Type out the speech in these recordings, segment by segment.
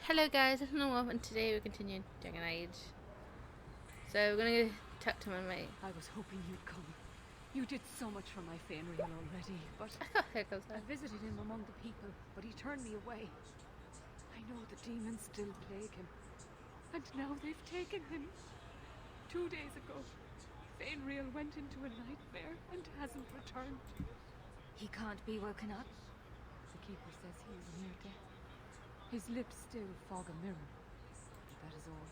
Hello guys, it's Normal and today we're continuing Dragon Age. So we're gonna go talk to my mate. I was hoping you'd come. You did so much for my Fenrir already, but Here goes I that. visited him among the people, but he turned me away. I know the demons still plague him, and now they've taken him. 2 days ago, Fenrir went into a nightmare and hasn't returned. He can't be woken up? The keeper says he is near death. His lips still fog a mirror, but that is all.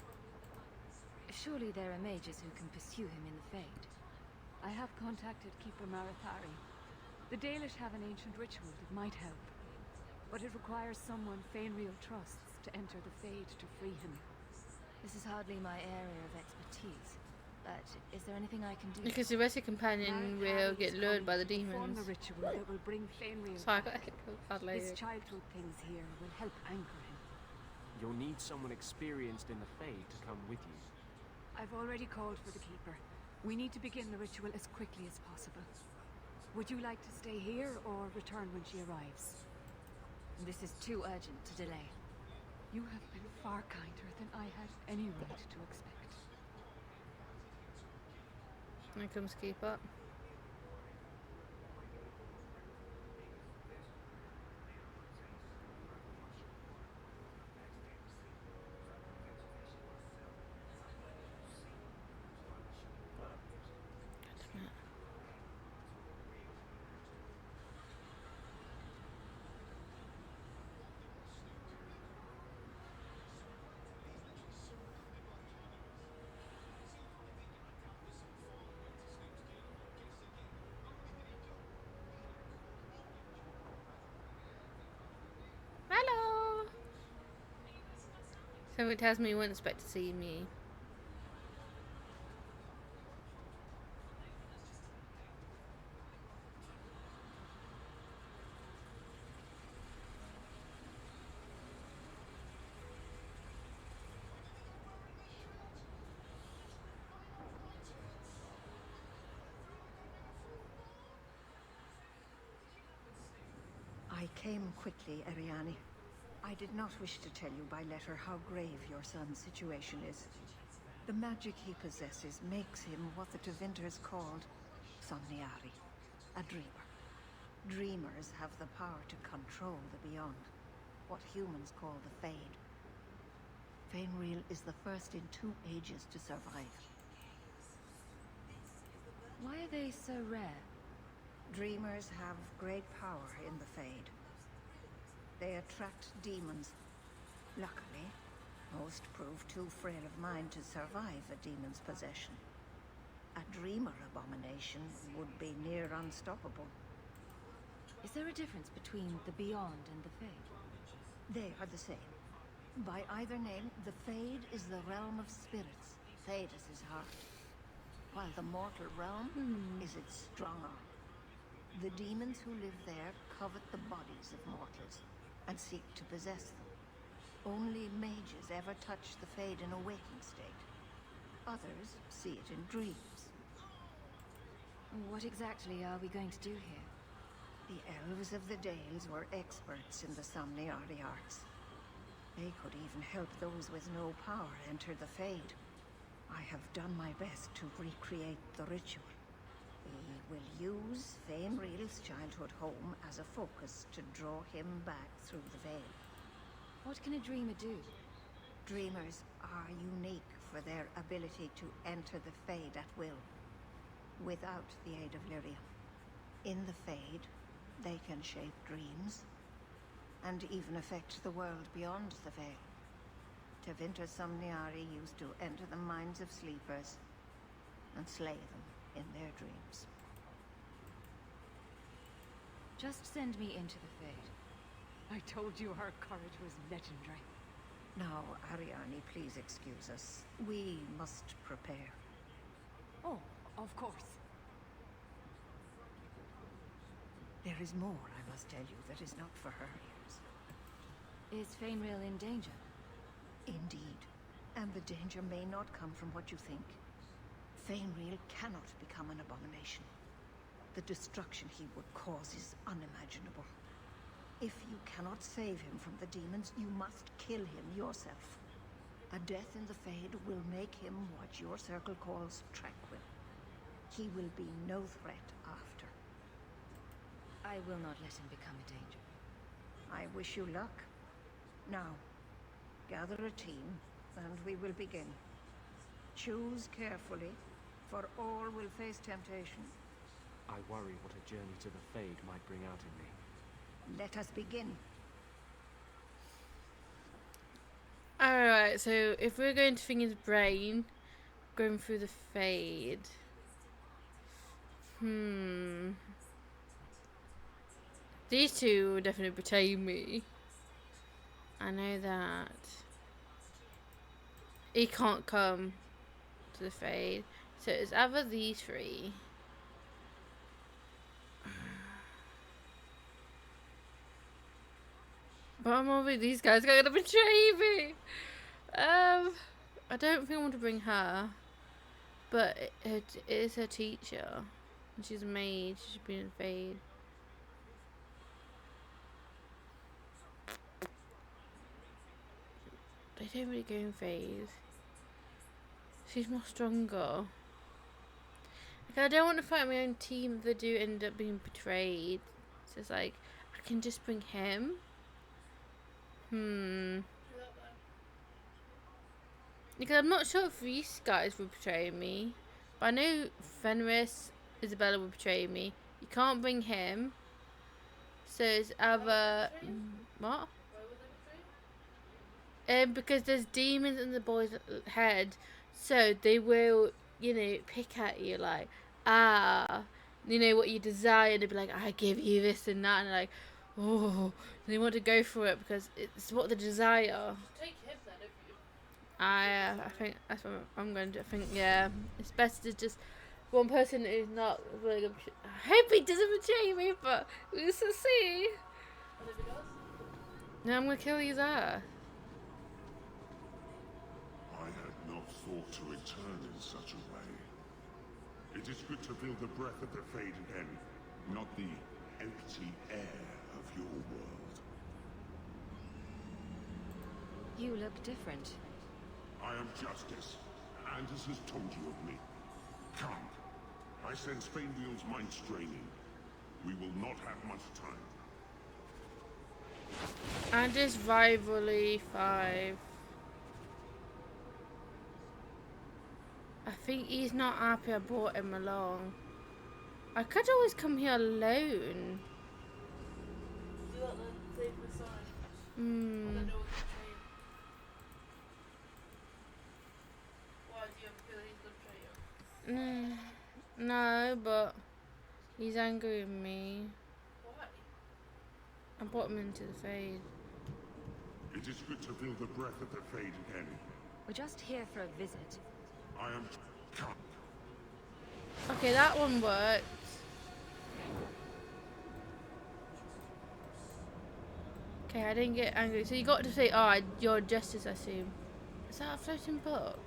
Surely there are mages who can pursue him in the Fade. I have contacted Keeper Marathari. The Dalish have an ancient ritual that might help, but it requires someone Fenrir trusts to enter the Fade to free him. This is hardly my area of expertise, but is there anything I can do? Because the rest of your companion will get lured by the demons. Perform the ritual that will bring Fenrir So I got back. his His childhood things here will help anchor him. You'll need someone experienced in the Fade to come with you. I've already called for the Keeper. We need to begin the ritual as quickly as possible. Would you like to stay here or return when she arrives? This is too urgent to delay. You have been far kinder than I had any right to expect. Here comes keep up. Hello! So it tells me you wouldn't expect to see me. I came quickly, Ariane. I did not wish to tell you by letter how grave your son's situation is. The magic he possesses makes him what the Tevinters called Somniari, a dreamer. Dreamers have the power to control the beyond, what humans call the Fade. Fenrir is the first in 2 ages to survive. Why are they so rare? Dreamers have great power in the Fade. They attract demons. Luckily, most prove too frail of mind to survive a demon's possession. A dreamer abomination would be near unstoppable. Is there a difference between the Beyond and the Fade? They are the same. By either name, the Fade is the realm of spirits. Fade is his heart, while the mortal realm is its strong arm. The demons who live there covet the bodies of mortals and seek to possess them. Only mages ever touch the Fade in a waking state. Others see it in dreams. What exactly are we going to do here? The elves of the Dales were experts in the Somniari arts. They could even help those with no power enter the Fade. I have done my best to recreate the ritual. We will use Fenrir's childhood home as a focus to draw him back through the veil. What can a dreamer do? Dreamers are unique for their ability to enter the Fade at will, without the aid of Lyrium. In the Fade, they can shape dreams, and even affect the world beyond the veil. Tevinter Somniari used to enter the minds of sleepers and slay them in their dreams. Just send me into the Fade. I told you her courage was legendary. Now, Ariane, please excuse us. We must prepare. Oh, of course. There is more, I must tell you, that is not for her ears. Is Fenrir in danger? Indeed. And the danger may not come from what you think. Fenrir cannot become an abomination. The destruction he would cause is unimaginable. If you cannot save him from the demons, you must kill him yourself. A death in the Fade will make him what your circle calls tranquil. He will be no threat after. I will not let him become a danger. I wish you luck. Now, gather a team, and we will begin. Choose carefully, for all will face temptation. I worry what a journey to the Fade might bring out in me. Let us begin. Alright, so if we're going to Finger's brain, going through the Fade. These two will definitely betray me. I know that. He can't come to the Fade. So it's either these three. But I'm worried these guys are gonna betray me. I don't think I want to bring her. But it is her teacher. And she's a mage. She's been in Fade. They don't really go in Fade. She's more stronger. Like, I don't want to fight my own team if they do end up being betrayed. So it's like, I can just bring him. Because I'm not sure if these guys will betray me. But I know Fenris, Isabella will betray me. You can't bring him. So it's either... What? Because there's demons in the boy's head. So they will, you know, pick at you like, you know, what you desire. And they'll be like, I give you this and that. And they're like, oh, they want to go for it because it's what they desire. Take him then, if you. I think that's what I'm going to think. Yeah, it's best to just one person who's not really. I hope he doesn't betray me, but we'll see. And if he does? No, I'm gonna kill you there. I had not thought to return in such a way. It is good to feel the breath of the Fade again, not the empty air of your world. You look different. I am justice. Anders has told you of me. Come. I sense Fainwheel's mind straining. We will not have much time. And this rivalry 5. I think he's not happy I brought him along. I could always come here alone. Do that then. Save the sign. I Hmm. don't know what to say. Why do you have a feeling he's gonna betray you? No, but he's angry with me. Why? I brought him into the Fade. It is good to feel the breath of the Fade again. We're just here for a visit. I am... Come. Okay, that one worked. Okay, I didn't get angry. So you got to say, oh, you're justice, I assume. Is that a floating book?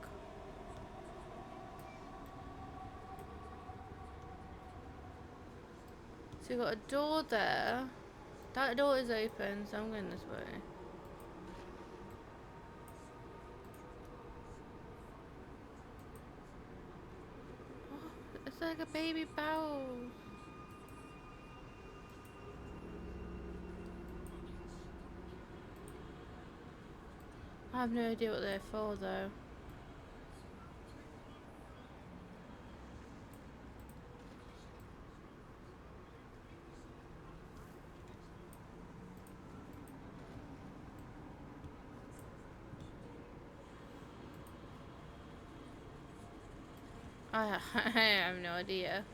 So you got a door there. That door is open, so I'm going this way. Oh, it's like a baby barrel. I have no idea what they're for though. I have no idea.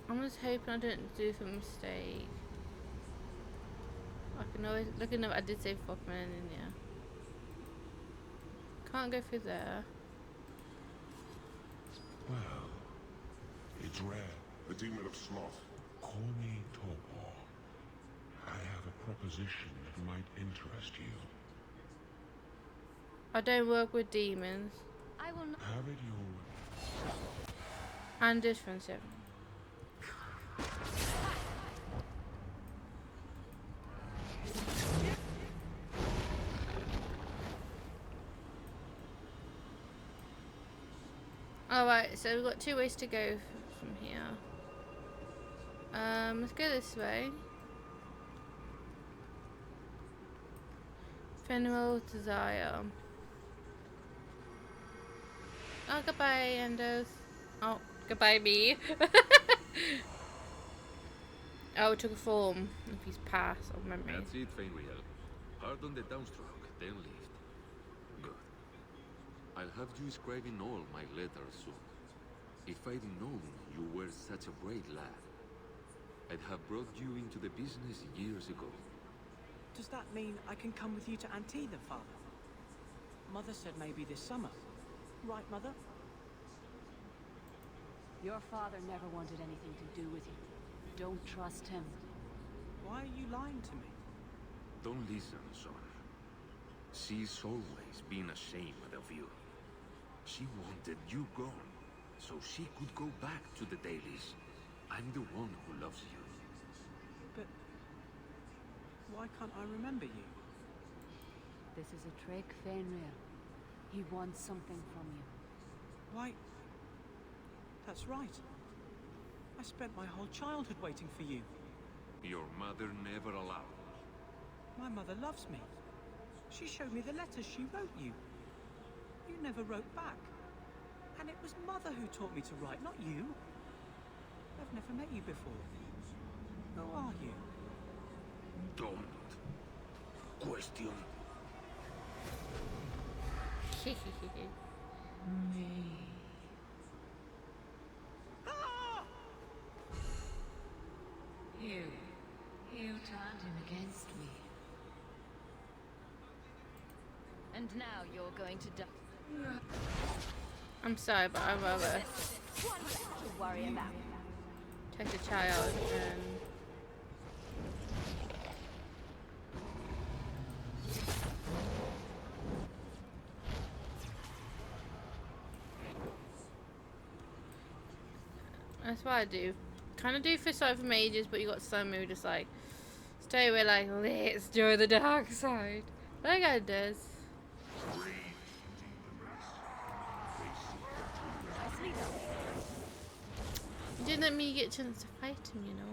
I'm just hoping I didn't do a mistake. I can always look at. I did say Fuckman in there. Can't go through there. Well, it's rare. The demon of sloth. Call me Torpor. I have a proposition that might interest you. I don't work with demons. I will not. Have it your way. Anders from 7. Alright, so we've got 2 ways to go from here. Let's go this way. Fenwell Desire. Oh, goodbye, Anders. Oh, goodbye, me. Oh, it took a form of his past or memory. That's it, Fenrir. Pardon the downstroke, then lift. Good. I'll have you scribing all my letters soon. If I'd known you were such a brave lad, I'd have brought you into the business years ago. Does that mean I can come with you to Antietam, Father? Mother said maybe this summer. Right, Mother? Your father never wanted anything to do with you. Don't trust him. Why are you lying to me? Don't listen, son. She's always been ashamed of you. She wanted you gone, so she could go back to the dailies. I'm the one who loves you. But why can't I remember you? This is a trick, Fenrir. He wants something from you. Why? That's right. I spent my whole childhood waiting for you. Your mother never allowed. My mother loves me. She showed me the letters she wrote you. You never wrote back. And it was Mother who taught me to write, not you. I've never met you before. Who are you? Don't question. Ah! You turned him against me. And now you're going to die. I'm sorry, but I'd rather One less to worry about. take a child and... That's what I do. Kind of do for side for mages, but you got some who just like stay away, like, let's join the dark side. That guy does. You didn't let me get a chance to fight him, you know.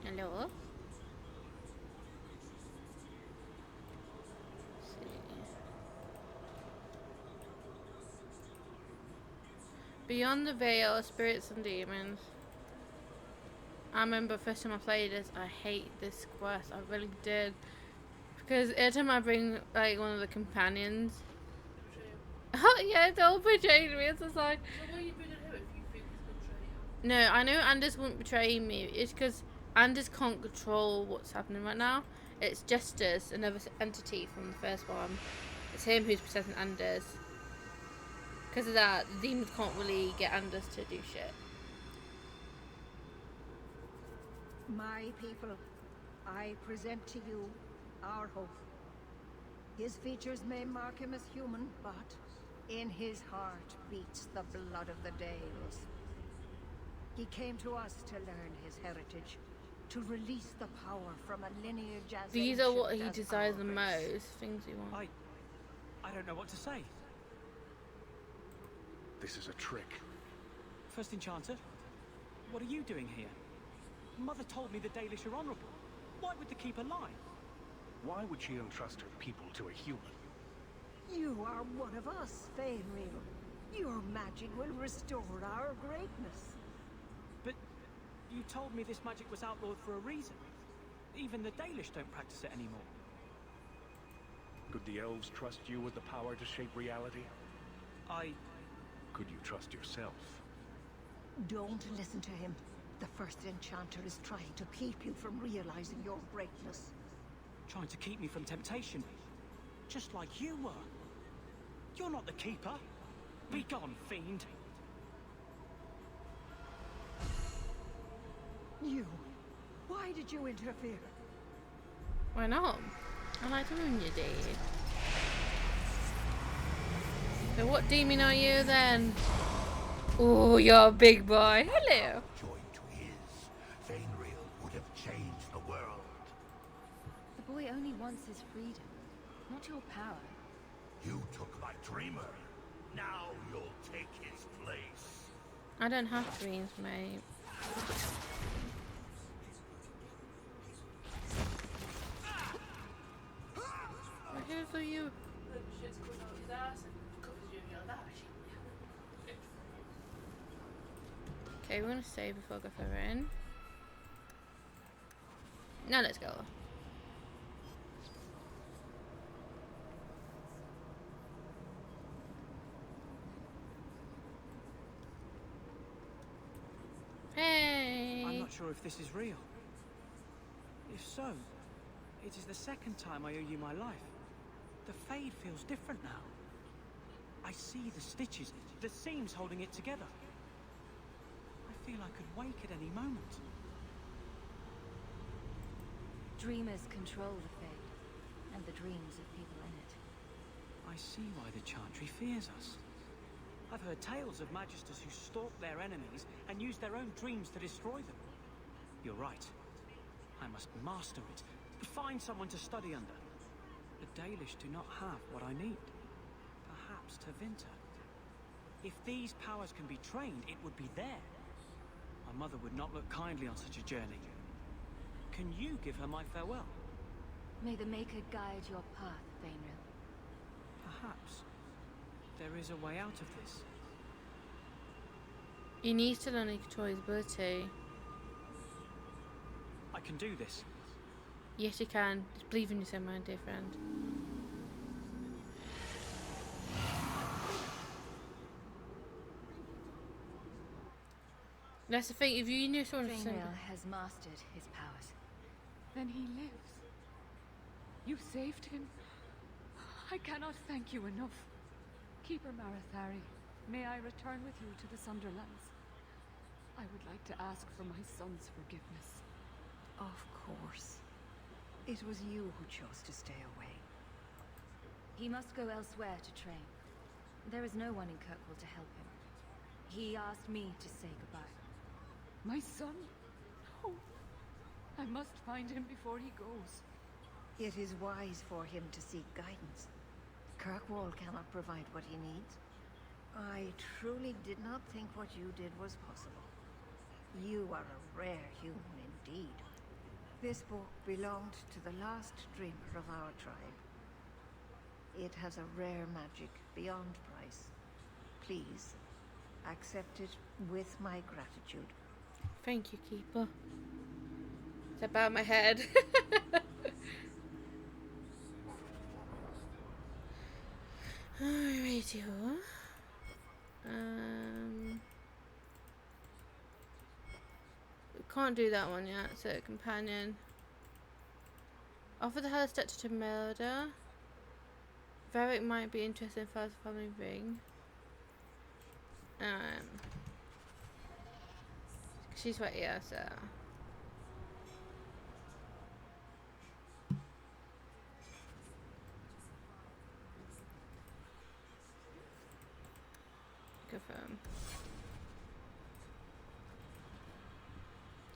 Hello? Beyond the Veil, Spirits and Demons. I remember first time I played this, I hate this quest. I really did. Because every time I bring like one of the companions. Oh yeah, they all betrayed me. It's just like. So why are you bringing him if you think he's going to betray you? No, I know Anders won't betray me. It's because Anders can't control what's happening right now. It's Justice, another entity from the first one. It's him who's protecting Anders. Because of that, the demons can't really get Anders to do shit. My people, I present to you our hope. His features may mark him as human, but in his heart beats the blood of the Dales. He came to us to learn his heritage, to release the power from a lineage as These are what he ancient as desires our the race. most. Things he wants. I don't know what to say. This is a trick. First Enchanter, what are you doing here? Mother told me the Dalish are honorable. Why would the Keeper lie? Why would she entrust her people to a human? You are one of us, Fenrir. Your magic will restore our greatness. But you told me this magic was outlawed for a reason. Even the Dalish don't practice it anymore. Could the elves trust you with the power to shape reality? Could you trust yourself? Don't listen to him. The First Enchanter is trying to keep you from realizing your greatness. Trying to keep me from temptation. Just like you were. You're not the Keeper. Be gone, fiend. You! Why did you interfere? Why not? I like to ruin your day. So what demon are you then? Oh, you're a big boy. Hello. Joined to his, Fainreal would have changed the world. The boy only wants his freedom, not your power. You took my dreamer. Now you'll take his place. I don't have dreams, mate. What here's are you? The shit's coming out his ass and covers you in your lash. Okay, we're gonna save before I go further in. Now let's go. Hey! I'm not sure if this is real. If so, it is the second time I owe you my life. The Fade feels different now. I see the stitches, the seams holding it together. I feel I could wake at any moment. Dreamers control the Fade, and the dreams of people in it. I see why the Chantry fears us. I've heard tales of magisters who stalk their enemies and use their own dreams to destroy them. You're right. I must master it. Find someone to study under. The Dalish do not have what I need. Perhaps Tevinter. If these powers can be trained, it would be there. My mother would not look kindly on such a journey. Can you give her my farewell? May the Maker guide your path, Fainreal. Perhaps. There is a way out of this. He needs to learn to control his ability. I can do this. Yes, you can. Just believe in yourself, my dear friend. That's the thing. If you knew someone, Fainreal has mastered his powers. Then he lives. You saved him. I cannot thank you enough. Keeper Marathari, may I return with you to the Sunderlands? I would like to ask for my son's forgiveness. Of course. It was you who chose to stay away. He must go elsewhere to train. There is no one in Kirkwall to help him. He asked me to say goodbye. My son? Oh, I must find him before he goes. It is wise for him to seek guidance. Kirkwall cannot provide what he needs. I truly did not think what you did was possible. You are a rare human indeed. This book belonged to the last dreamer of our tribe. It has a rare magic beyond price. Please, accept it with my gratitude. Thank you, Keeper. It's about my head. Alrighty. We can't do that one yet. So, companion. Offer the Hell Statue to murder. Varric might be interested in first family ring. She's right here, so. Confirm.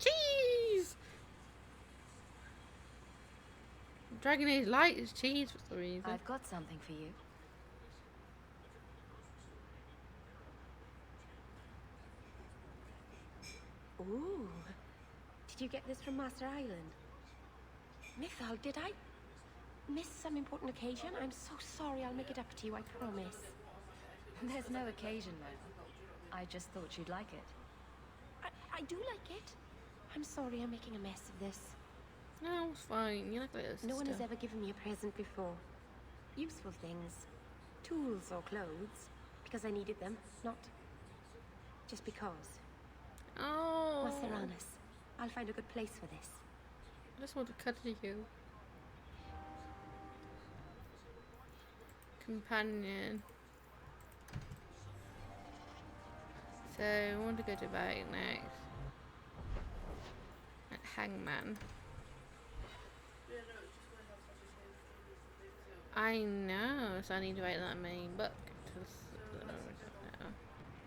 Cheese! Dragon Age Light is cheese for some reason. I've got something for you. Ooh. Did you get this from Master Island? Mithal, did I miss some important occasion? I'm so sorry. I'll make it up to you, I promise. There's no occasion, though. I just thought you'd like it. I do like it. I'm sorry I'm making a mess of this. No, it's fine. You look like this. No one has ever given me a present before. Useful things. Tools or clothes. Because I needed them, not just because. Oh. Maseranis, I'll find a good place for this. I just want to cuddle you. Companion. So, I want to go to Varric next. hangman. Yeah, no, it's just weird how such a change from this to this, so. I know, so I need to write that main book. So that's the trouble.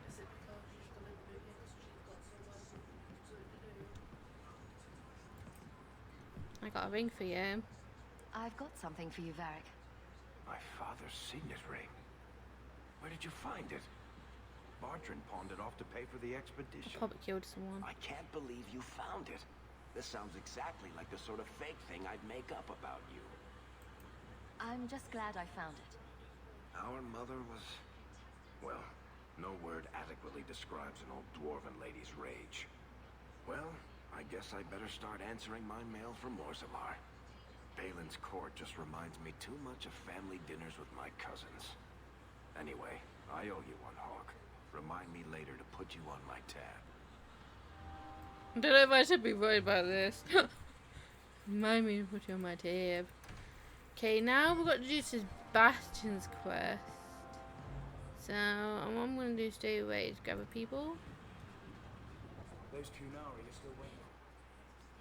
Is it because you just don't let the baby because she's got something to do? I got a ring for you. I've got something for you, Varric. My father's signet ring. Where did you find it? Bartran pawned it off to pay for the expedition. Probably killed someone. I can't believe you found it. This sounds exactly like the sort of fake thing I'd make up about you. I'm just glad I found it. Our mother was... well, no word adequately describes an old dwarven lady's rage. Well, I guess I'd better start answering my mail from Morzalar. Balin's court just reminds me too much of family dinners with my cousins. Anyway, I owe you one, Hawke. Remind me later to put you on my tab. I don't know if I should be worried about this. Remind me to put you on my tab. Okay, now we've got to do Sebastian's quest. So, what I'm going to do is stay away to gather people. Those Kunari are still waiting.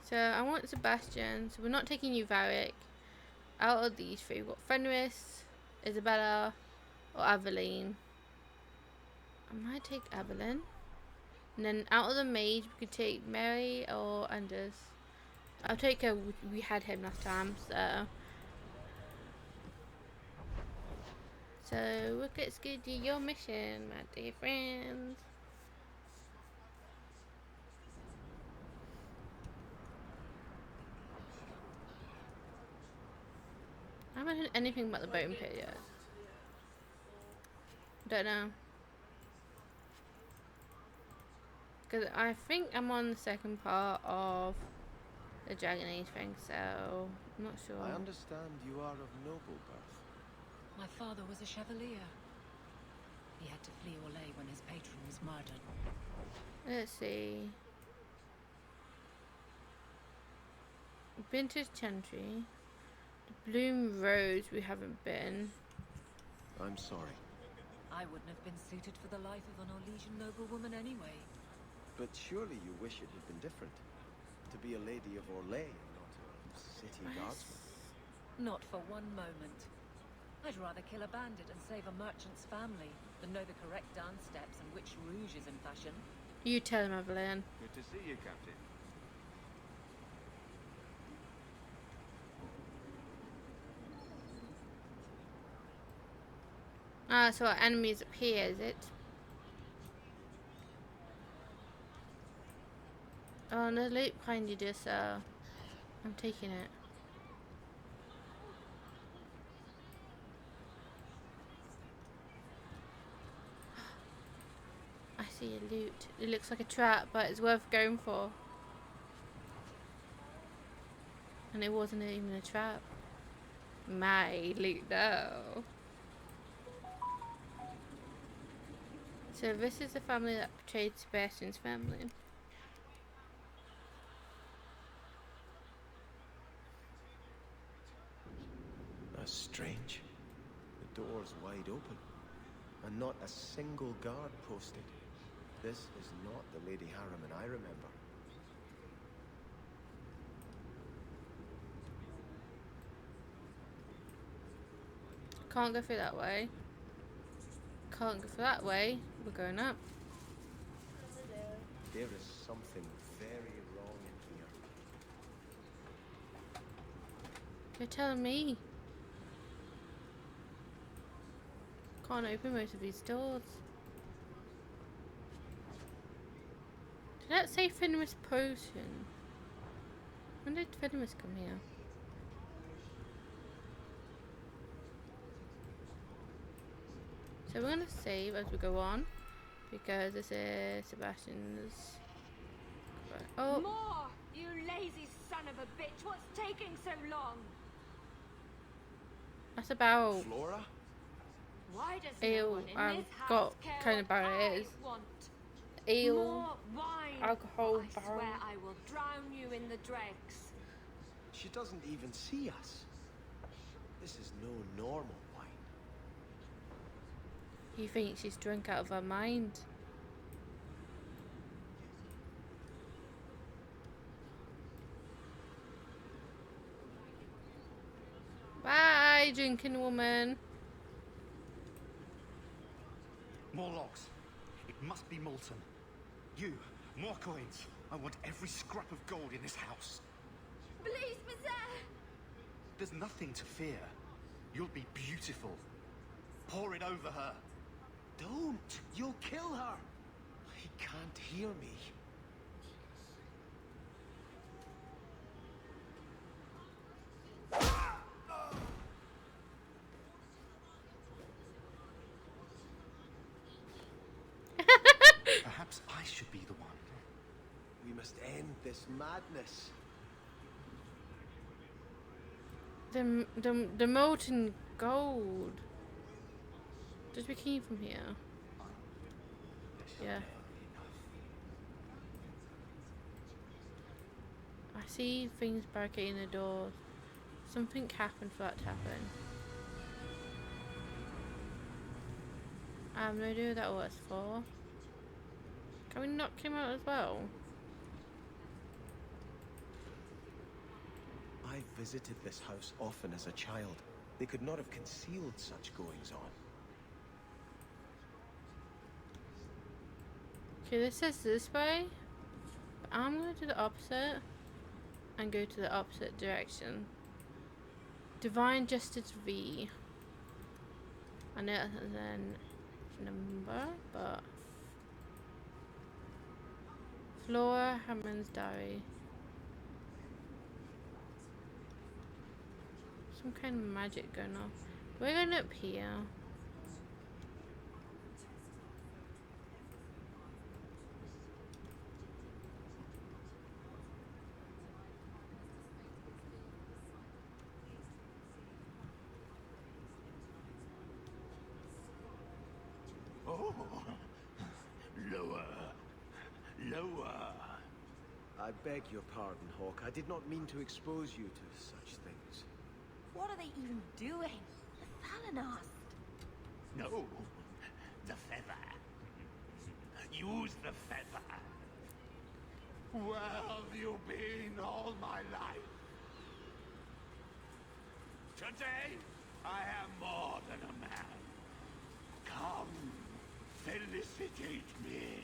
So, I want Sebastian. So, we're not taking you, Varric. Out of these three, we've got Fenris, Isabella, or Aveline. I might take Evelyn. And then out of the mage, we could take Mary or Anders. I'll take her. We had him last time, so. So, let's go do your mission, my dear friends. I haven't heard anything about the bone pit yet. Don't know. Because I think I'm on the second part of the Dragon Age thing, so I'm not sure. I understand you are of noble birth. My father was a chevalier. He had to flee Orlais when his patron was murdered. Let's see. Been to Chantry. The Bloom Rose we haven't been. I'm sorry. I wouldn't have been suited for the life of an Orlesian noblewoman anyway. But surely you wish it had been different. To be a lady of Orlais and not a city guardsman. Not for one moment. I'd rather kill a bandit and save a merchant's family than know the correct dance steps and which rouge is in fashion. You tell him, Evelyn. Good to see you, Captain. Ah, so our enemy's up here, is it? Oh, and there's loot behind you, dear sir. I'm taking it. I see a loot. It looks like a trap, but it's worth going for. And it wasn't even a trap. My loot though. So this is the family that betrayed Sebastian's family. That's strange. The door's wide open, and not a single guard posted. This is not the Lady Harriman I remember. Can't go through that way. Can't go through that way. We're going up. There is something very wrong in here. You're telling me. Can't open most of these doors. Did that say Fenris Potion? When did Fenris come here? So we're gonna save as we go on, because this is Sebastian's. Oh, More! You lazy son of a bitch! What's taking so long? that's about Flora? Why does ale. no one in I've this house got care kind of what barrel it I is. want? Ale, More wine! alcohol, I barrel. swear I will drown you in the dregs. She doesn't even see us. This is no normal wine. You think she's drunk out of her mind? drinking, woman. More logs. It must be molten. You, more coins. I want every scrap of gold in this house. Please, Monsieur! There's nothing to fear. You'll be beautiful. Pour it over her. Don't! You'll kill her! He can't hear me. Perhaps I should be the one. We must end this madness. The molten gold. Did we came from here? Yeah. I see things barricading the doors. Something happened for that to happen. I have no idea what that was for. Can we knock him out as well? I visited this house often as a child. They could not have concealed such goings on. Okay, this says this way. But I'm going to do the opposite. And go to the opposite direction. Divine Justice V. I know that's a number, but... Flora Hammond's Diary. Some kind of magic going on. We're going up here. Oh, lower, lower. I beg your pardon, Hawke. I did not mean to expose you to such things. What are they even doing? The Thalanost. No, the feather. Use the feather. Where have you been all my life? Today, I am more than a man. Come, felicitate me.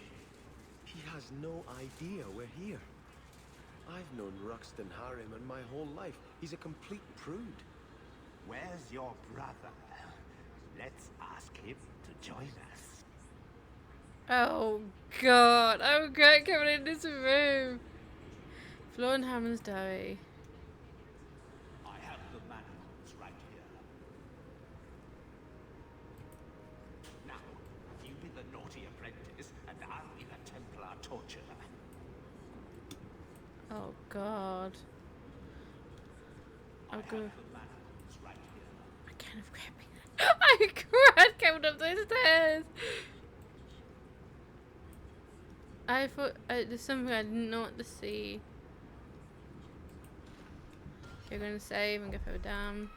He has no idea we're here. I've known Ruxton Harriman my whole life. He's a complete prude. Where's your brother? Let's ask him to join us. Oh god, I regret coming in this room. Flora Hammond's Diary. I have the manacles right here. Now, you be the naughty apprentice, and I'll be the Templar torturer. Oh god. I'll go. Right here. I kind of grabbing. I cried coming up those stairs. I thought there's something I didn't know what to see. Okay, we're gonna save and go further down.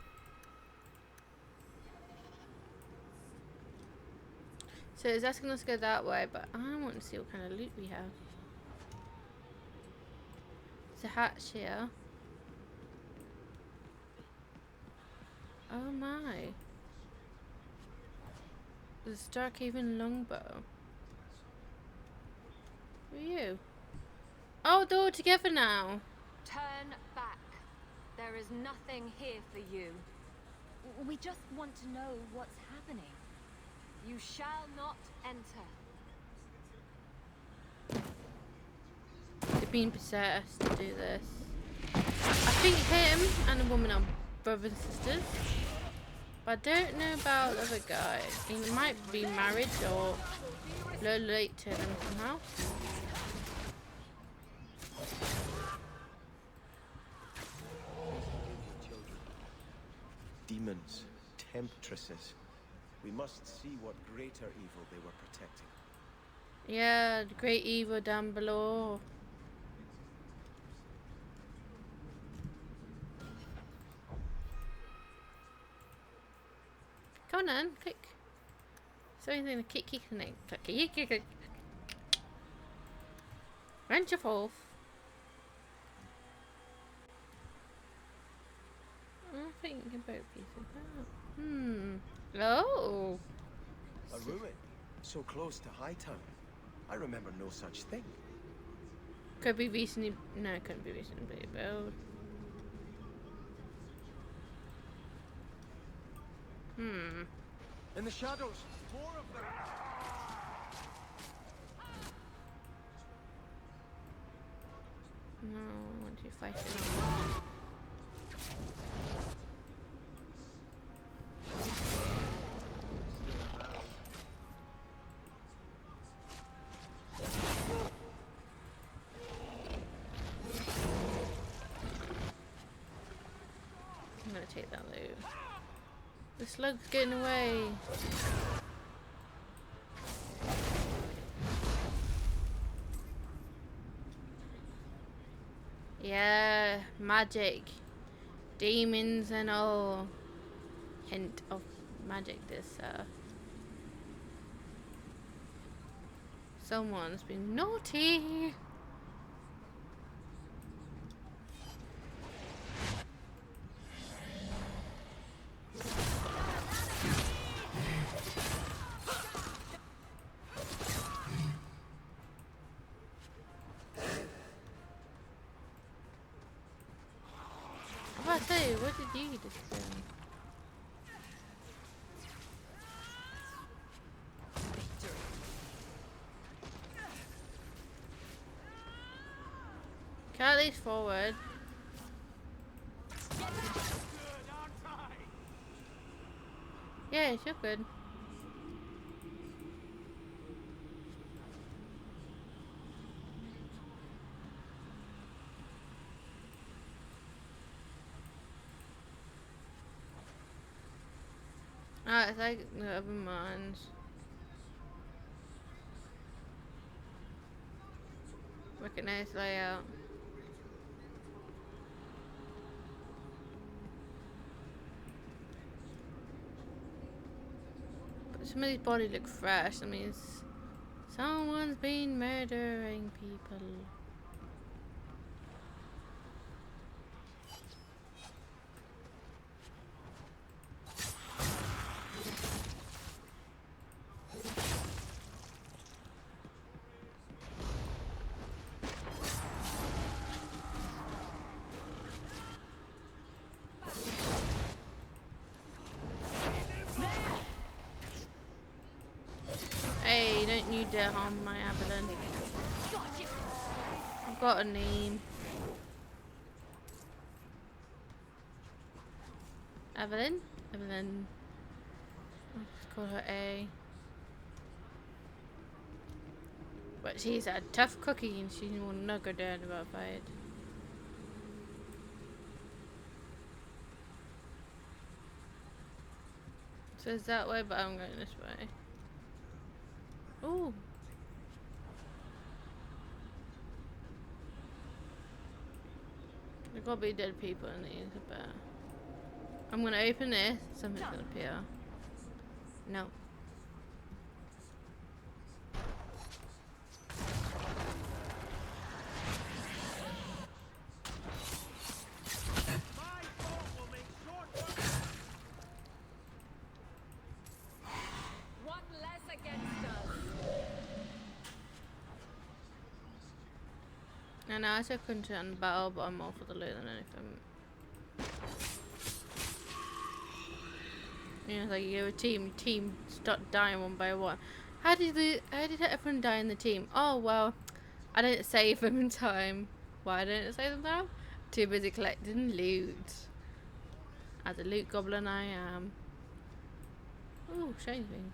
So it's asking us to go that way, but I want to see what kind of loot we have. There's a hatch here. Oh my. There's a Starkhaven longbow. Who are you? Oh, they're all together now. Turn back. There is nothing here for you. We just want to know what's happening. You shall not enter. They've been possessed to do this. I think him and the woman are brothers and sisters. But I don't know about the other guy. He might be married or a little late to them somehow. Demons, temptresses. We must see what greater evil they were protecting. Yeah, the great evil down below. Come on then, click. So anything to kick and then click. Venture forth. think about pieces. Oh. A ruin, so close to Hightown. I remember no such thing. Could be recently. No, it couldn't be recently built. In the shadows, more of them. No, I want to fight it. I'm gonna take that loot. The slug's getting away. Yeah, magic. Demons and all. Hint of magic this, someone's been naughty. I say, what did you just do? Can I at least forward? Yeah, you're good. Ah, it's like the other ones. Recognize layout. But some of these bodies look fresh. I mean, someone's been murdering people. Hey, don't you dare harm my Evelyn. I've got a name. Evelyn? Evelyn. I'll just call her A. But she's a tough cookie and she will not go down about a fight. So it's that way, but I'm going this way. Ooh. There gotta be dead people in these, I bet. I'm gonna open this, something's gonna appear. No. I know I said couldn't turn the battle, but I'm more for the loot than anything. You know, like you're a team start dying one by one. How did everyone die in the team? Oh well, I didn't save them in time. Why didn't I save them now? Too busy collecting loot. As a loot goblin I am. Ooh, shiny thing.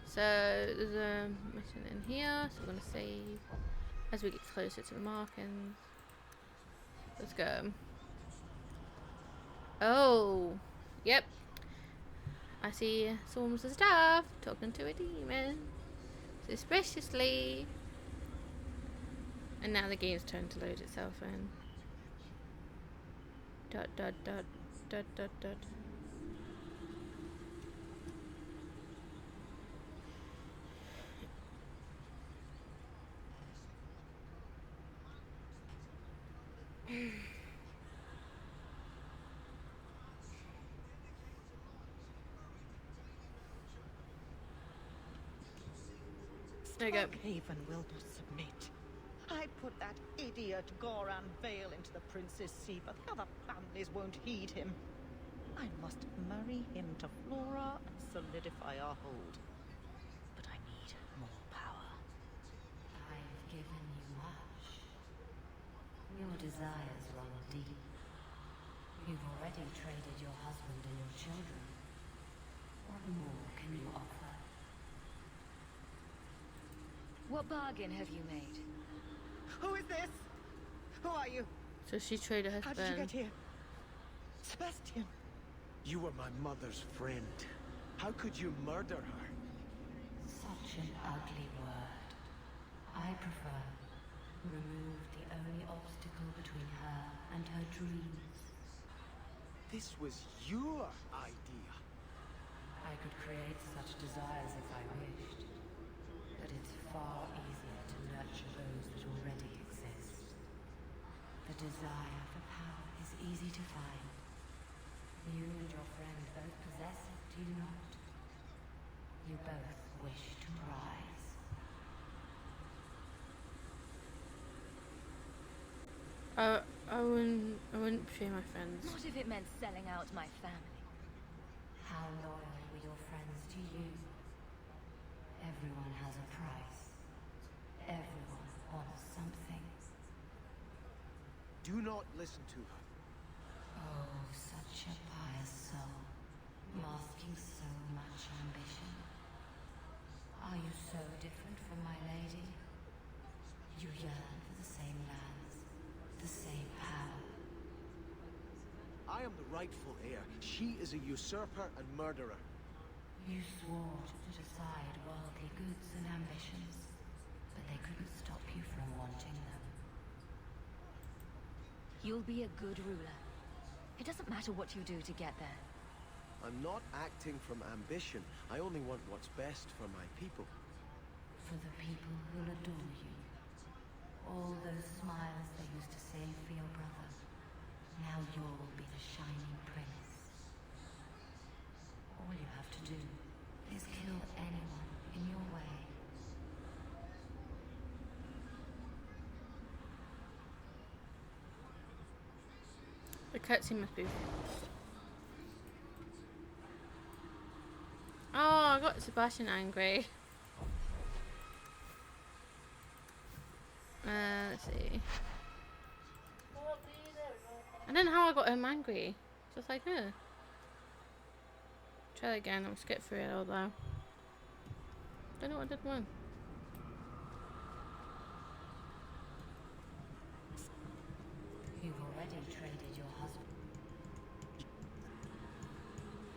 So there's a mission in here, so I'm gonna save as we get closer to the markings. Let's go. Oh, yep. I see swarms of stuff talking to a demon suspiciously. And now the game's trying to load itself in. Dot dot dot dot dot dot. There you go. Starkhaven will not submit. I put that idiot Goran Vale into the Prince's Sea, but the other families won't heed him. I must marry him to Flora and solidify our hold. But I need more power. I've given you much. Your desires run deep. You've already traded your husband and your children. What more can you offer? What bargain have you made? Who is this? Who are you? So she traded her How husband. did you get here? Sebastian. You were my mother's friend. How could you murder her? Such an ugly word. I prefer remove the only obstacle between her and her dreams. This was your idea. I could create such desires if I wished, but it's far easier to nurture those that already exist. The desire for power is easy to find. You and your friend both possess it, do you not? You both wish to rise. I wouldn't betray my friends. What if it meant selling out my family? How loyal were your friends to you? Everyone has a price. Everyone wants something. Do not listen to her. Oh, such a pious soul, masking so much ambition. Are you so different from my lady? You yearn for the same lands, the same power. I am the rightful heir. She is a usurper and murderer. You swore to put aside worldly goods and ambitions, but they couldn't stop you from wanting them. You'll be a good ruler. It doesn't matter what you do to get there. I'm not acting from ambition. I only want what's best for my people. For the people who'll adore you. All those smiles they used to save for your brother. Now you'll be the shining prince. All you have to do is kill anyone in your way. The cutscene must be. Oh, I got Sebastian angry. Let's see. I don't know how I got him angry. Just like her. Try that again. I'll skip through it all though. Don't know what I did wrong. You've already traded your husband.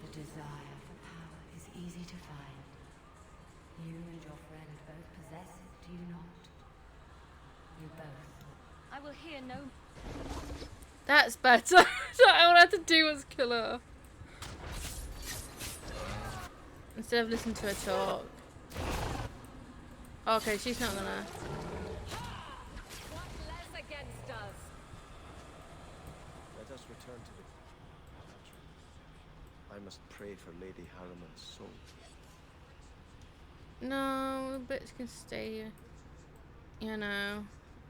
The desire for power is easy to find. You and your friend both possess it, do you not? You both. I will hear no. That's better. All I had to do was kill her. Instead of listening to her talk. Okay, she's not gonna. What less against us? Let us return to the... I must pray for Lady Harriman's soul. No, the bits can stay here. You know,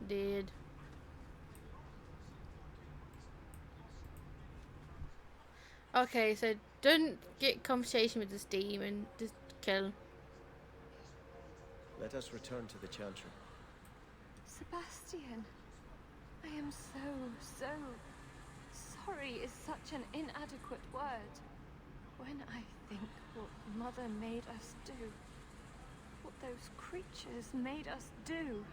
dead. Okay, so don't get conversation with this demon. Just kill. Let us return to the Chantry. Sebastian, I am so sorry is such an inadequate word. When I think what Mother made us do, what those creatures made us do.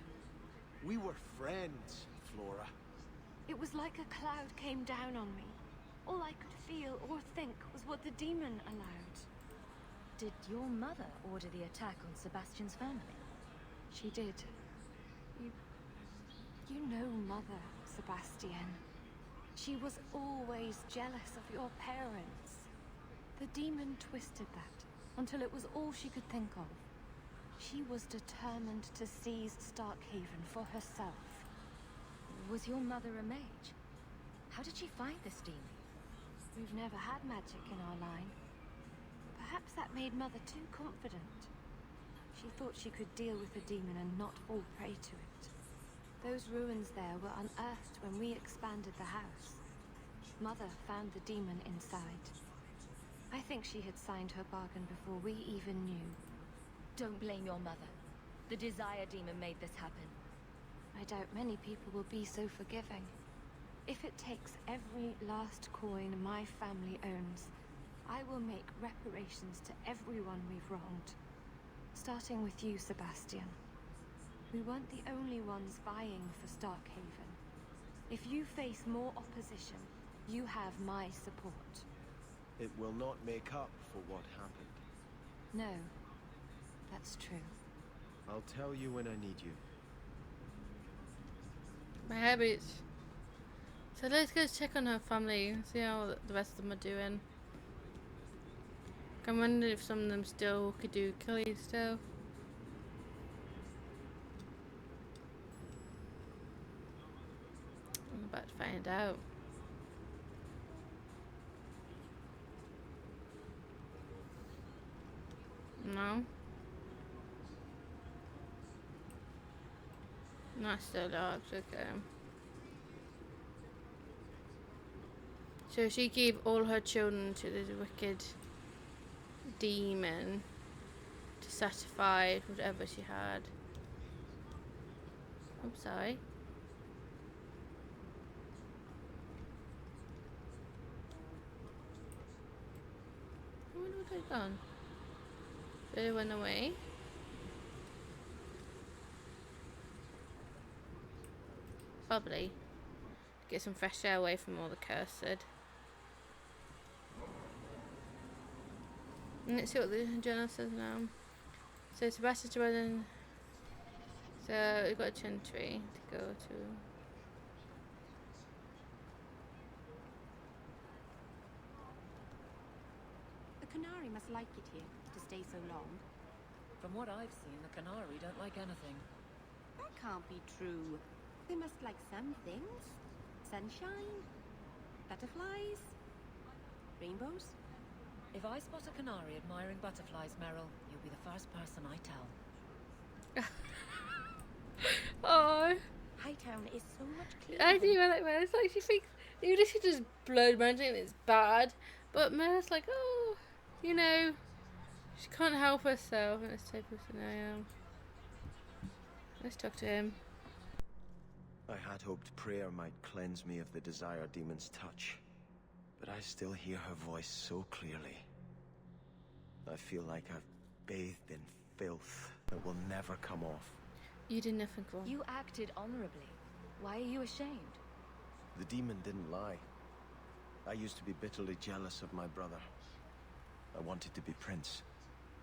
We were friends, Flora. It was like a cloud came down on me. All I could feel or think was what the demon allowed. Did your mother order the attack on Sebastian's family? She did. You know Mother, Sebastian. She was always jealous of your parents. The demon twisted that until it was all she could think of. She was determined to seize Starkhaven for herself. Was your mother a mage? How did she find this demon? We've never had magic in our line. Perhaps that made Mother too confident. She thought she could deal with the demon and not fall prey to it. Those ruins there were unearthed when we expanded the house. Mother found the demon inside. I think she had signed her bargain before we even knew. Don't blame your mother. The Desire Demon made this happen. I doubt many people will be so forgiving. If it takes every last coin my family owns, I will make reparations to everyone we've wronged. Starting with you, Sebastian. We weren't the only ones vying for Starkhaven. If you face more opposition, you have my support. It will not make up for what happened. No, that's true. I'll tell you when I need you. My habits. So let's go check on her family and see how the rest of them are doing. I'm wondering if some of them still could do killing still. I'm about to find out. No. Not still locked, okay. So she gave all her children to this wicked demon to satisfy whatever she had. I'm sorry. I wonder what they've done. They went away. Probably. Get some fresh air away from all the cursed. And let's see what the journal says now. So Sebastian, so we've got a Chantry to go to. The Canary must like it here, to stay so long. From what I've seen, the Canary don't like anything. That can't be true. They must like some things. Sunshine, butterflies, rainbows. If I spot a canary admiring butterflies, Meryl, you'll be the first person I tell. Oh, Hightown is so much cleaner. I do like Mel. It's like she thinks even if she does blood magic and it's bad, but Mel's like, oh, you know, she can't help herself in this type of scenario. Let's talk to him. I had hoped prayer might cleanse me of the Desire Demon's touch, but I still hear her voice so clearly. I feel like I've bathed in filth that will never come off. You did nothing wrong. You acted honorably. Why are you ashamed? The demon didn't lie. I used to be bitterly jealous of my brother. I wanted to be prince.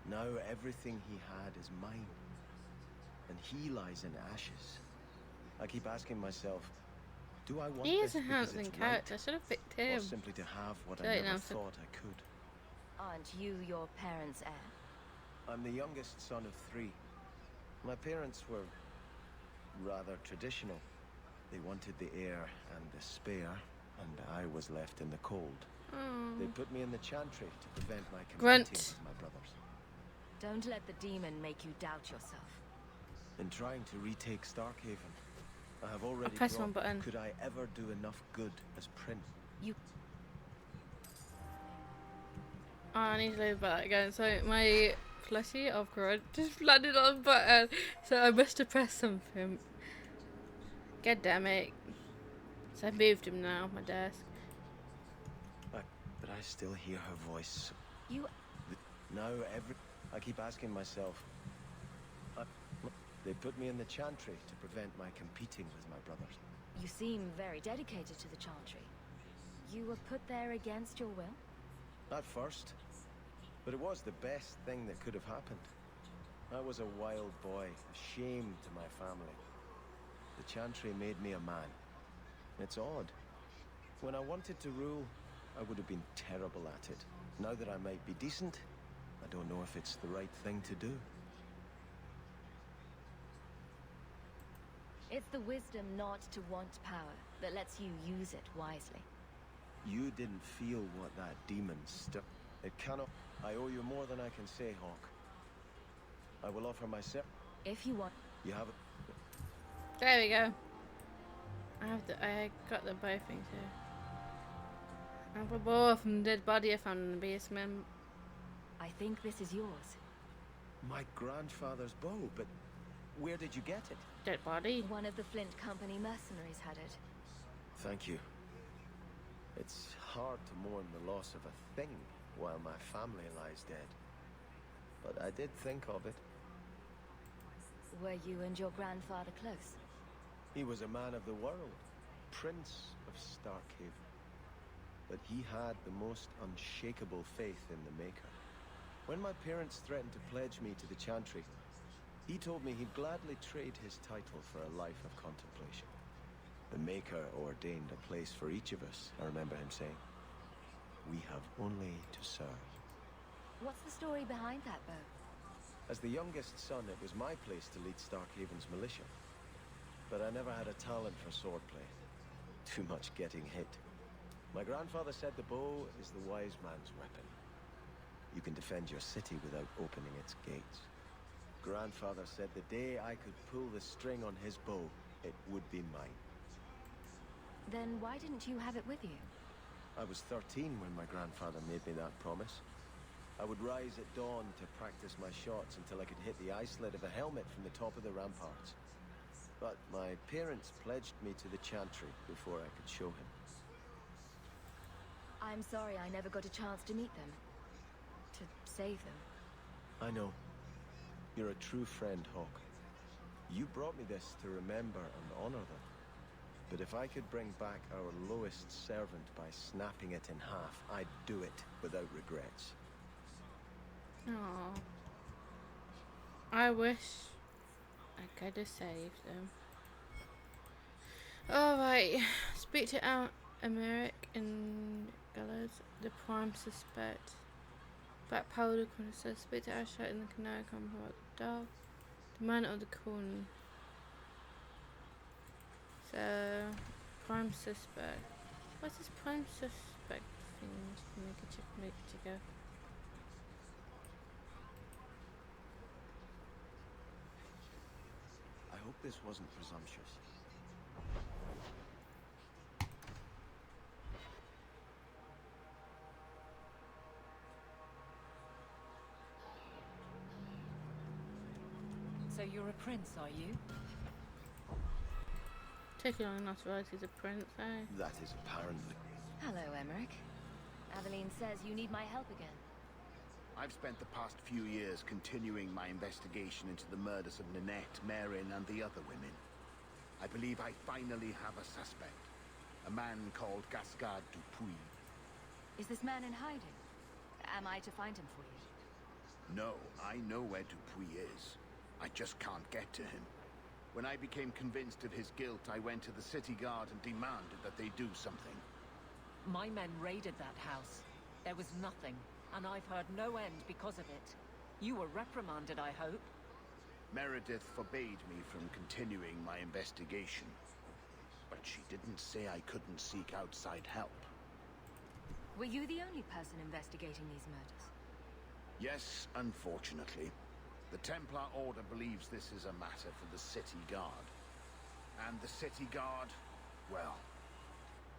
Now everything he had is mine, and he lies in ashes. I keep asking myself, do I want He this is a because handsome it's character. right, I should have picked or him. simply to have what So I now never so- thought I could? Aren't you your parents' heir? I'm the youngest son of 3. My parents were rather traditional. They wanted the heir and the spare, and I was left in the cold. Oh. They put me in the Chantry to prevent my Grunt. competing with my brothers. Don't let the demon make you doubt yourself. In trying to retake Starkhaven, I have already press one brought- button. Could I ever do enough good as prince? You... Oh, I need to load back again. So my plushie of Grunt just landed on a button, so I must have pressed something. God damn it. So I moved him now, my desk. But I still hear her voice. You... Now I keep asking myself, they put me in the Chantry to prevent my competing with my brothers. You seem very dedicated to the Chantry. You were put there against your will? At first, but it was the best thing that could have happened. I was a wild boy, a shame to my family. The Chantry made me a man. It's odd. When I wanted to rule, I would have been terrible at it. Now that I might be decent, I don't know if it's the right thing to do. It's the wisdom not to want power that lets you use it wisely. You didn't feel what that demon It cannot... I owe you more than I can say, Hawke. I will offer myself. If you want. You have it. There we go. I got the both things here. I have a bow from the dead body I found in the basement. I think this is yours. My grandfather's bow, but where did you get it? Dead body. One of the Flint Company mercenaries had it. Thank you. It's hard to mourn the loss of a thing while my family lies dead. But I did think of it. Were you and your grandfather close? He was a man of the world, Prince of Starkhaven. But he had the most unshakable faith in the Maker. When my parents threatened to pledge me to the Chantry, he told me he'd gladly trade his title for a life of contemplation. The Maker ordained a place for each of us, I remember him saying. We have only to serve. What's the story behind that bow? As the youngest son, it was my place to lead Starkhaven's militia. But I never had a talent for swordplay. Too much getting hit. My grandfather said the bow is the wise man's weapon. You can defend your city without opening its gates. Grandfather said the day I could pull the string on his bow, it would be mine. Then why didn't you have it with you? I was 13 when my grandfather made me that promise. I would rise at dawn to practice my shots until I could hit the eye slit of a helmet from the top of the ramparts. But my parents pledged me to the Chantry before I could show him. I'm sorry I never got a chance to meet them. To save them. I know. You're a true friend, Hawke. You brought me this to remember and honor them. But if I could bring back our lowest servant by snapping it in half, I'd do it without regrets. Aww. I wish I could have saved them. Alright, speak to Emeric and Gallows, the prime suspect. Black powder corner says speak to Asher in the Canary Combat Dog. The man of the corner. So prime suspect. What's this prime suspect thing? Make it go. I hope this wasn't presumptuous. So you're a prince, are you? Taking long enough to realize he's a prince, eh? That is apparently. Hello, Emeric. Aveline says you need my help again. I've spent the past few years continuing my investigation into the murders of Ninette, Marin, and the other women. I believe I finally have a suspect. A man called Gascard Dupuis. Is this man in hiding? Am I to find him for you? No, I know where Dupuis is. I just can't get to him. When I became convinced of his guilt, I went to the city guard and demanded that they do something. My men raided that house. There was nothing, and I've heard no end because of it. You were reprimanded, I hope? Meredith forbade me from continuing my investigation. But she didn't say I couldn't seek outside help. Were you the only person investigating these murders? Yes, unfortunately. The Templar Order believes this is a matter for the City Guard. And the City Guard, well,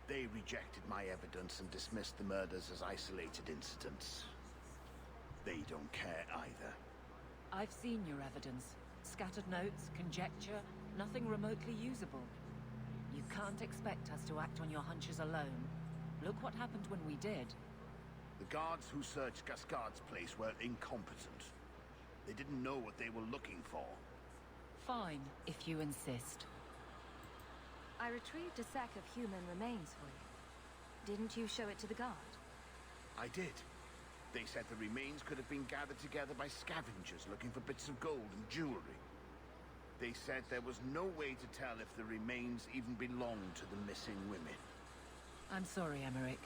they rejected my evidence and dismissed the murders as isolated incidents. They don't care either. I've seen your evidence. Scattered notes, conjecture, nothing remotely usable. You can't expect us to act on your hunches alone. Look what happened when we did. The guards who searched Gascard's place were incompetent. They didn't know what they were looking for. Fine, if you insist. I retrieved a sack of human remains for you. Didn't you show it to the guard? I did. They said the remains could have been gathered together by scavengers looking for bits of gold and jewelry. They said there was no way to tell if the remains even belonged to the missing women. I'm sorry, Emeric,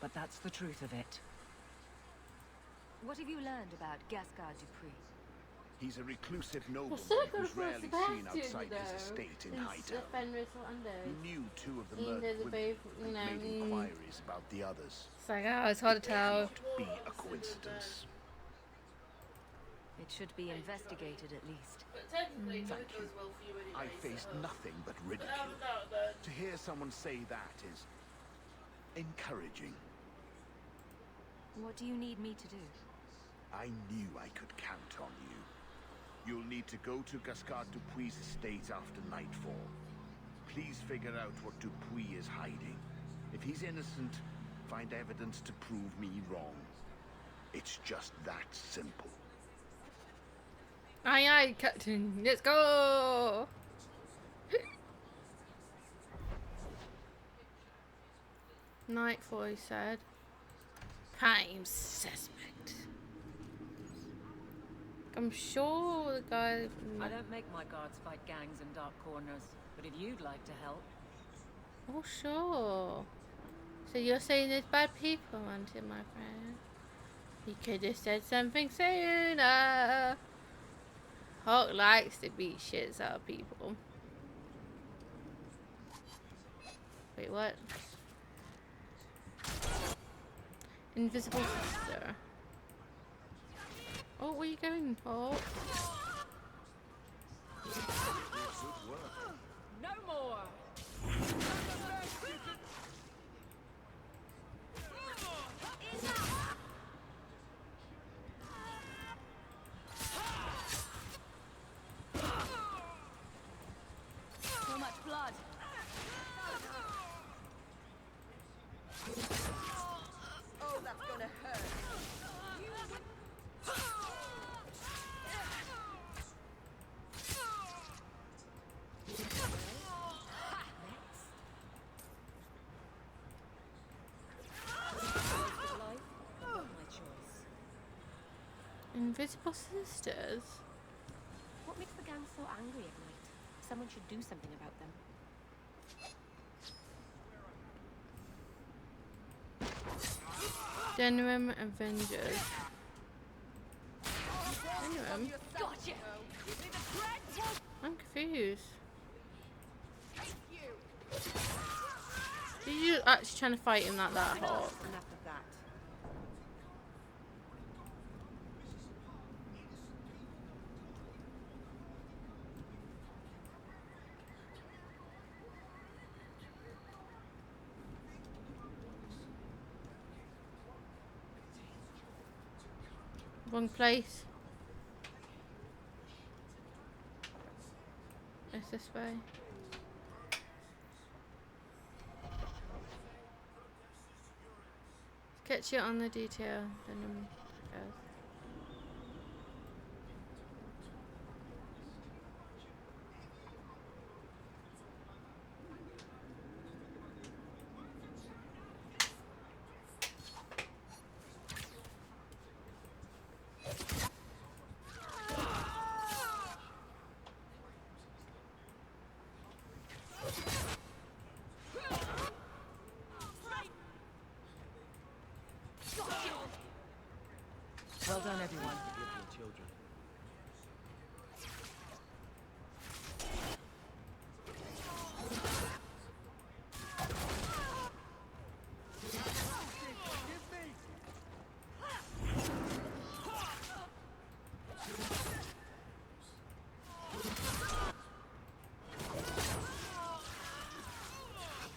but that's the truth of it. What have you learned about Gascard Dupuis? He's a reclusive nobleman still got who's a rarely seen outside his though, estate in since Hightown. Fenris or Undead. He knew two of the Even though murdered they're women both, and you made know, inquiries about the others. It's like, oh, it's hard to tell. It cannot be a coincidence. It should be investigated at least. But technically, it Thank goes you. well for you I anyway. faced so. nothing but But ridicule. have that then. To hear someone say that is encouraging. What do you need me to do? I knew I could count on you. You'll need to go to Gascard Dupuy's estate after nightfall. Please figure out what Dupuy is hiding. If he's innocent, find evidence to prove me wrong. It's just that simple. Aye, aye, Captain. Let's go. Nightfall, he said. Prime suspect. I'm sure the guy. I don't make my guards fight gangs in dark corners, but if you'd like to help. Oh, sure. So you're saying there's bad people around here, my friend? You could have said something sooner. Hawke likes to beat shits out of people. Wait, what? Invisible sister. Oh, where are you going, Hawke? No more! So much blood. Oh, that's gonna hurt. Invisible sisters? What makes the gang so angry at night? Someone should do something about them. Genuine Avengers. Genuine? Gotcha. I'm confused. Are you actually trying to fight him like that, Hawke? Enough of that. Wrong place. It's this way. Sketch it on the detail, then goes. Well done, everyone. Children.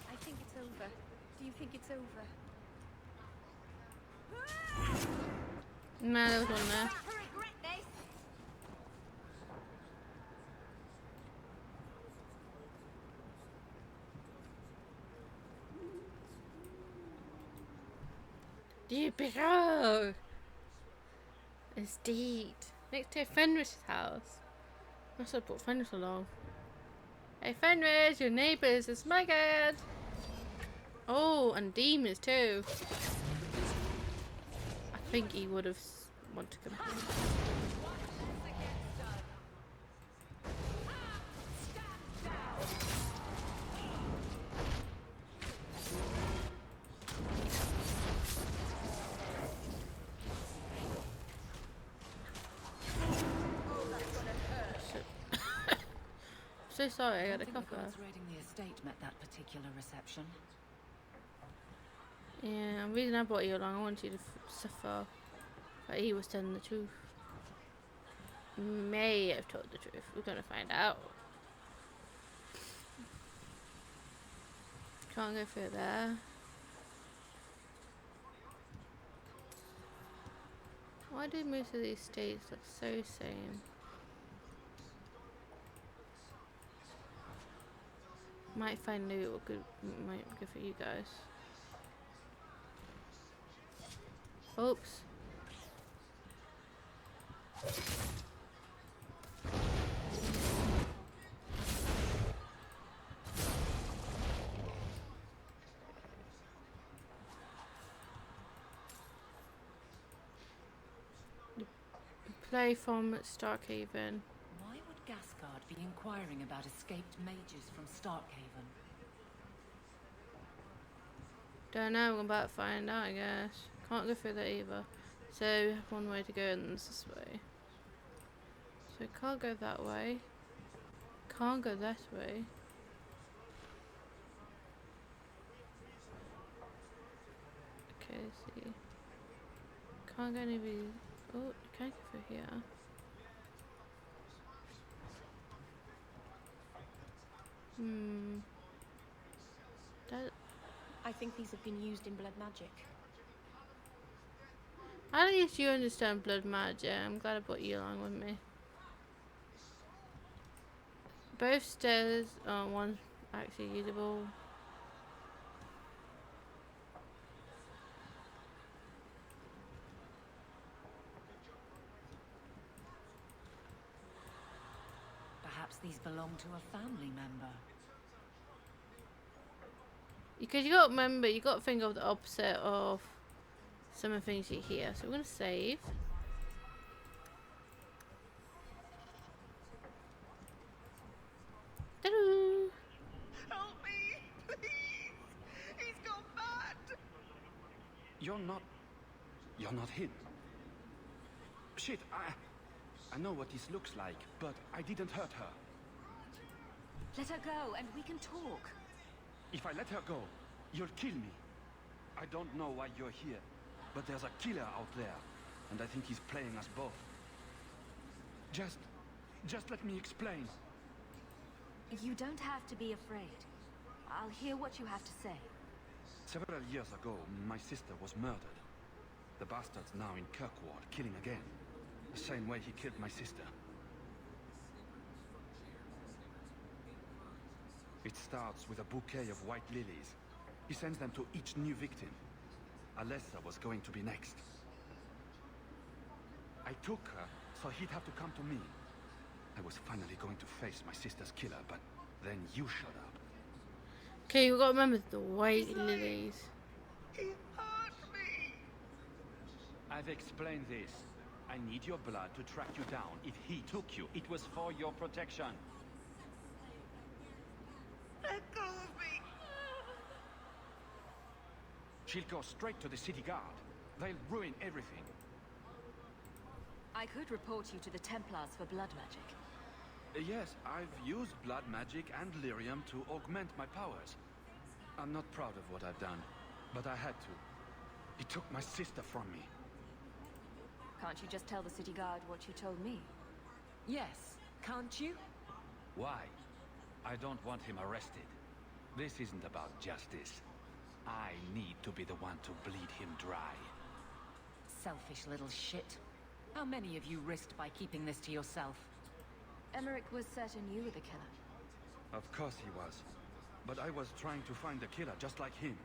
I think it's over. Do you think it's over? No, there was one there. Regret this. You bro! It's deed. Next to Fenris's house. Must have brought Fenris along. Hey Fenris, your neighbours are smuggling! Oh, and demons too. I think he would have wanted to come here. So sorry, I got a think cough. the guards raiding the estate met that particular reception. Yeah, the reason I brought you along, I wanted you to suffer. But he was telling the truth. may have told the truth. We're gonna find out. Can't go through there. Why do most of these states look so same? Might find loot or good, might be good for you guys. Oops. Play from Starkhaven. Why would Gascard be inquiring about escaped mages from Starkhaven? Don't know, I'm about to find out, I guess. Can't go through that either. So, we have one way to go, and it's this way. So, can't go that way. Can't go that way. Okay, let's see. Can't go any of these. Oh, can I go through here? That. I think these have been used in blood magic. At least you understand blood magic. I'm glad I brought you along with me. Both stairs, one's actually usable. Perhaps these belong to a family member. Because you got to remember, you got to think of the opposite of some of the things you hear. So we're going to save. Ta-doo! Help me, please! He's gone mad! You're not him. Shit, I know what this looks like, but I didn't hurt her. Let her go, and we can talk. If I let her go, you'll kill me. I don't know why you're here, but there's a killer out there, and I think he's playing us both. Just let me explain. You don't have to be afraid. I'll hear what you have to say. Several years ago, my sister was murdered. The bastard's now in Kirkwall, killing again. The same way he killed my sister. It starts with a bouquet of white lilies. He sends them to each new victim. Alessa was going to be next. I took her, so he'd have to come to me. I was finally going to face my sister's killer, but then you showed up. Okay, we got to remember the white lilies. He hurt me! I've explained this. I need your blood to track you down. If he took you, it was for your protection. Let go of me! She'll go straight to the city guard. They'll ruin everything. I could report you to the Templars for blood magic. Yes, I've used blood magic and lyrium to augment my powers. I'm not proud of what I've done, but I had to. He took my sister from me. Can't you just tell the city guard what you told me? Yes, can't you? Why? I don't want him arrested. This isn't about justice. I need to be the one to bleed him dry. Selfish little shit. How many of you risked by keeping this to yourself? Emmerich was certain you were the killer. Of course he was. But I was trying to find the killer just like him.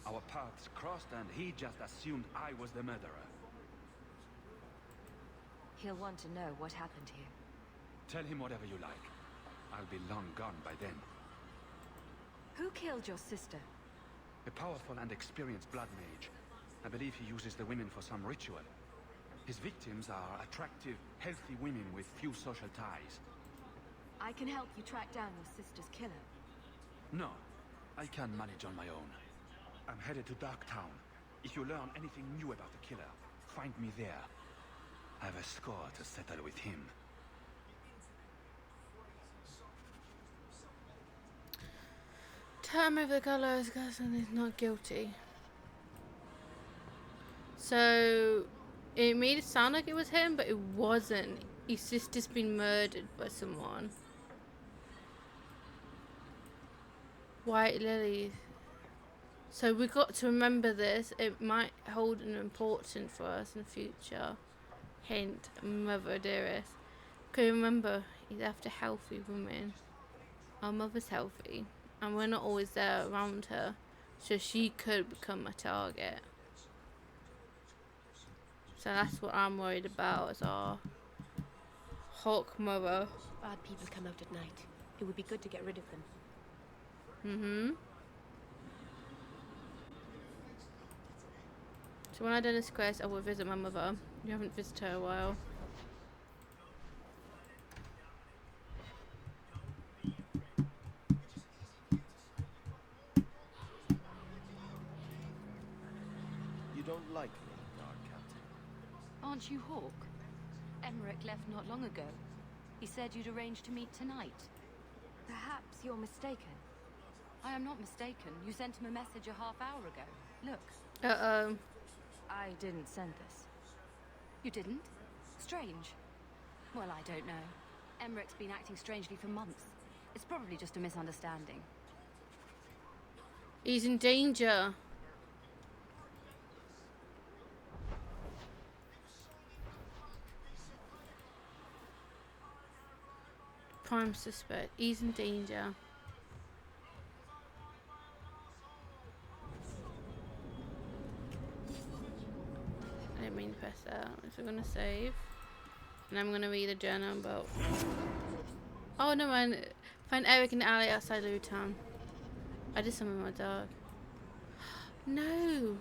Our paths crossed and he just assumed I was the murderer. He'll want to know what happened here. Tell him whatever you like. I'll be long gone by then. Who killed your sister? A powerful and experienced blood mage. I believe he uses the women for some ritual. His victims are attractive, healthy women with few social ties. I can help you track down your sister's killer. No, I can manage on my own. I'm headed to Darktown. If you learn anything new about the killer, find me there. I have a score to settle with him. Tell me if the colour is not guilty. So it made it sound like it was him, but it wasn't. his sister's been murdered by someone. White lilies. So we got to remember this. It might hold an importance for us in the future. Hint, mother dearest. Can you remember, he's after healthy women. Our mother's healthy, and we're not always there around her, so she could become a target. So that's what I'm worried about, as our Hawke mother. Bad people come out at night. It would be good to get rid of them. So when I do this quest, I will visit my mother. You haven't visited her in a while. You don't like me, Guard Captain? Aren't you Hawke? Emmerich left not long ago. He said you'd arranged to meet tonight. Perhaps you're mistaken. I am not mistaken. You sent him a message a half hour ago. Look. Uh-oh. I didn't send this. You didn't? Strange. Well, I don't know. Emmerich's been acting strangely for months. It's probably just a misunderstanding. He's in danger. Prime suspect. He's in danger. I didn't mean to press that. So I'm gonna save. And I'm gonna read the journal about. Oh no man. Find Eric and Ali outside Lou Town. I did something with my dog. No.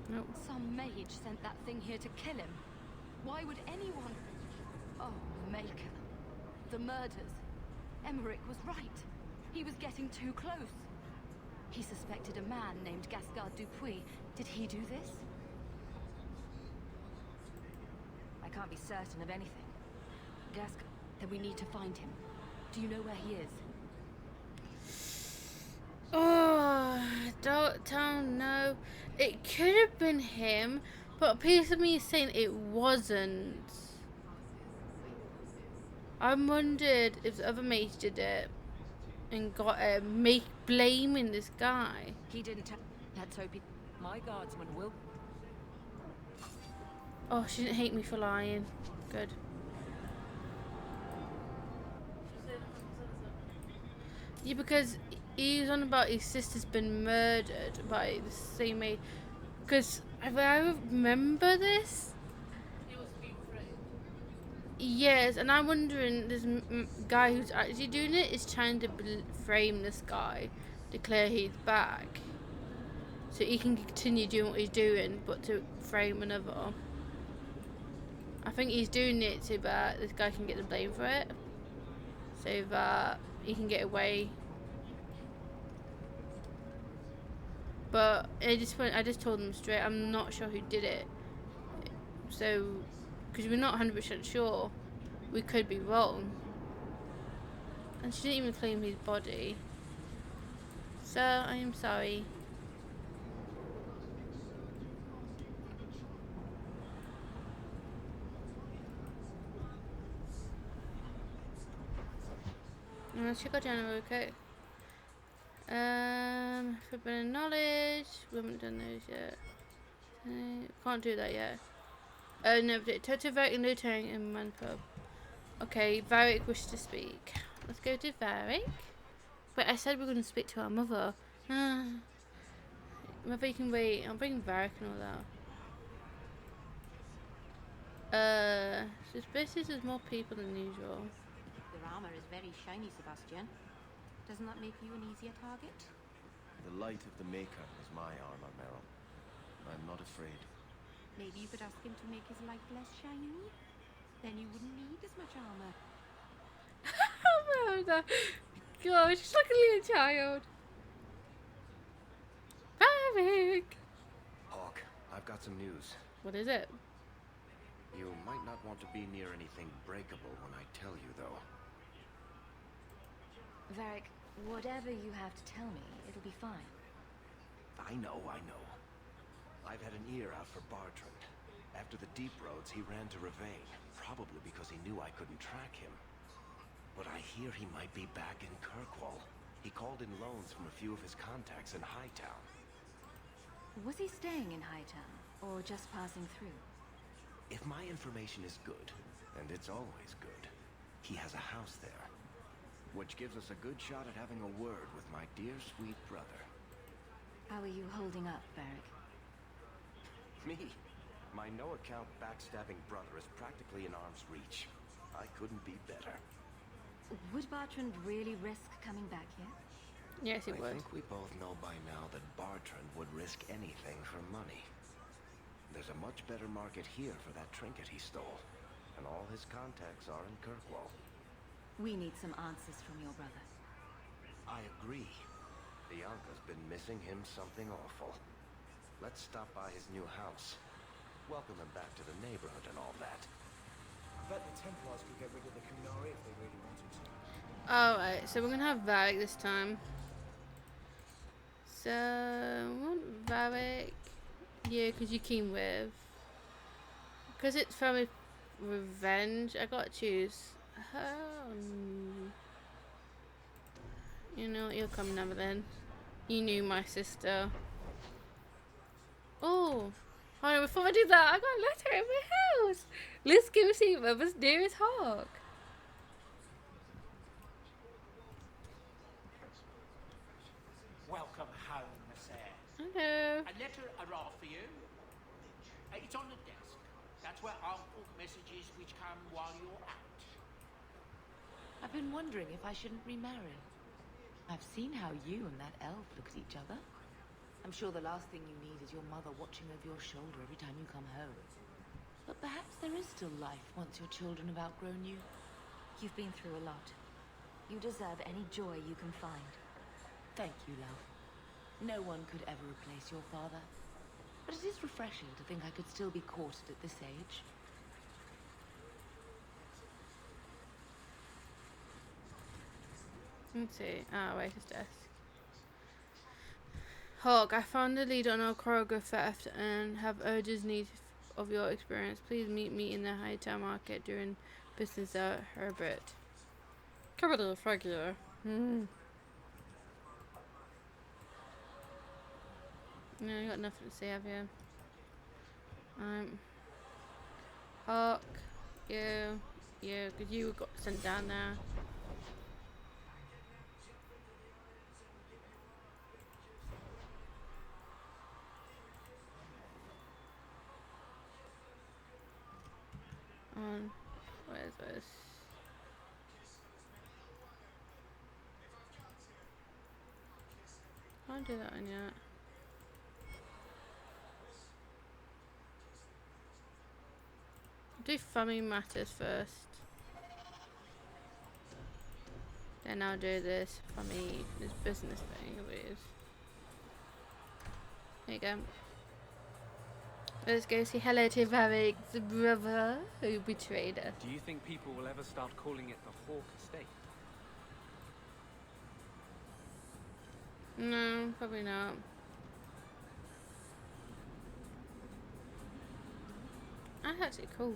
Nope. Some mage sent that thing here to kill him. Why would anyone... Oh, Maker. The murders. Emmerich was right. He was getting too close. He suspected a man named Gascard Dupuis. Did he do this? I can't be certain of anything. Gascard... Then we need to find him. Do you know where he is? Oh, don't know. It could have been him, but a piece of me is saying it wasn't. I wondered if the other mate did it and got a blaming this guy. He didn't. Let's hope he. My guardsman will. Oh, she didn't hate me for lying. Good. Yeah, because he was on about his sister's been murdered by the same mate. Because I remember this. He was being framed. Yes, and I'm wondering, this guy who's actually doing it is trying to frame this guy, declare he's back, so he can continue doing what he's doing, but to frame another. I think he's doing it so that this guy can get the blame for it, so that he can get away. But I just told him straight, I'm not sure who did it. So, because we're not 100% sure, we could be wrong. And she didn't even claim his body. Sir, I am sorry. Let's check our journal real quick. Forbidden knowledge. We haven't done those yet. Can't do that yet. No, talk to Varric and Lieutenant in one pub. Okay, Varric wishes to speak. Let's go to Varric. Wait, I said we we're going to speak to our mother. Mother, you can wait. I'll bring Varric and all that. Suspicious there's more people than usual. Your armor is very shiny, Sebastian. Doesn't that make you an easier target? The light of the Maker is my armor, Meryl. I'm not afraid. Maybe you could ask him to make his light less shiny? Then you wouldn't need as much armor. Gosh, she's like a little child. Varric! Hawke, I've got some news. What is it? You might not want to be near anything breakable when I tell you, though. Varric, whatever you have to tell me, it'll be fine. I know. I've had an ear out for Bartrand. After the Deep Roads, he ran to Ravane, probably because he knew I couldn't track him. But I hear he might be back in Kirkwall. He called in loans from a few of his contacts in Hightown. Was he staying in Hightown, or just passing through? If my information is good, and it's always good, he has a house there. Which gives us a good shot at having a word with my dear sweet brother. How are you holding up, Varric? Me? My no-account backstabbing brother is practically in arm's reach. I couldn't be better. Would Bartrand really risk coming back here? Yes, he would. I think we both know by now that Bartrand would risk anything for money. There's a much better market here for that trinket he stole, and all his contacts are in Kirkwall. We need some answers from your brother. I agree. Bianca's been missing him something awful. Let's stop by his new house. Welcome him back to the neighborhood and all that. I bet the Templars could get rid of the Kunari if they really wanted to. Alright, so we're gonna have Varric this time. So, I want Varric. Yeah, because you came with. Because it's from revenge, I gotta choose. You know what, you'll come never then. You knew my sister. Oh, hold on, before I do that, I got a letter in my house. Let's go see whoever's nearest Hawke. Welcome home, Miss Eyre. Hello. A letter arrived for you. It's on the desk. That's where I'll put messages which come while you're out. I've been wondering if I shouldn't remarry. I've seen how you and that elf look at each other. I'm sure the last thing you need is your mother watching over your shoulder every time you come home. But perhaps there is still life once your children have outgrown you. You've been through a lot. You deserve any joy you can find. Thank you, love. No one could ever replace your father. But it is refreshing to think I could still be courted at this age. Let's see. Ah, wait, his desk. Hawke, I found the lead on our Kroger theft and have urgent need of your experience. Please meet me in the Hightown Market during business hour, Herbert. Capital of regular. No, you got nothing to say, have you? Hawke, you, because you got sent down there. What is this? Can't do that one yet. Do family matters first. Then I'll do this family, this business thing, please. There you go. Let's go say hello to Varric's brother who betrayed us. Do you think people will ever start calling it the Hawke estate? No, probably not. That's actually cool.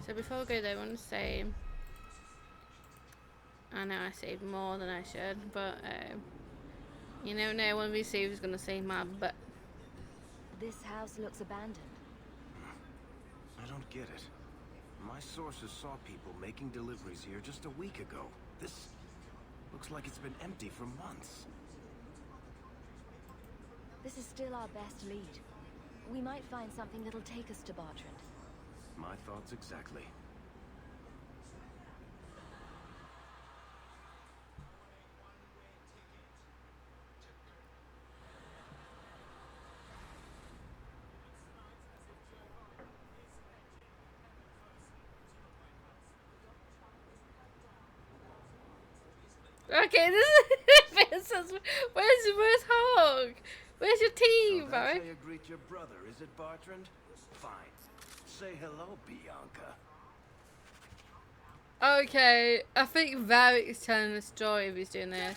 So before we go there, I want to say, I know I saved more than I should, but you never know when we see who's going to save my butt. This house looks abandoned. I don't get it. My sources saw people making deliveries here just a week ago. This looks like it's been empty for months. This is still our best lead. We might find something that'll take us to Bartrand. My thoughts exactly. Okay, this is where's Hawke? Where's your team, So bro? that's how you greet your brother, is it, Bartrand? Fine. Say hello, Bianca. Okay, I think Varric's telling the story if he's doing this.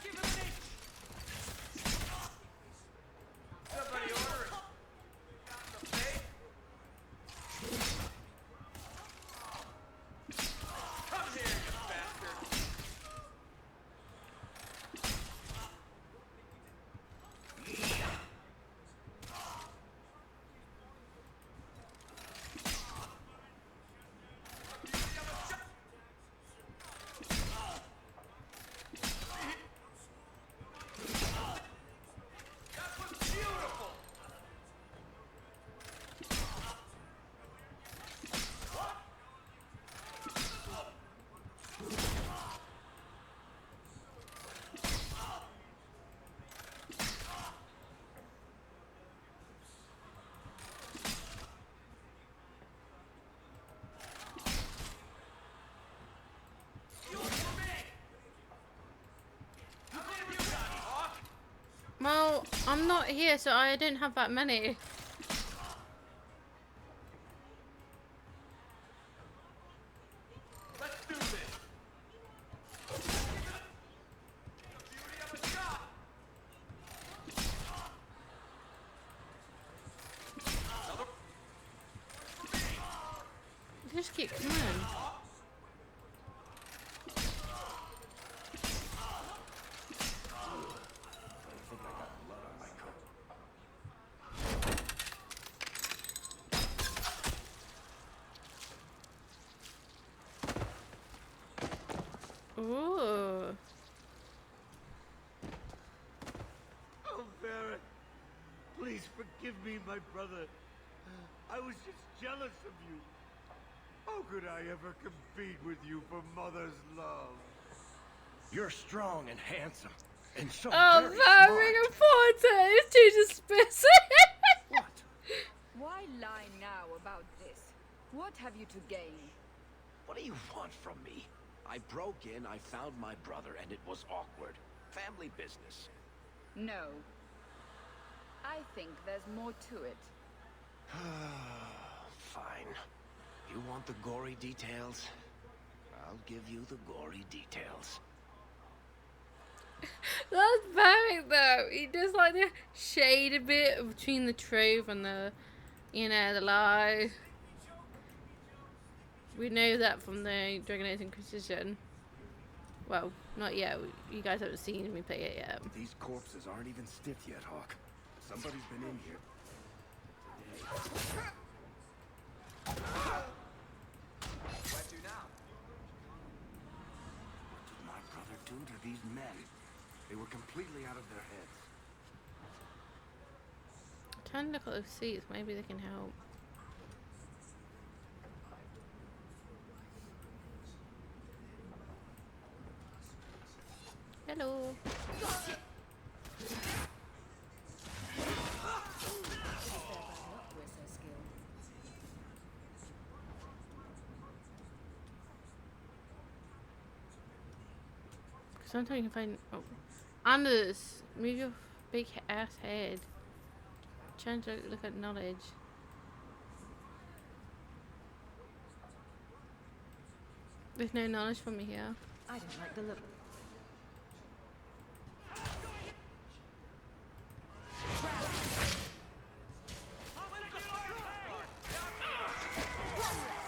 Well, I'm not here, so I don't have that many. Let's do this. They just keep coming. Ooh. Oh, Barrett, please forgive me, my brother. I was just jealous of you. How could I ever compete with you for Mother's love? You're strong and handsome, and so Oh, very Varric and Porter, it's too suspicious. Why lie now about this? What have you to gain? What do you want from me? I broke in, I found my brother, and it was awkward. Family business. No. I think there's more to it. Fine. You want the gory details? I'll give you the gory details. That's Varric though. He does like the shade a bit between the truth and the, you know, the lie. We know that from the Dragon Age Inquisition. Well, not yet. You guys haven't seen me play it yet. These corpses aren't even stiff yet, Hawke. Somebody's been in here. Where to now? What did my brother do to these men? They were completely out of their heads. Try and look at those seats. Maybe they can help. Hello. Sometimes you can find. Oh, Anders, move your big ass head. Trying to look at knowledge. There's no knowledge for me here. I don't like the look.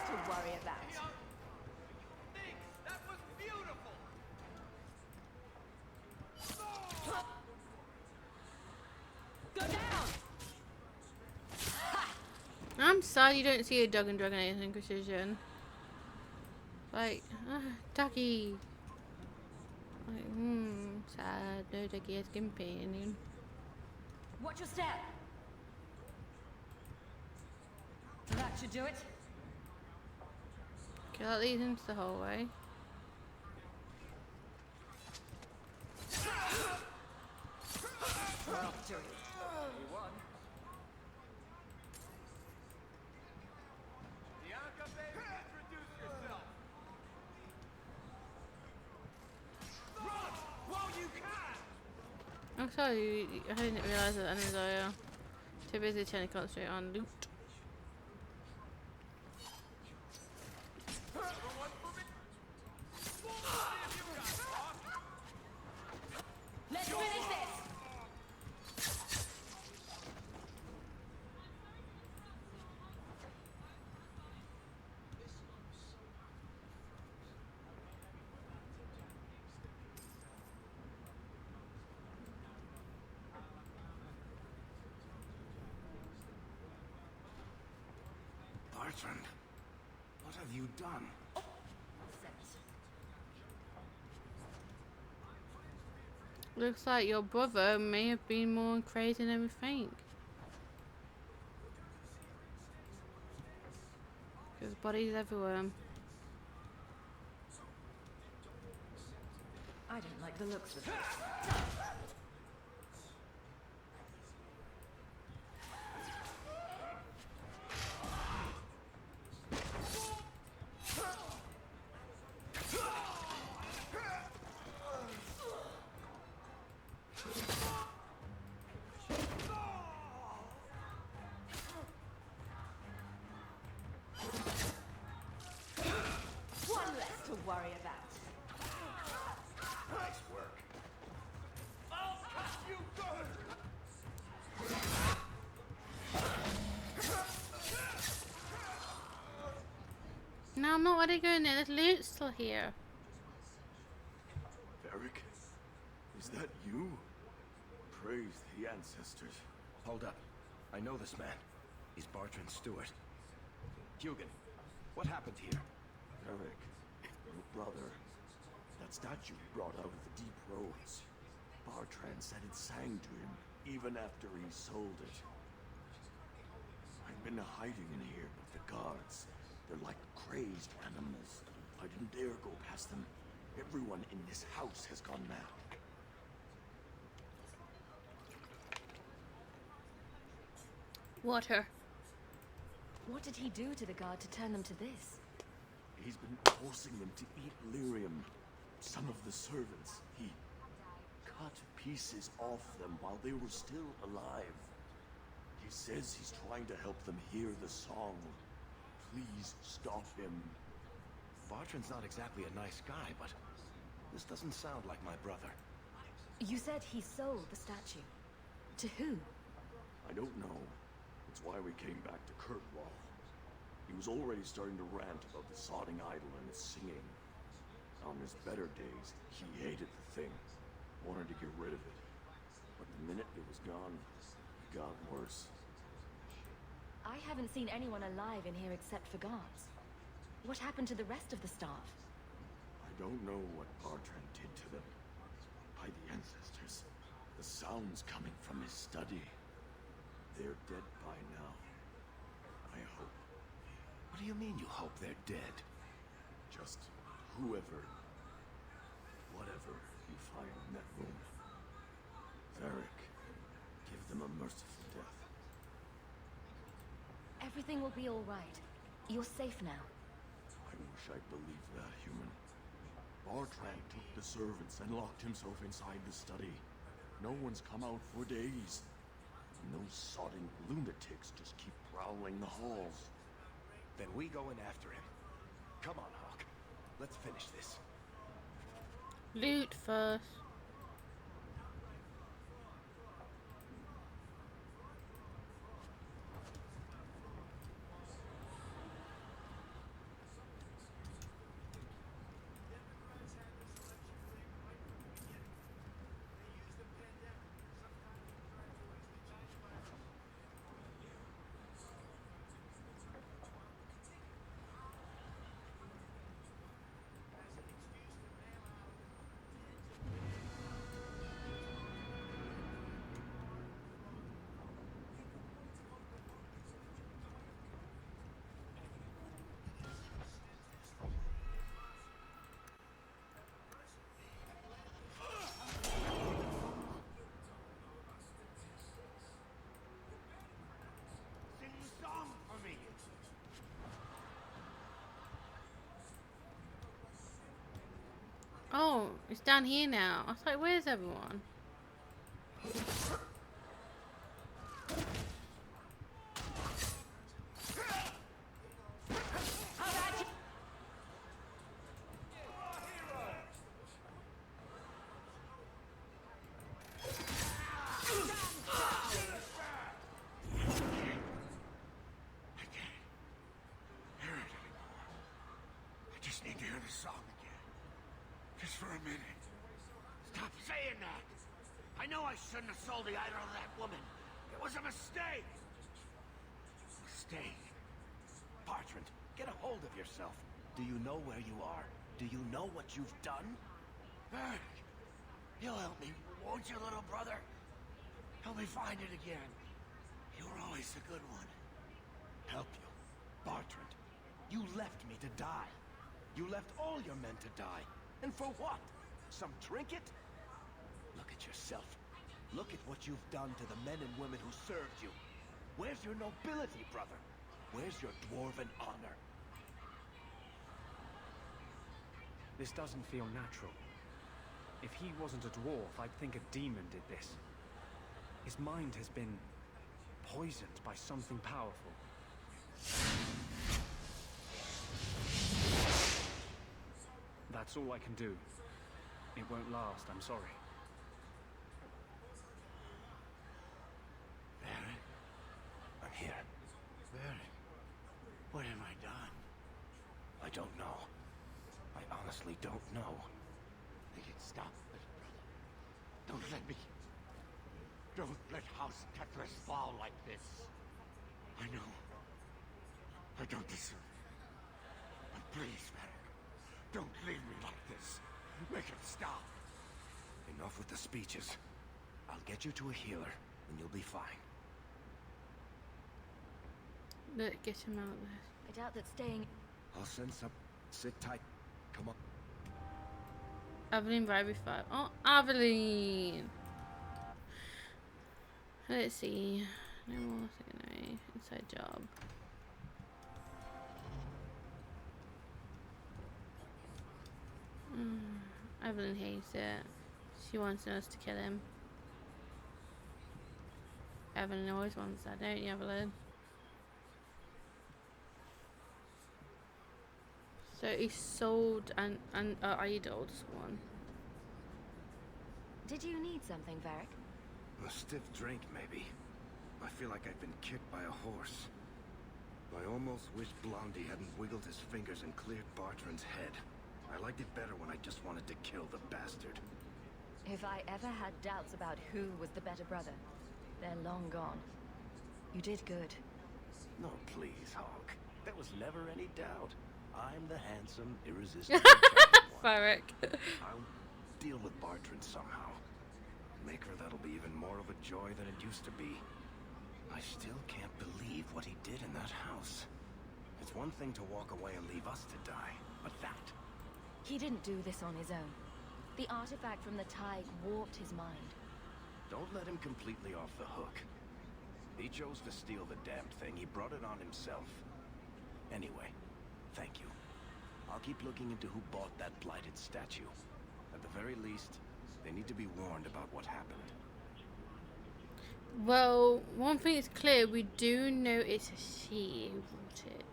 To worry about. That was beautiful. Go down! I'm sad you don't see a dog in Dragon Age Inquisition. Like, Ducky. Like, sad. No Ducky as companion. Watch your step. That should do it. Okay, that leads into the hallway. We're off to it. You won. Bianca, baby, introduce yourself. Run while you can. I'm sorry, I didn't realise that enemies are too busy trying to concentrate on loot. Let's finish this. Bertrand, what have you done? Looks like your brother may have been more crazy than we think. There's bodies everywhere. I don't like the looks of this. One less to worry about. Nice work. I'll cut you good. No, I'm not ready to go in there. There's loot still here. Eric, is that you? Praise the ancestors. Hold up. I know this man. He's Bertrand Stewart. Hugan, what happened here? Eric, your brother. That statue you brought out of the deep roads. Bertrand said it sang to him, even after he sold it. I've been hiding in here, but the guards, they're like crazed animals. I didn't dare go past them. Everyone in this house has gone mad. Water. What did he do to the guard to turn them to this? He's been forcing them to eat lyrium. Some of the servants, he cut pieces off them while they were still alive. He says he's trying to help them hear the song. Please stop him. Bertrand's not exactly a nice guy, but this doesn't sound like my brother. You said he sold the statue. To who? I don't know. It's why we came back to Kirkwall. He was already starting to rant about the sodding idol and its singing. On his better days, he hated the thing. Wanted to get rid of it. But the minute it was gone, it got worse. I haven't seen anyone alive in here except for guards. What happened to the rest of the staff? I don't know what Bertrand did to them. By the ancestors, the sounds coming from his study. They're dead by now. I hope. What do you mean you hope they're dead? Just whoever, whatever you find in that room. Varric, give them a merciful death. Everything will be all right. You're safe now. I wish I believed that, human. Bertrand took the servants and locked himself inside the study. No one's come out for days. And those sodding lunatics just keep prowling the halls. Then we go in after him. Come on, Hawke. Let's finish this. Loot first. Oh, it's down here now. I was like, where's everyone? I know I shouldn't have sold the idol to that woman. It was a mistake. Mistake? Bertrand, get a hold of yourself. Do you know where you are? Do you know what you've done? Eric, you'll help me, won't you, little brother? Help me find it again. You were always a good one. Help you? Bertrand, you left me to die. You left all your men to die. And for what? Some trinket? Look at yourself. Look at what you've done to the men and women who served you. Where's your nobility, brother? Where's your dwarven honor? This doesn't feel natural. If he wasn't a dwarf, I'd think a demon did this. His mind has been poisoned by something powerful. That's all I can do. It won't last, I'm sorry. Barry? I'm here. Barry, what have I done? I don't know. I honestly don't know. Make it stop, little brother. Don't let me... Don't let House Tetris fall like this. I know. I don't deserve it. But please, Barry, don't leave me like this. Make it stop. Enough with the speeches. I'll get you to a healer, and you'll be fine. Look, get him out there. I doubt that staying... I'll send some... Sit tight. Come on. Aveline Bribery 5. Oh, Aveline! Let's see. No more secondary. Inside job. Evelyn hates it. She wants us to kill him. Evelyn always wants that, don't you, Evelyn? So he sold an idol to someone. Did you need something, Varric? A stiff drink, maybe. I feel like I've been kicked by a horse. I almost wish Blondie hadn't wiggled his fingers and cleared Bertrand's head. I liked it better when I just wanted to kill the bastard. If I ever had doubts about who was the better brother, they're long gone. You did good. No, please, Hawke. There was never any doubt. I'm the handsome, irresistible Varric. I'll deal with Bertrand somehow. Make her that'll be even more of a joy than it used to be. I still can't believe what he did in that house. It's one thing to walk away and leave us to die, but that... He didn't do this on his own. The artifact from the Tig warped his mind. Don't let him completely off the hook. He chose to steal the damned thing. He brought it on himself. Anyway, thank you. I'll keep looking into who bought that blighted statue. At the very least, they need to be warned about what happened. Well, one thing is clear, we do know it's a she who bought it.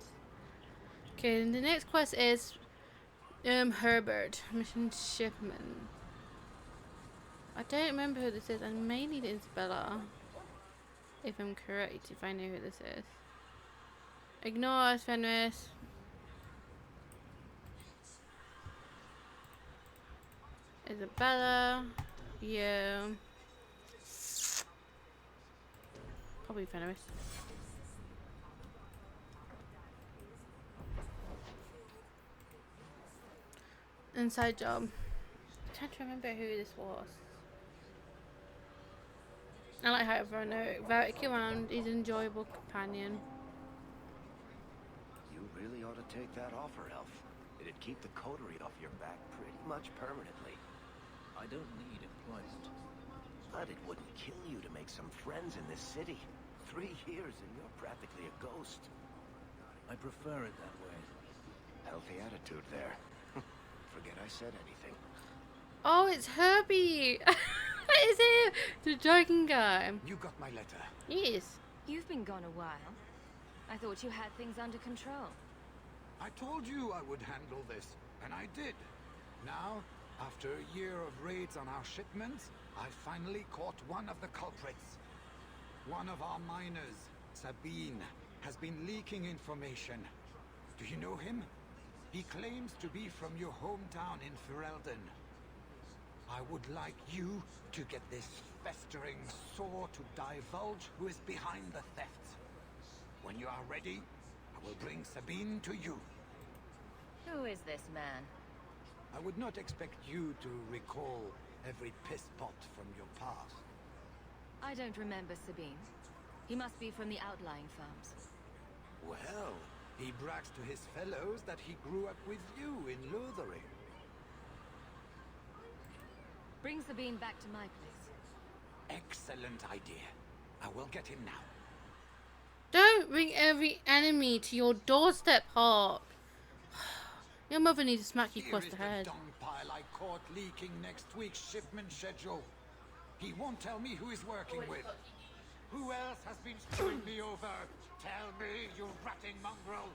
Okay, and the next quest is Herbert, mission shipment. I don't remember who this is. I may need Isabella, if I'm correct, if I know who this is. Ignore us, Fenris. Isabella, yeah. Probably Fenris. Inside job. I'm trying to remember who this was. I like how everyone knows. Varric around, he's an enjoyable companion. You really ought to take that offer, Elf. It'd keep the coterie off your back pretty much permanently. I don't need employment. But it wouldn't kill you to make some friends in this city. 3 years and you're practically a ghost. I prefer it that way. Healthy attitude there. Forget I said anything. Oh, it's Herbie. What is it? The dragon guy. You got my letter. Yes. You've been gone a while. I thought you had things under control. I told you I would handle this, and I did. Now, after a year of raids on our shipments, I finally caught one of the culprits. One of our miners, Sabine, has been leaking information. Do you know him? He claims to be from your hometown in Ferelden. I would like you to get this festering sore to divulge who is behind the thefts. When you are ready, I will bring Sabine to you. Who is this man? I would not expect you to recall every piss pot from your past. I don't remember Sabine. He must be from the outlying farms. Well, he brags to his fellows that he grew up with you in Lothering. Bring Sabine back to my place. Excellent idea. I will get him now. Don't bring every enemy to your doorstep, Hawke. Your mother needs to smack you across the head. Dung pile I caught leaking next week's shipment schedule. He won't tell me who he's working with. Who else has been screwing me over? Tell me, you ratting mongrel.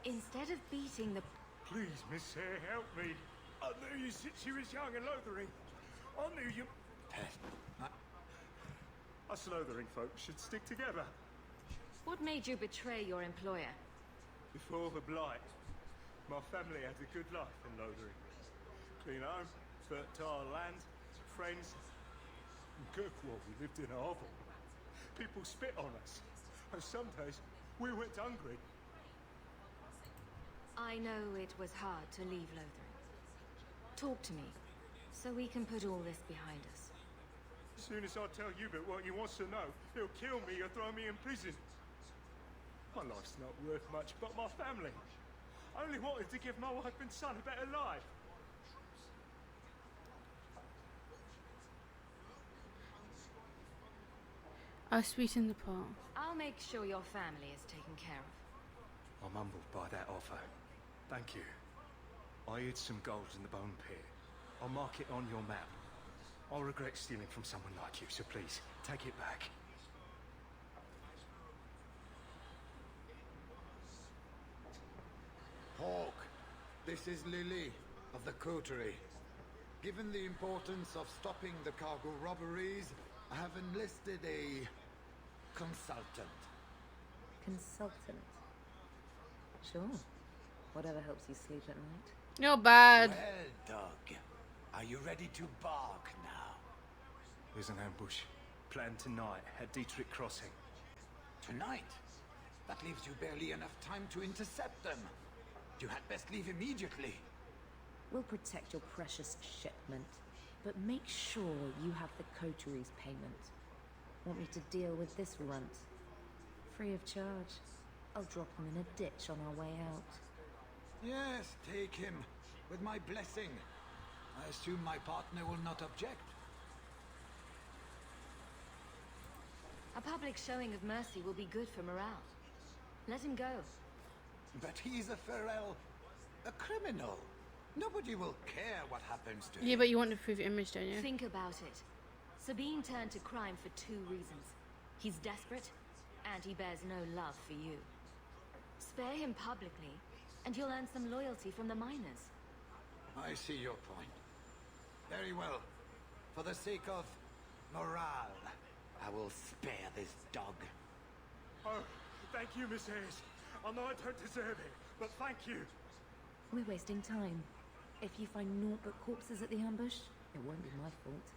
Instead of beating the... Please, Miss Hare, help me. I knew you since you was young and Lothering. I knew you... Us Lothering folk should stick together. What made you betray your employer? Before the Blight, my family had a good life in Lothering. Clean home, fertile land, friends. In Kirkwall, we lived in a hovel. People spit on us, and some days we went hungry. I know it was hard to leave Lothering. Talk to me, so we can put all this behind us. As soon as I tell Hubert what he wants to know, he'll kill me or throw me in prison. My life's not worth much, but my family. I only wanted to give my wife and son a better life. I'll sweeten the pot. I'll make sure your family is taken care of. I'm humbled by that offer. Thank you. I hid some gold in the bone pit. I'll mark it on your map. I'll regret stealing from someone like you, so please, take it back. Hawke, this is Lily of the Coterie. Given the importance of stopping the cargo robberies, I have enlisted a consultant. Consultant? Sure. Whatever helps you sleep at night. You're bad. Well, Doug, are you ready to bark now? There's an ambush planned tonight at Dietrich Crossing. Tonight? That leaves you barely enough time to intercept them. You had best leave immediately. We'll protect your precious shipment, but make sure you have the coterie's payment. Want me to deal with this runt? Free of charge. I'll drop him in a ditch on our way out. Yes, take him. With my blessing. I assume my partner will not object. A public showing of mercy will be good for morale. Let him go. But he's a Ferel, a criminal. Nobody will care what happens to him. Yeah, but you want to prove your image, don't you? Think about it. Sabine turned to crime for 2 reasons. He's desperate, and he bears no love for you. Spare him publicly, and you'll earn some loyalty from the miners. I see your point. Very well. For the sake of morale, I will spare this dog. Oh, thank you, Miss Hayes. I know I don't deserve it, but thank you. We're wasting time. If you find naught but corpses at the ambush, it won't be my fault.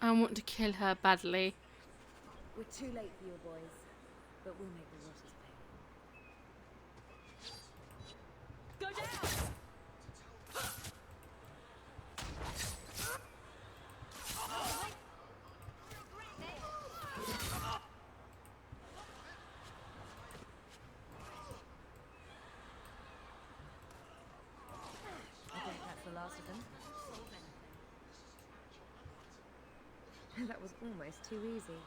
I want to kill her badly. We're too late for you boys, but we'll make the rotters pay. Go down! I think that's the last of them. That was almost too easy.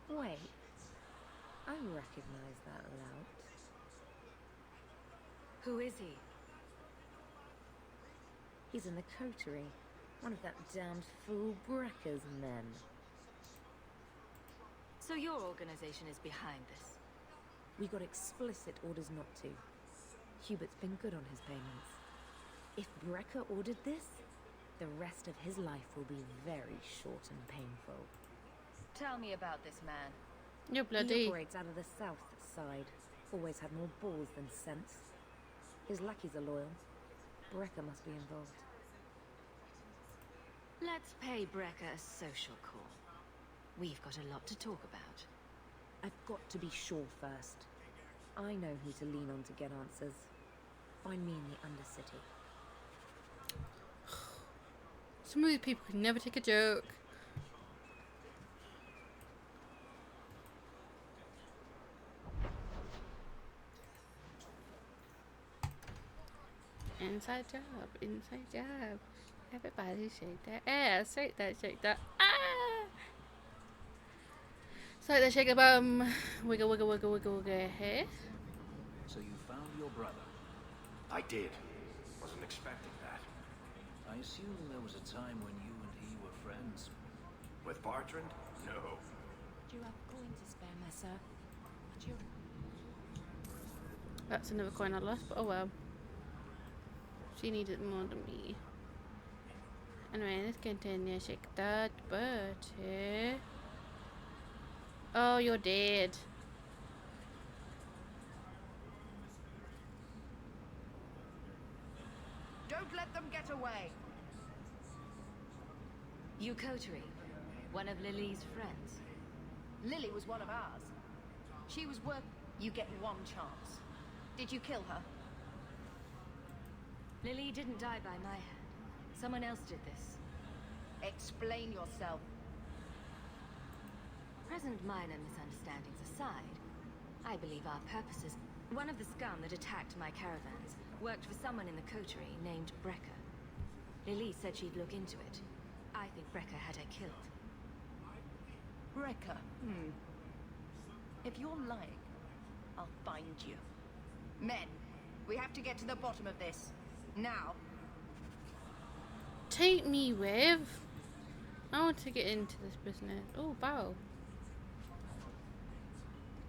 Wait, I recognize that lout. Who is he? He's in the coterie. One of that damned fool Brecker's men. So your organization is behind this? We got explicit orders not to. Hubert's been good on his payments. If Brecker ordered this, the rest of his life will be very short and painful. Tell me about this man. You're bloody. He operates out of the south side. Always had more balls than sense. His lackeys are loyal. Brecker must be involved. Let's pay Brecker a social call. We've got a lot to talk about. I've got to be sure first. I know who to lean on to get answers. Find me in the Undercity. Some of these people can never take a joke. Inside job, inside job. Everybody shake that ass, shake that, ah! Shake that, shake the bum. Wiggle, wiggle, wiggle, wiggle, wiggle. Hey? So you found your brother? I did. Wasn't expecting that. I assume there was a time when you and he were friends. With Bartrand? No. Do you have coin to spare, Messer? Would you... That's another coin I lost, but oh well. She needed more than me. Anyway, let's continue. Shake that butt. Oh, you're dead. Don't let them get away. You coterie, one of Lily's friends. Lily was one of ours. She was worth... You get one chance. Did you kill her? Lily didn't die by my hand. Someone else did this. Explain yourself. Present minor misunderstandings aside, I believe our purposes... One of the scum that attacked my caravans worked for someone in the coterie named Brecker. Lily said she'd look into it. I think Brecker had her killed. Brecker? If you're lying, I'll find you. Men, we have to get to the bottom of this. Now. Take me with. I want to get into this business. Oh, bow.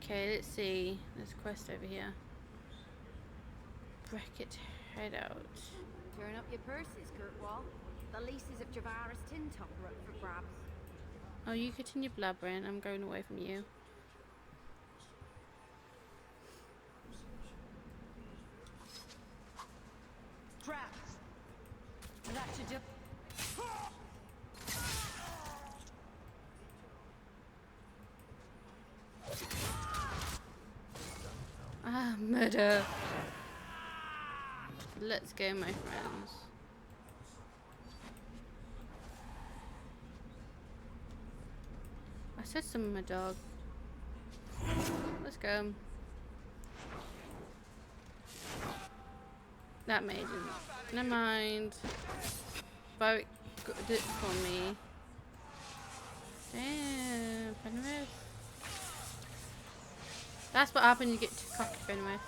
Okay, let's see. There's a quest over here. Bracket head out. Turn up your purses, Kirkwall. The leases of Javaris Tintop are up for grabs. Oh, you continue blabbering. I'm going away from you. Trap. That should do. Ah, murder. Let's go, my friends. I said some of my dog. Let's go. That made it. Never mind. Boat did it for me. Damn, Fenris. That's what happened, you get too cocky, Fenris.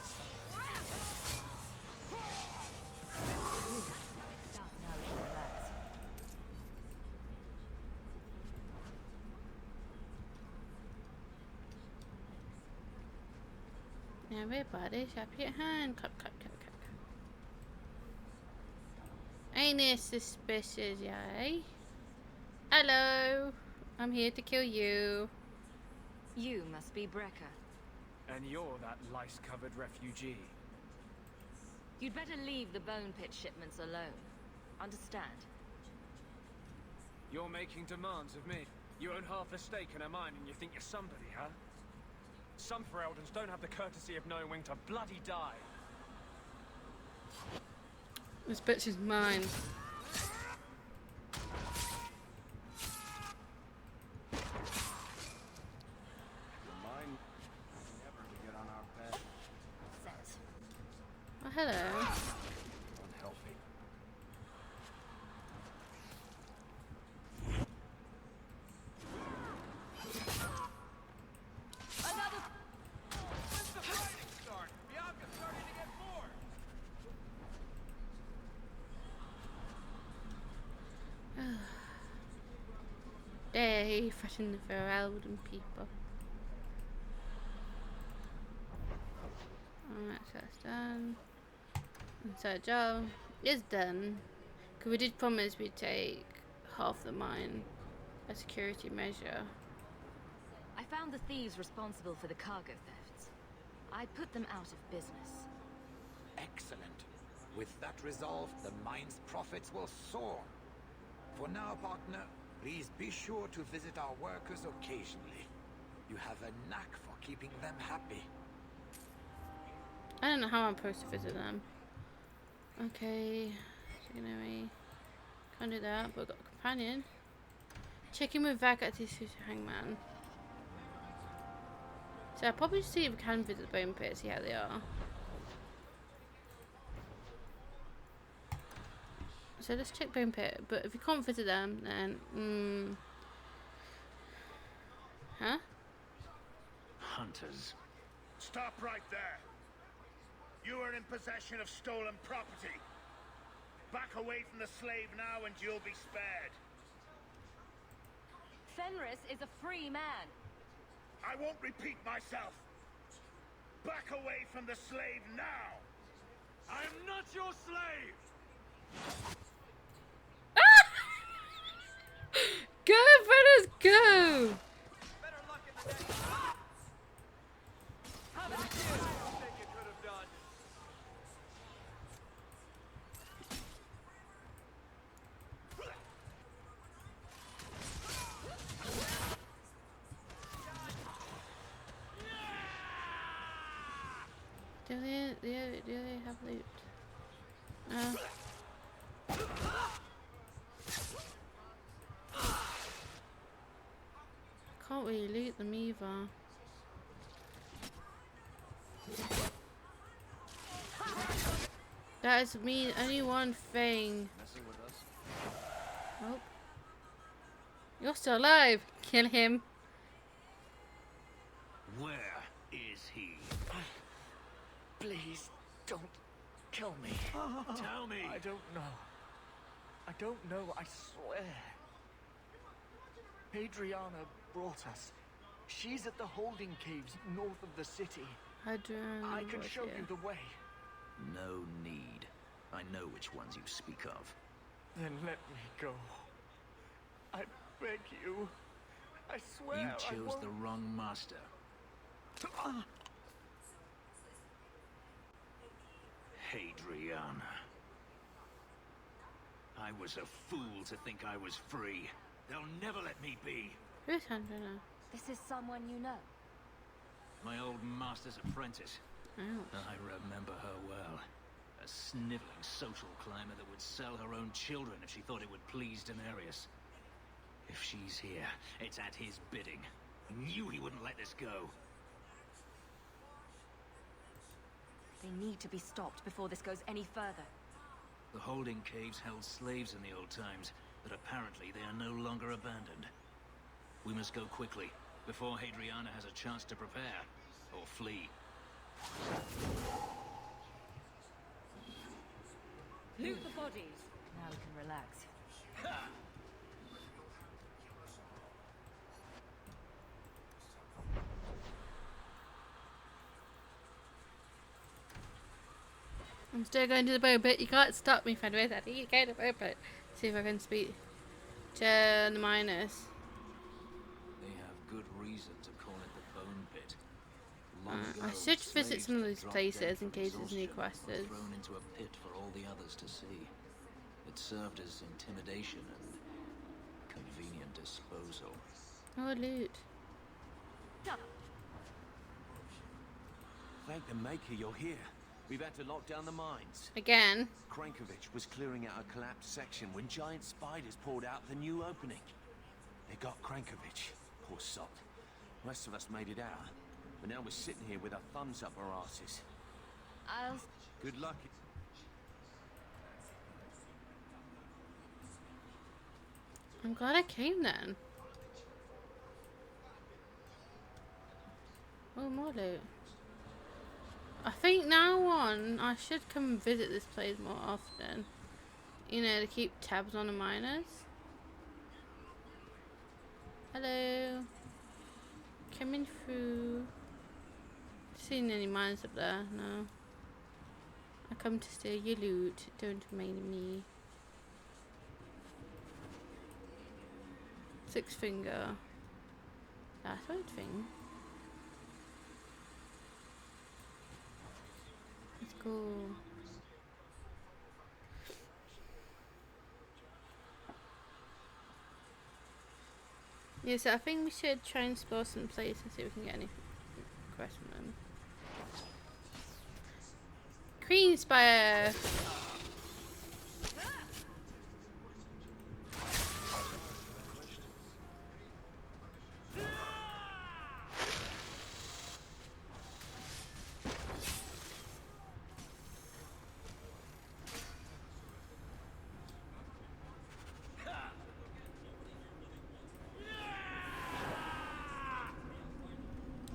Everybody, clap your hand. Clap, clap, clap, clap. Ain't this suspicious, yay? Hello. I'm here to kill you. You must be Brecker. And you're that lice-covered refugee. You'd better leave the bone pit shipments alone. Understand? You're making demands of me. You own half a stake in a mine and you think you're somebody, huh? Some Fereldens don't have the courtesy of knowing when to bloody die. This bitch is mine. Oh, hello. Unhealthy. Another. When's the fighting start? Bianca's starting to get bored. they threaten the Ferelden people. Alright, so that's done. And so job is done. Because we did promise we'd take half the mine, a security measure. I found the thieves responsible for the cargo thefts. I put them out of business. Excellent. With that resolve, the mine's profits will soar. For now, partner, please be sure to visit our workers occasionally. You have a knack for keeping them happy. I don't know how I'm supposed to visit them. Okay, so we can't do that, but we've got a companion. Checking with Vag at this hangman. So I'll probably see if we can visit the bone pit, see how they are. So let's check bone pit, but if we can't visit them, then huh? Hunters. Stop right there. You are in possession of stolen property. Back away from the slave now and you'll be spared. Fenris is a free man. I won't repeat myself. Back away from the slave now. I am not your slave. Go, Fenris, go! Do they have loot? No. Can't really loot them either. That is mean only one thing. Oh. You're still alive. Kill him. Where is he? Please, don't kill me. Tell me. I don't know. I don't know, I swear. Adriana brought us. She's at the holding caves north of the city. I can show you the way. No need. I know which ones you speak of. Then let me go. I beg you. I swear You chose the wrong master. Hadriana. I was a fool to think I was free. They'll never let me be. Who's Hadriana? This is someone you know. My old master's apprentice. I remember her well. A sniveling social climber that would sell her own children if she thought it would please Daenerys. If she's here, it's at his bidding. I knew he wouldn't let this go. They need to be stopped before this goes any further. The holding caves held slaves in the old times, but apparently they are no longer abandoned. We must go quickly, before Hadriana has a chance to prepare, or flee. Loot the bodies. Now we can relax. I'm still going to the bone pit. You can't stop me, Fenris. I need to go to the bone pit. See if I can speak to the miners. They have good reason to call it the Bone Pit. I should visit some of these places in case there's new quests. Thrown into a pit for all the others to see. It served as intimidation and convenient disposal. Oh, loot. Thank the Maker you're here. We've had to lock down the mines. Again. Krankovich was clearing out a collapsed section when giant spiders poured out the new opening. They got Krankovich. Poor sod. The rest of us made it out. But now we're sitting here with our thumbs up our asses. Good luck. I'm glad I came then. Oh, more loot. I think now on, I should come visit this place more often. You know, to keep tabs on the miners. Hello. Coming through. Seen any mines up there? No. I come to steal your loot. Don't mind me. 6 finger. That's one thing. Let's go. Yeah, so I think we should try and explore some places and see if we can get any quests from them. Queen Spire!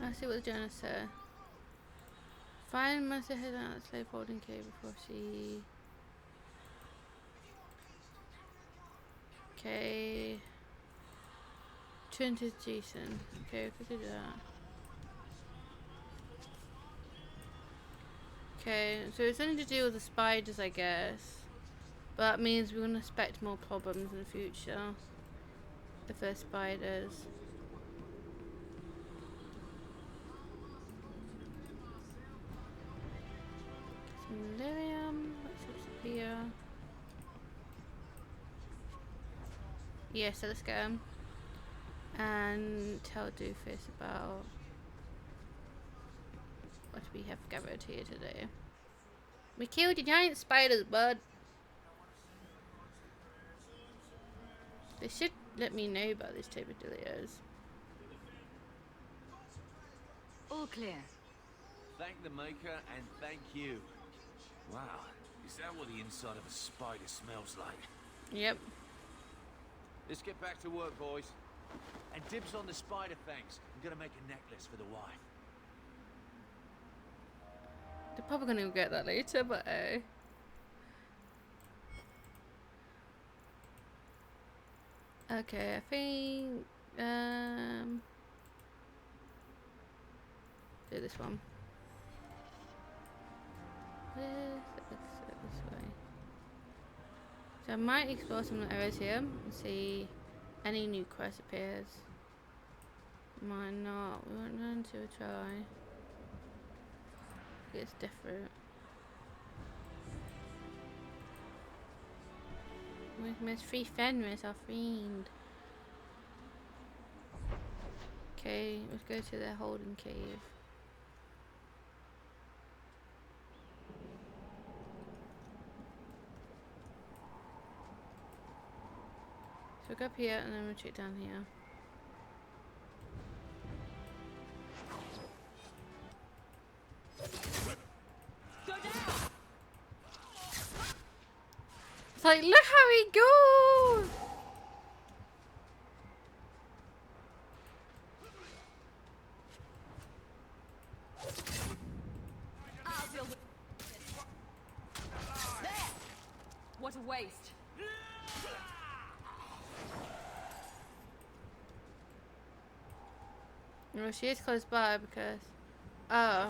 Let's see what the journal says. Find must head out the slave holding cave before she. Okay. Turn to Jason. Okay, we could do that. Okay, so it's something to do with the spiders, I guess. But that means we wouldn't expect more problems in the future. If there's spiders. Lyrium, what's up here? Yeah, so let's go and tell Doofus about what we have gathered here today. We killed the giant spiders, bud. They should let me know about these type of dealios. All clear. Thank the Maker and thank you. Wow, is that what the inside of a spider smells like? Yep. Let's get back to work, boys. And dibs on the spider fangs. I'm gonna make a necklace for the wife. They're probably gonna regret that later, but okay, I think do this one. This way. So I might explore some areas here and see any new quest appears. Might not. We won't learn to try. It's different. With Miss Free Fenris, our friend. Okay, let's go to the holding cave. So we'll go up here and then we'll check down here. It's like, look how he goes! I'll deal with there. What a waste. No, she is close by because... Oh.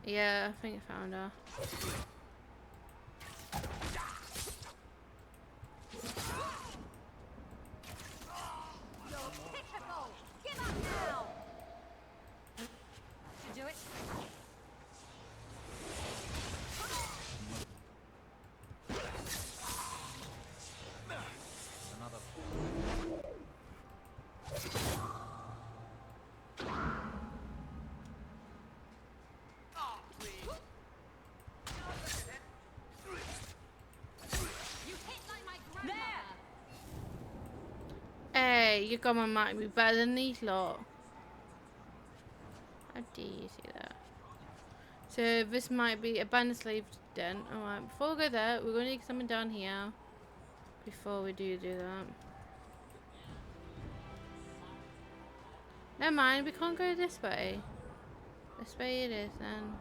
Yeah, I think I found her. Give up now. You do it? Another. Hey, you got my might be better than these lot. How do you see that? So this might be abandoned slave den. Alright, before we go there, we're going to need something down here. Before we do that. Never mind, we can't go this way. This way it is then.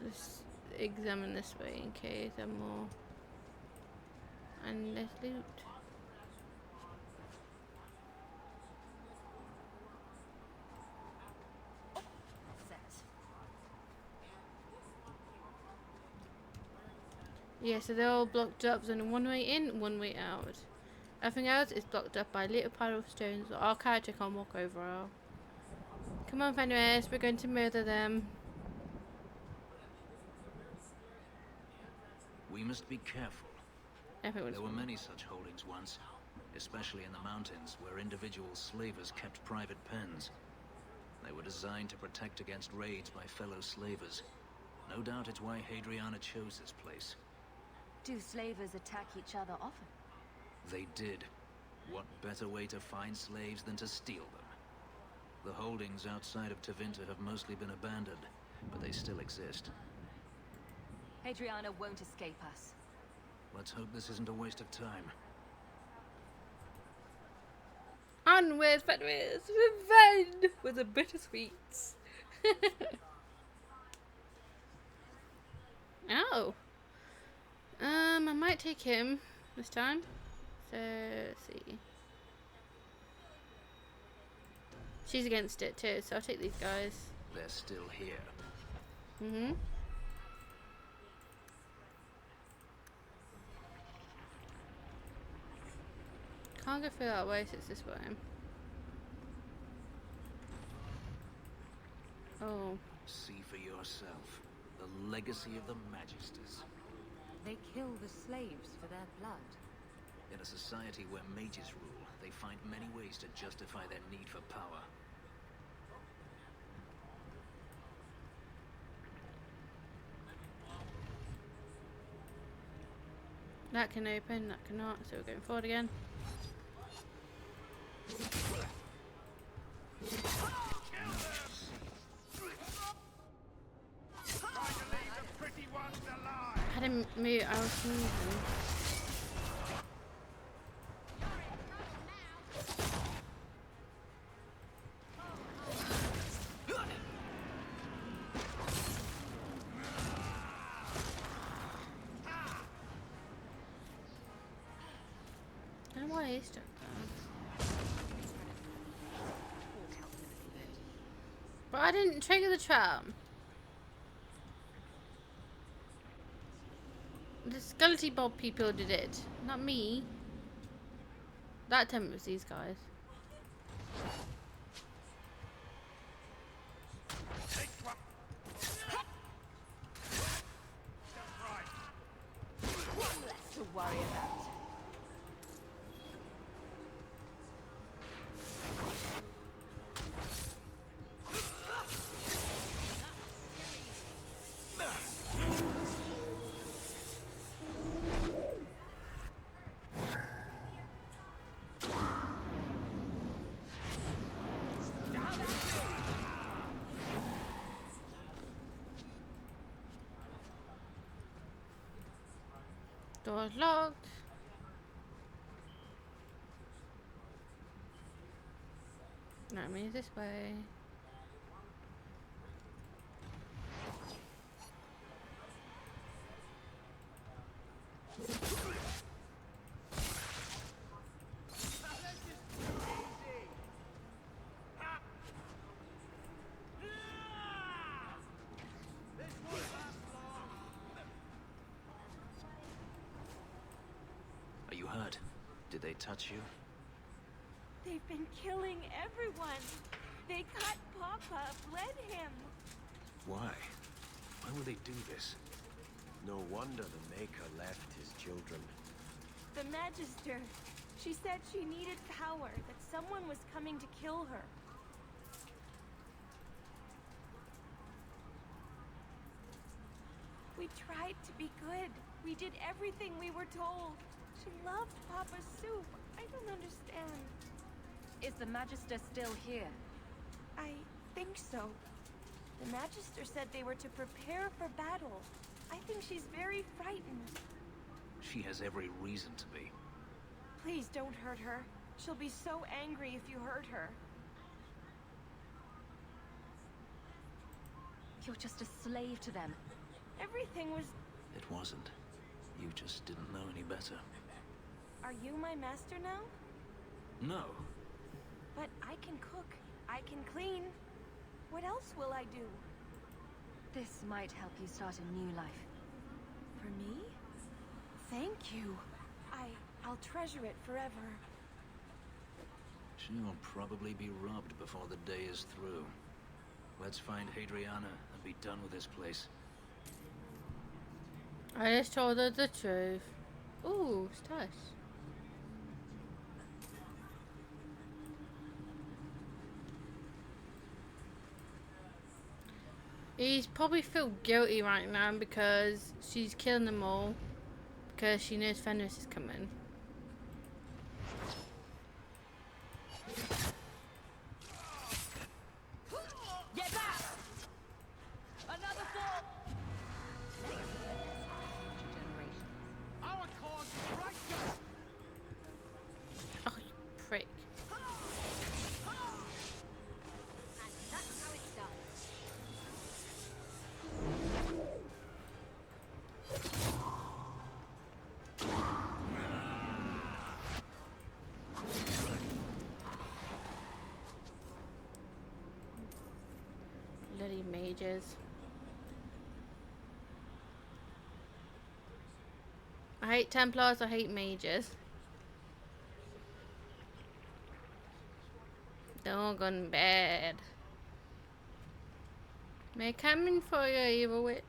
Let's examine this way in case there are more. And let's loot. Yeah, so they're all blocked up. There's only one way in, one way out. Everything else is blocked up by little pile of stones that our character can't walk over. Come on, Fenris, we're going to murder them. We must be careful. There were many such holdings once, especially in the mountains, where individual slavers kept private pens. They were designed to protect against raids by fellow slavers. No doubt it's why Hadriana chose this place. Do slavers attack each other often? They did. What better way to find slaves than to steal them? The holdings outside of Tevinter have mostly been abandoned, but they still exist. Hadriana won't escape us. Let's hope this isn't a waste of time. On with Fenris! Revenge! With the bittersweets. Oh. I might take him this time. So, let's see. She's against it too, so I'll take these guys. They're still here. Mm-hmm. Can't go through that way, so it's this way. Oh. See for yourself. The legacy of the Magisters. They kill the slaves for their blood. In a society where mages rule, they find many ways to justify their need for power. That can open, that cannot, so we're going forward again. I had him move, I was moving. I don't know why he's stuck there. But I didn't trigger the trap. The Skeleton Bob people did it, not me. That time it was these guys. One less to worry about. Door's locked. That means this way. Are you hurt? Did they touch you? They've been killing everyone. They cut Papa, bled him. Why? Why would they do this? No wonder the Maker left his children. The Magister. She said she needed power, that someone was coming to kill her. We tried to be good. We did everything we were told. She loved Papa's soup. I don't understand. Is the Magister still here? I think so. The Magister said they were to prepare for battle. I think she's very frightened. She has every reason to be. Please don't hurt her. She'll be so angry if you hurt her. You're just a slave to them. Everything was... It wasn't. You just didn't know any better. Are you my master now? No. But I can cook. I can clean. What else will I do? This might help you start a new life. For me? Thank you. I'll treasure it forever. She'll probably be robbed before the day is through. Let's find Hadriana and be done with this place. I just told her the truth. Ooh, stash. He's probably feel guilty right now because she's killing them all because she knows Fenris is coming. Get back! Another fall! Our cause is righteous! Oh, you prick. And that's how it's done. Bloody mages. I hate Templars, I hate mages. They're all gone bad. May I come in for you, evil witch?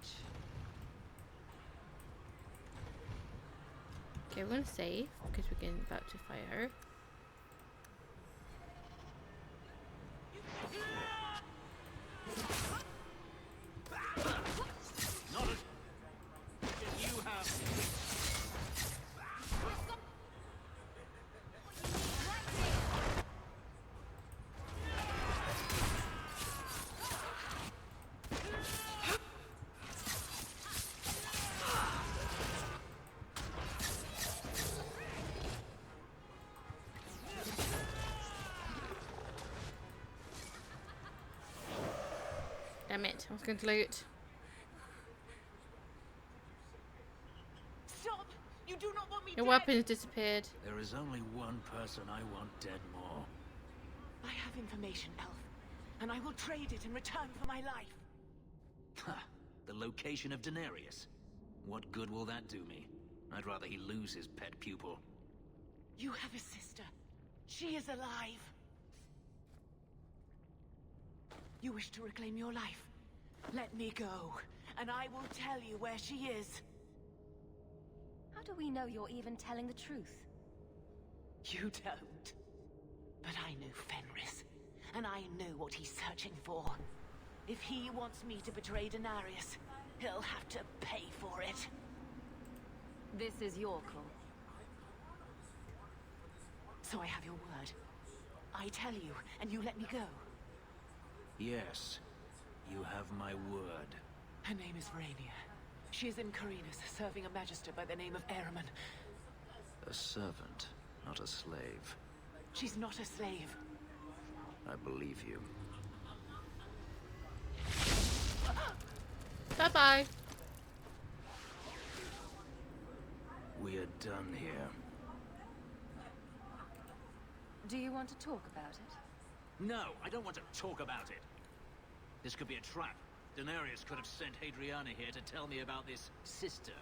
Okay, we're gonna save because we're getting about to fire. Not as if you have. Damn it, I was going to loot. Stop! You do not want me Your dead! weapons disappeared. There is only one person I want dead more. I have information, Elf, and I will trade it in return for my life. Ha! The location of Daenerys. What good will that do me? I'd rather he lose his pet pupil. You have a sister. She is alive. You wish to reclaim your life? Let me go, and I will tell you where she is. How do we know you're even telling the truth? You don't. But I know Fenris, and I know what he's searching for. If he wants me to betray Daenerys, he'll have to pay for it. This is your call. So I have your word. I tell you, and you let me go. Yes, you have my word. Her name is Rhaenyra. She is in Carinus, serving a magister by the name of Ehrman. A servant, not a slave. She's not a slave. I believe you. Bye-bye. We are done here. Do you want to talk about it? No, I don't want to talk about it. This could be a trap. Daenerys could have sent Hadriana here to tell me about this sister.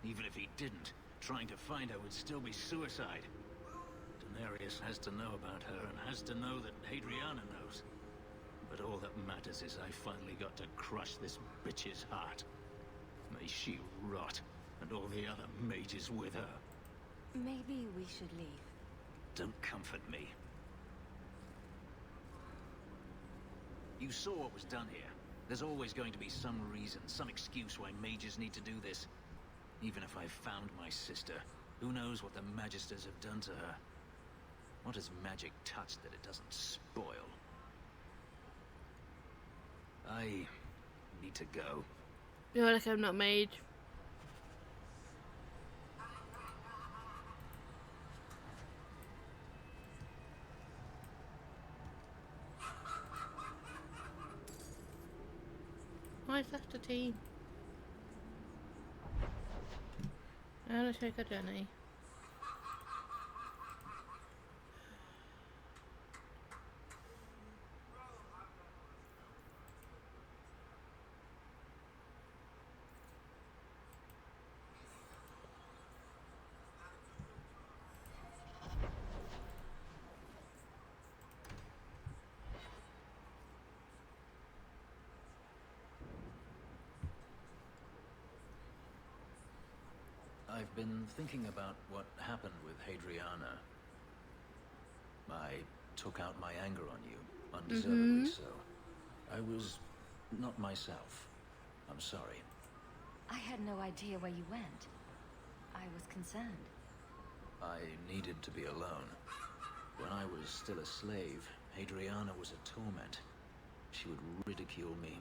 Even if he didn't, trying to find her would still be suicide. Daenerys has to know about her and has to know that Hadriana knows. But all that matters is I finally got to crush this bitch's heart. May she rot, and all the other mages with her. Maybe we should leave. Don't comfort me. You saw what was done here. There's always going to be some reason, some excuse why mages need to do this. Even if I found my sister, who knows what the Magisters have done to her? What has magic touched that it doesn't spoil? I need to go. You're like I'm not made. I've left a team. I'm gonna take a journey. I've been thinking about what happened with Hadriana. I took out my anger on you, undeservedly so. I was not myself. I'm sorry. I had no idea where you went. I was concerned. I needed to be alone. When I was still a slave, Hadriana was a torment. She would ridicule me,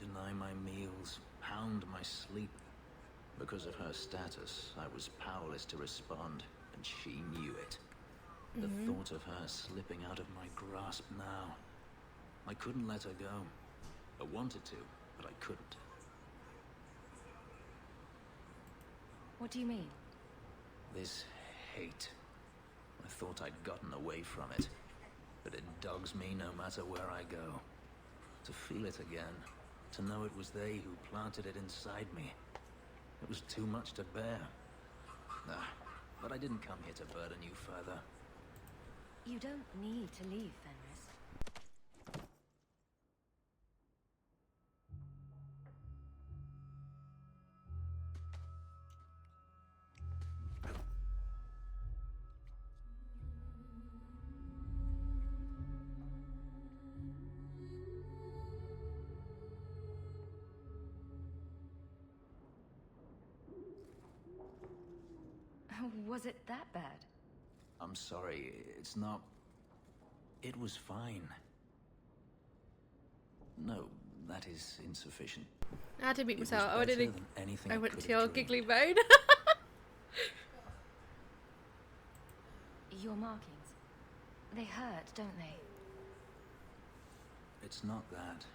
deny my meals, hound my sleep. Because of her status, I was powerless to respond, and she knew it. The thought of her slipping out of my grasp now. I couldn't let her go. I wanted to, but I couldn't. What do you mean? This hate. I thought I'd gotten away from it, but it dogs me no matter where I go. To feel it again, to know it was they who planted it inside me. It was too much to bear. But I didn't come here to burden you further. You don't need to leave, Fenris. Was it that bad? I'm sorry, it's not... It was fine. No, that is insufficient. I had to beat myself. I went to your giggly mode. Your markings. They hurt, don't they? It's not that.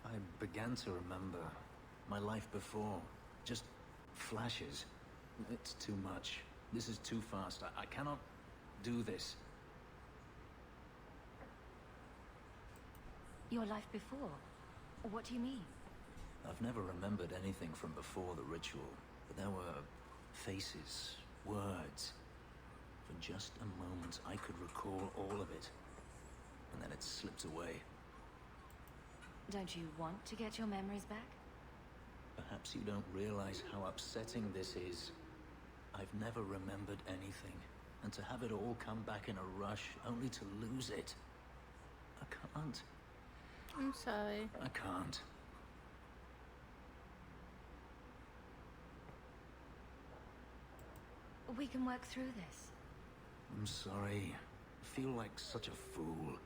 I began to remember my life before. Just flashes. It's too much. This is too fast. I cannot do this. Your life before? What do you mean? I've never remembered anything from before the ritual, but there were faces, words. For just a moment, I could recall all of it, and then it slipped away. Don't you want to get your memories back? Perhaps you don't realize how upsetting this is. I've never remembered anything, and to have it all come back in a rush, only to lose it. I can't. I'm sorry. I can't. We can work through this. I'm sorry. I feel like such a fool.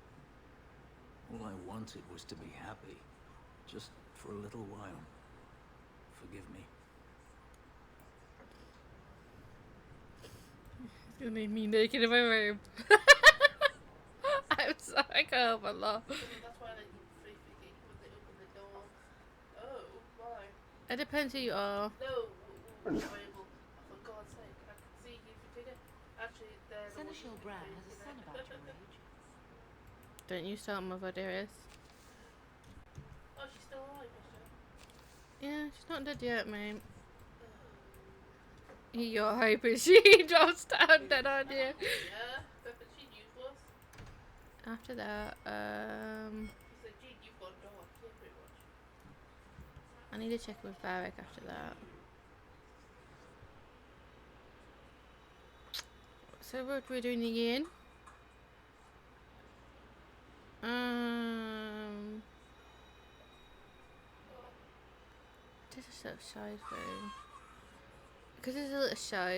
All I wanted was to be happy. Just for a little while. Forgive me. You need me naked in my room. I'm sorry, I can't help but laugh. That's why they refugee when they open the door. Oh, why? It depends who you are. No, for God's sake, I can see you for dinner. Actually, they're the Seneschal Bran has a son about your age. Don't you start, Mother Dearest. Oh, she's still alive, is she? Yeah, she's not dead yet, mate. You're hoping she drops down dead, aren't you? Yeah, but she's useless. After that, He's like, gee, you've got a dog, yeah, pretty much. I need to check with Varric after that. So what we're doing again? This is a shy thing. Because it's a little shy.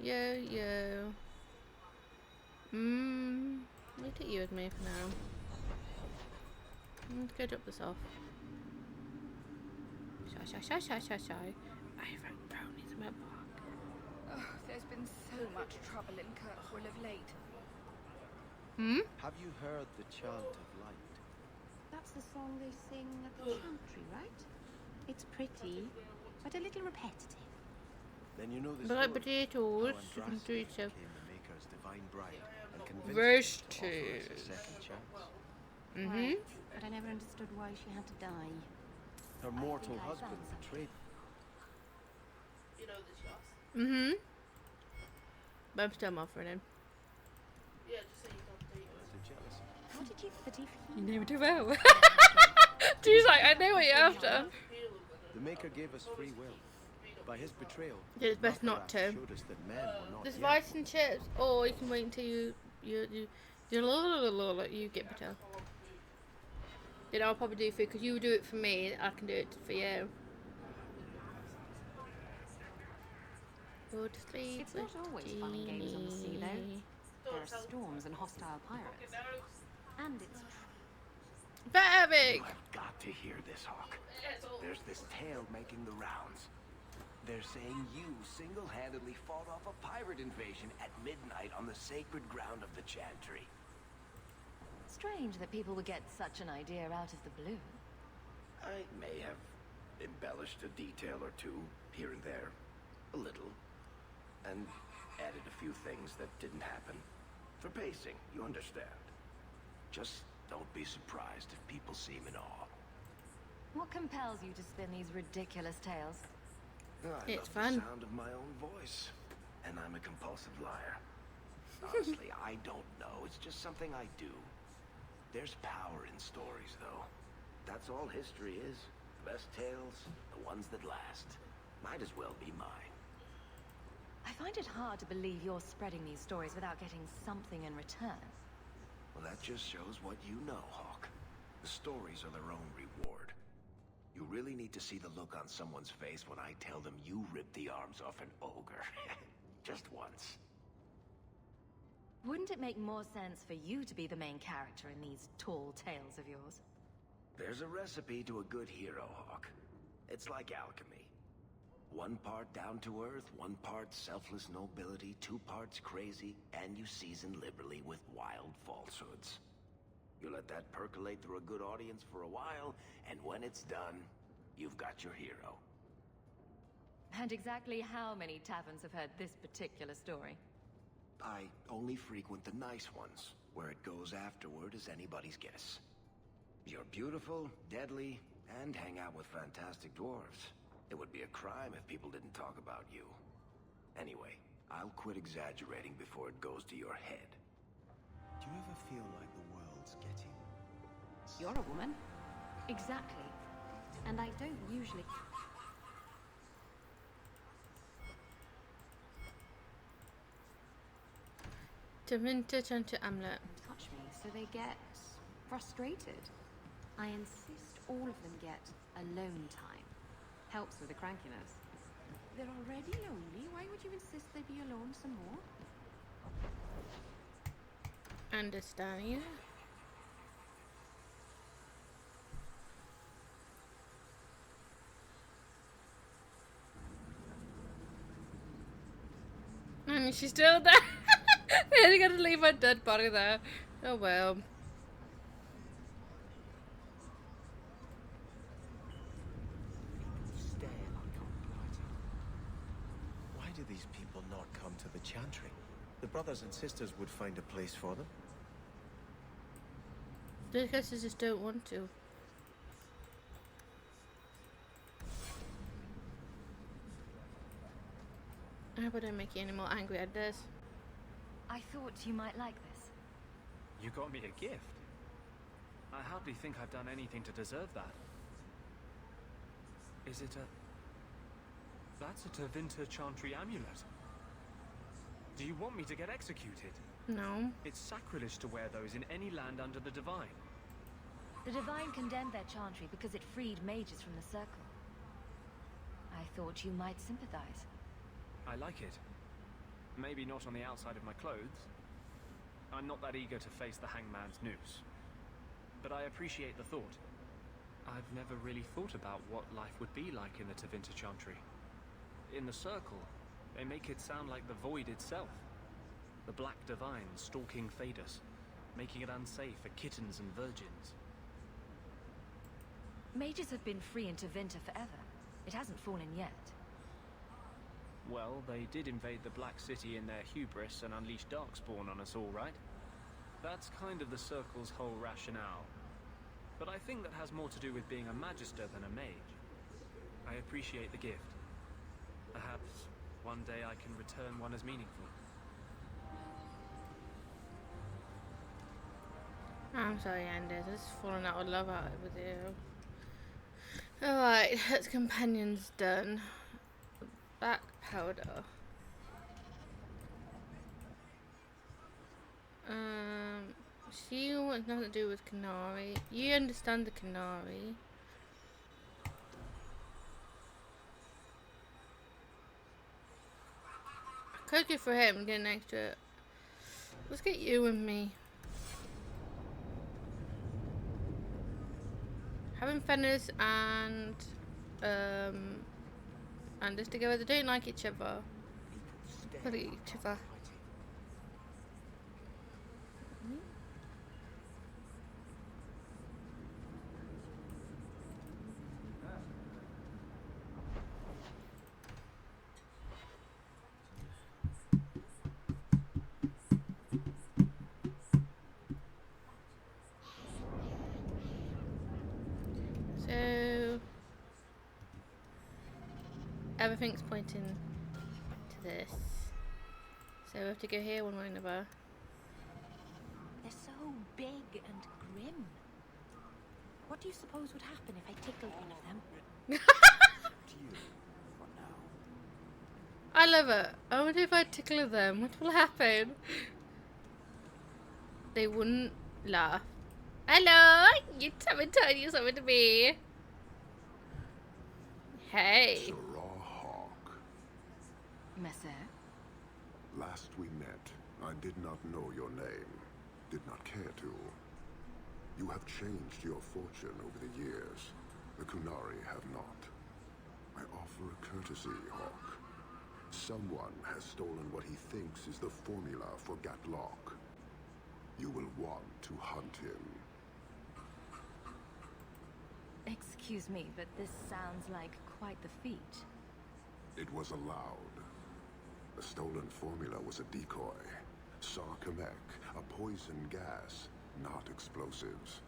Yo. Let me take you with me for now. Let's go drop this off. Shy. I wrote brownies in my book. Oh, there's been so much trouble in Kirkwall of late. Have you heard the chant of light? That's the song they sing at the chantry, right? It's pretty, but a little repetitive. Then you know this But like story, potatoes, how you can do it Andraste so. became the Maker's divine bride and convinced Verse him to offer us a second chance. Right, but I never understood why she had to die. Her mortal husband betrayed You know this, yes? But I'm still offering him. Yeah, just say you don't date her. How did you pity You never do well. She's like, I know what you're after. The Maker gave us free will. By his betrayal, Yeah, it's best not to. showed us that men were not There's yet. rice and chips, or you can wait until you get better. Then I'll probably do food because you do it for me. I can do it for you. Go to sleep. It's not always fun and games on the sea, though. There are storms and hostile pirates. And it's very. You have got to hear this, Hawke. There's this tale making the rounds. They're saying you single-handedly fought off a pirate invasion at midnight on the sacred ground of the Chantry. strange that people would get such an idea out of the blue. I may have embellished a detail or two, here and there. A little. And added a few things that didn't happen. For pacing, you understand. Just don't be surprised if people seem in awe. What compels you to spin these ridiculous tales? I love the sound of my own voice. And I'm a compulsive liar. Honestly, I don't know. It's just something I do. There's power in stories, though. That's all history is. The best tales, the ones that last. Might as well be mine. I find it hard to believe you're spreading these stories without getting something in return. Well, that just shows what you know, Hawke. The stories are their own reward. You really need to see the look on someone's face when I tell them you ripped the arms off an ogre. Just once. Wouldn't it make more sense for you to be the main character in these tall tales of yours? There's a recipe to a good hero, Hawke. It's like alchemy. 1 part down to earth, 1 part selfless nobility, 2 parts crazy, and you season liberally with wild falsehoods. You let that percolate through a good audience for a while, and when it's done, you've got your hero. And exactly how many taverns have heard this particular story? I only frequent the nice ones. Where it goes afterward is anybody's guess. You're beautiful, deadly, and hang out with fantastic dwarves. It would be a crime if people didn't talk about you. Anyway, I'll quit exaggerating before it goes to your head. Do you ever feel like the world's getting... You're a woman. Exactly. And I don't usually... To vintage and to amulet. Touch me, so they get frustrated. I insist all of them get alone time. Helps with the crankiness. They're already lonely. Why would you insist they be alone some more? Understand you. And she's still there. They got to leave her dead body there. Oh well. Why do these people not come to the Chantry? The brothers and sisters would find a place for them. The sisters just don't want to. I hope I don't make you any more angry at this. I thought you might like this. You got me a gift. I hardly think I've done anything to deserve that. Is it a... That's a Tevinter Chantry amulet. Do you want me to get executed? No. It's sacrilege to wear those in any land under the Divine. The Divine condemned their chantry because it freed mages from the Circle. I thought you might sympathize. I like it. Maybe not on the outside of my clothes. I'm not that eager to face the hangman's noose. But I appreciate the thought. I've never really thought about what life would be like in the Tevinter Chantry. In the Circle, they make it sound like the Void itself. The Black Divine stalking Thedas, making it unsafe for kittens and virgins. Mages have been free in Tevinter forever. It hasn't fallen yet. Well, they did invade the Black City in their hubris and unleash darkspawn on us all, right? That's kind of the Circle's whole rationale. But I think that has more to do with being a magister than a mage. I appreciate the gift. Perhaps one day I can return one as meaningful. I'm sorry, Anders. I've just fallen out of love out with you. Alright, that's companions done. Black powder. She wants nothing to do with Canary. You understand the Canary. I could go for him and get an extra. Let's get you and me. Having Fenris and this together, they don't like each other. Look at each other. So everything's pointing to this. So we have to go here one way or another. They're so big and grim. What do you suppose would happen if I tickled one of them? I love it. I wonder if I tickle them, what will happen? They wouldn't laugh. Hello! You haven't told you something to me. Hey. Hawke. Messer? Last we met, I did not know your name. Did not care to. You have changed your fortune over the years. The Kunari have not. I offer a courtesy, Hawke. Someone has stolen what he thinks is the formula for Gatlock. You will want to hunt him. Excuse me, but this sounds like quite the feat. It was allowed. The stolen formula was a decoy. Sarkamek, a poison gas, not explosives.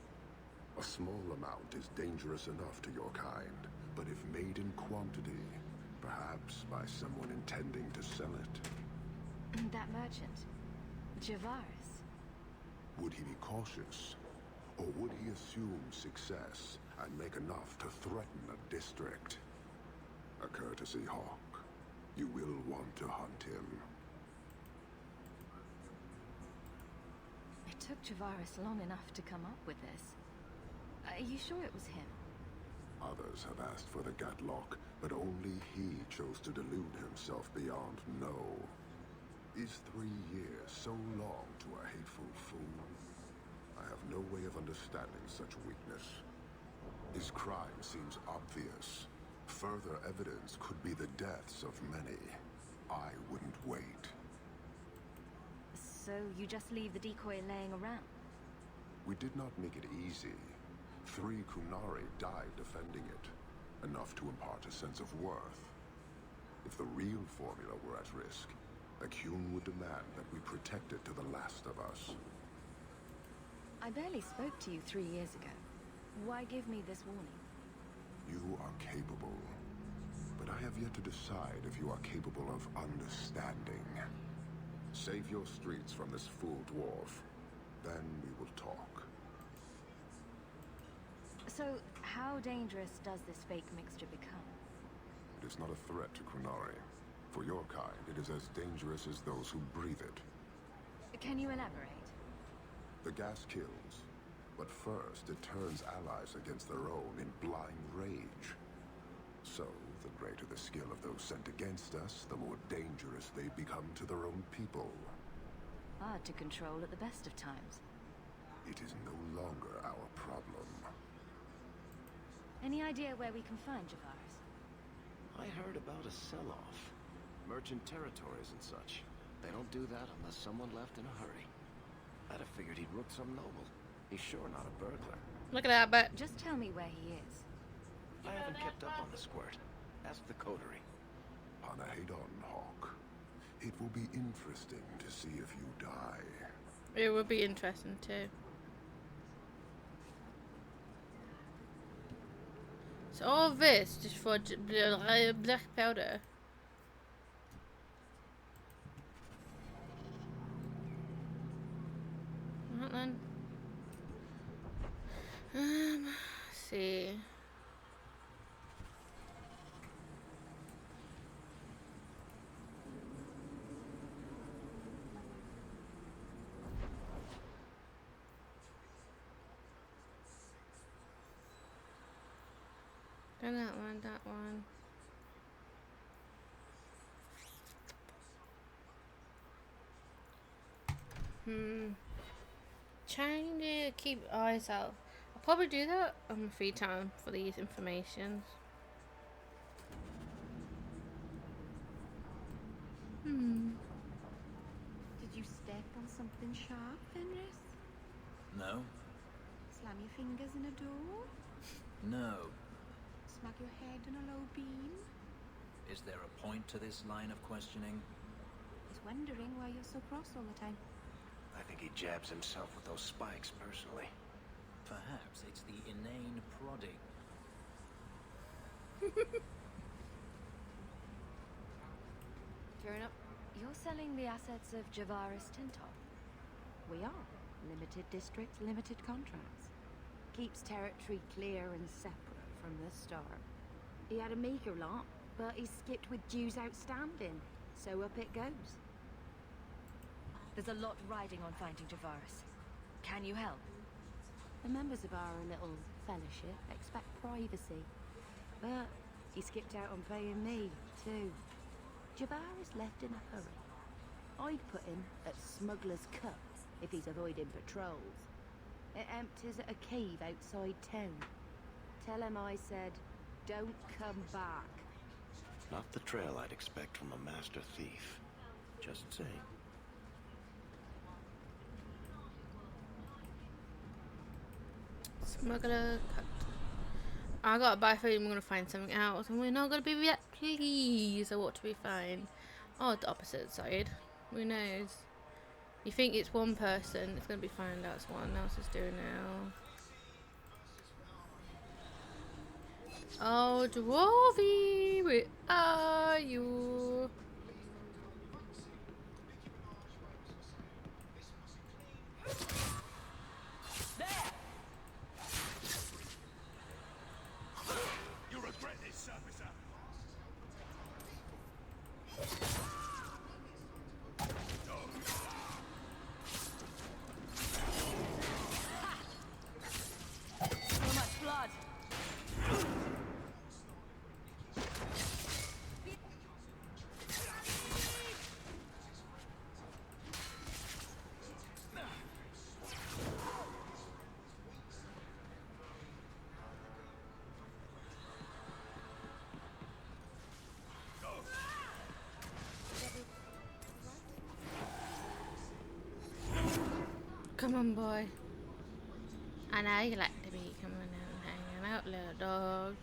A small amount is dangerous enough to your kind, but if made in quantity, perhaps by someone intending to sell it. That merchant, Javaris. Would he be cautious? Or would he assume success and make enough to threaten a district? A courtesy, Hawke. You will want to hunt him. It took Javaris long enough to come up with this. Are you sure it was him? Others have asked for the Gatlock, but only he chose to delude himself beyond no. Is 3 years so long to a hateful fool? I have no way of understanding such weakness. His crime seems obvious. Further evidence could be the deaths of many. I wouldn't wait. So you just leave the decoy laying around? We did not make it easy. 3 Kunari died defending it, enough to impart a sense of worth. If the real formula were at risk, Akyun would demand that we protect it to the last of us. I barely spoke to you 3 years ago. Why give me this warning? You are capable, but I have yet to decide if you are capable of understanding. Save your streets from this fool dwarf, then we will talk. So, how dangerous does this fake mixture become? It is not a threat to Kunari. For your kind, it is as dangerous as those who breathe it. Can you elaborate? The gas kills, but first it turns allies against their own in blind rage. So, the greater the skill of those sent against us, the more dangerous they become to their own people. Hard to control at the best of times. It is no longer our problem. Any idea where we can find Javaris? I heard about a sell-off. Merchant territories and such. They don't do that unless someone left in a hurry. I'd have figured he'd rooked some noble. He's sure not a burglar. Look at that, but just tell me where he is. I haven't kept up on the squirt. Ask the coterie. Anahedon, Hawke. It will be interesting to see if you die. it would be interesting too. So all this just for black powder. Right then. Let's see. And that one, that one. Trying to keep eyes out. I'll probably do that on my free time for these informations. Did you step on something sharp, Fenris? No? Slam your fingers in a door? No. Smack your head on a low beam? Is there a point to this line of questioning? He's wondering why you're so cross all the time. I think he jabs himself with those spikes, personally. Perhaps it's the inane prodding. Turn up. You're selling the assets of Javaris Tintar. We are. Limited districts, limited contracts. Keeps territory clear and separate from the start. He had a meager lot, but he skipped with dues outstanding. So up it goes. There's a lot riding on finding Javaris. Can you help? The members of our little fellowship expect privacy. But he skipped out on paying me, too. Javaris left in a hurry. I'd put him at Smuggler's Cut if he's avoiding patrols. It empties at a cave outside town. Tell him I said, don't come back. Not the trail I'd expect from a master thief. Just saying. Smuggler Cut. I got a bad feeling we're gonna find something else, and we're not gonna be yet pleased at what we find. Oh, the opposite side. Who knows? You think it's one person, it's gonna be found out it's one else is doing now. Oh, Dwarvy, where are you? You regret this, officer. So much blood. Come on, boy. I know you like to be coming out and hanging out, little dog.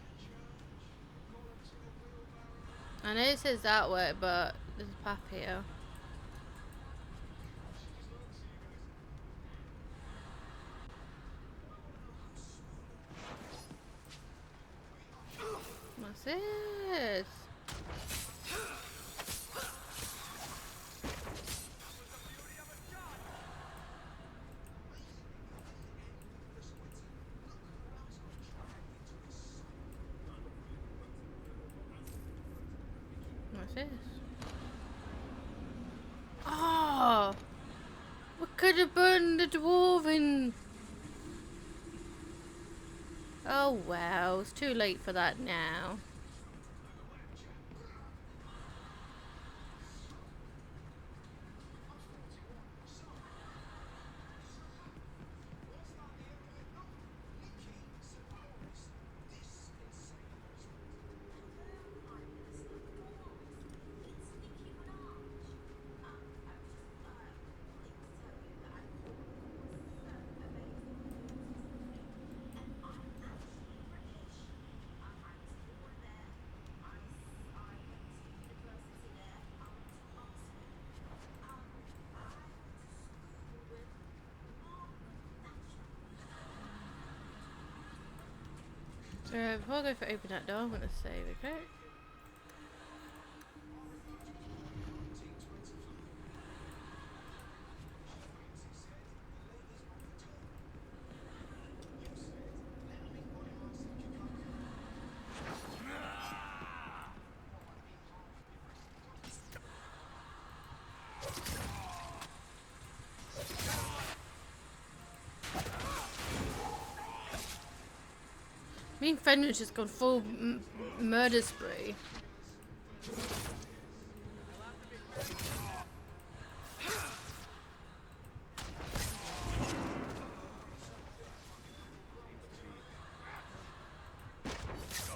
I know it says that way, but there's a path here. What's this? What's this? Oh! We could have burned the dwarven. Oh well, it's too late for that now. So before I go for open that door, I'm gonna save, okay? Me and Fenrir's just gone full murder spree.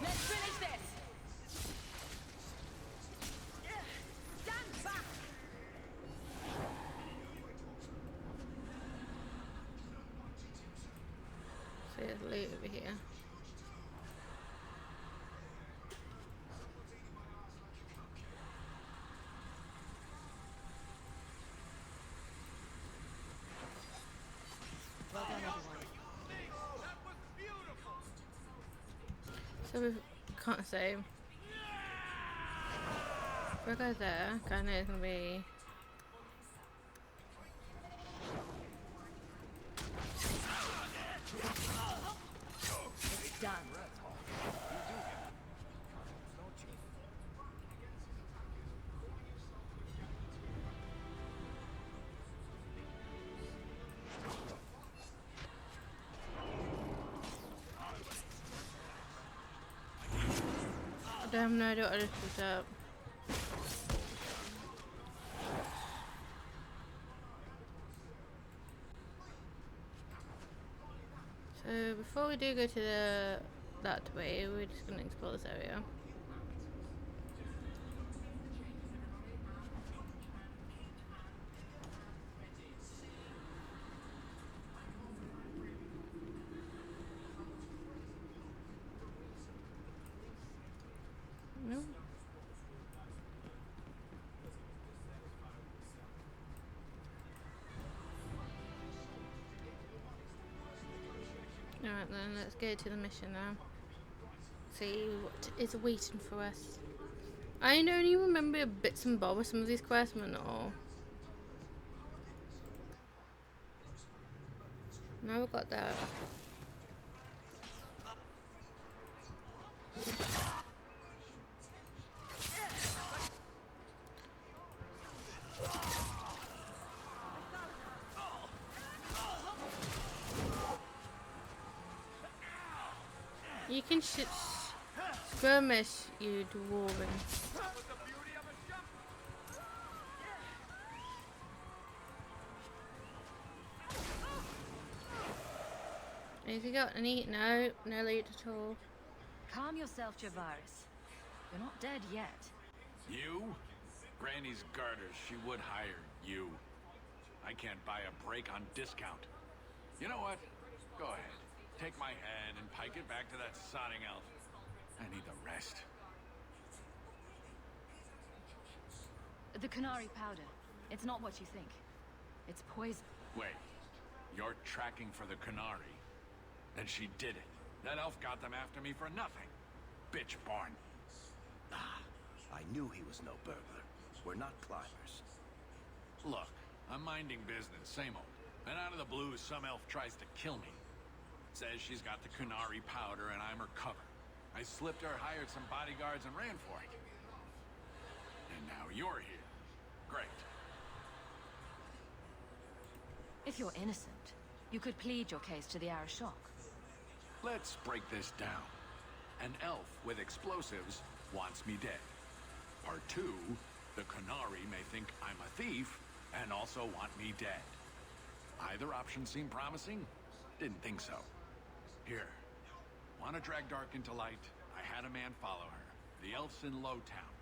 Let's finish this. Stand back. So there's loot over here. Well done, everyone. So we can't say. We'll go there. I know it's gonna be. It's done. I don't have no idea what I just picked up. So before we do go to that way, we're just gonna explore this area. No. Alright then, let's go to the mission now. See what is waiting for us. I don't even remember bits and bobs of some of these quests, but no. Now we've got that. You can skirmish, you dwarven. Have you got any? No, no loot at all. Calm yourself, Javaris. You're not dead yet. You? Granny's garters, she would hire you. I can't buy a break on discount. You know what? Go ahead. Take my head and pike it back to that sodding elf. I need the rest. The Canary powder. It's not what you think. It's poison. Wait. You're tracking for the Canary? Then she did it. That elf got them after me for nothing. Bitch born. Ah, I knew he was no burglar. We're not climbers. Look, I'm minding business, same old. Then out of the blue, some elf tries to kill me. Says she's got the Canary powder and I'm her cover. I slipped her, hired some bodyguards, and ran for it. And now you're here. Great. If you're innocent, you could plead your case to the Arashok. Let's break this down. An elf with explosives wants me dead. Part two, the Canary may think I'm a thief and also want me dead. Either option seemed promising? Didn't think so. Here. Want to drag Dark into light? I had a man follow her. The elf's in Lowtown.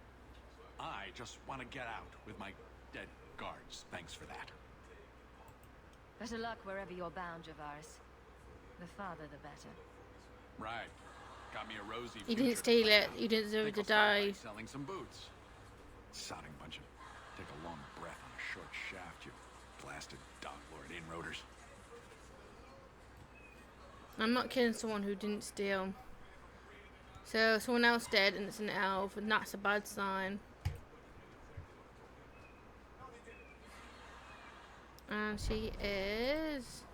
I just want to get out with my dead guards. Thanks for that. Better luck wherever you're bound, Javaris. The farther, the better. Right. Got me a rosy You didn't steal it. You didn't deserve to die. Selling some boots. Sodding bunch of... Take a long breath on a short shaft, you blasted dog lord inroaders. I'm not killing someone who didn't steal. So someone else did, and it's an elf, and that's a bad sign. And she is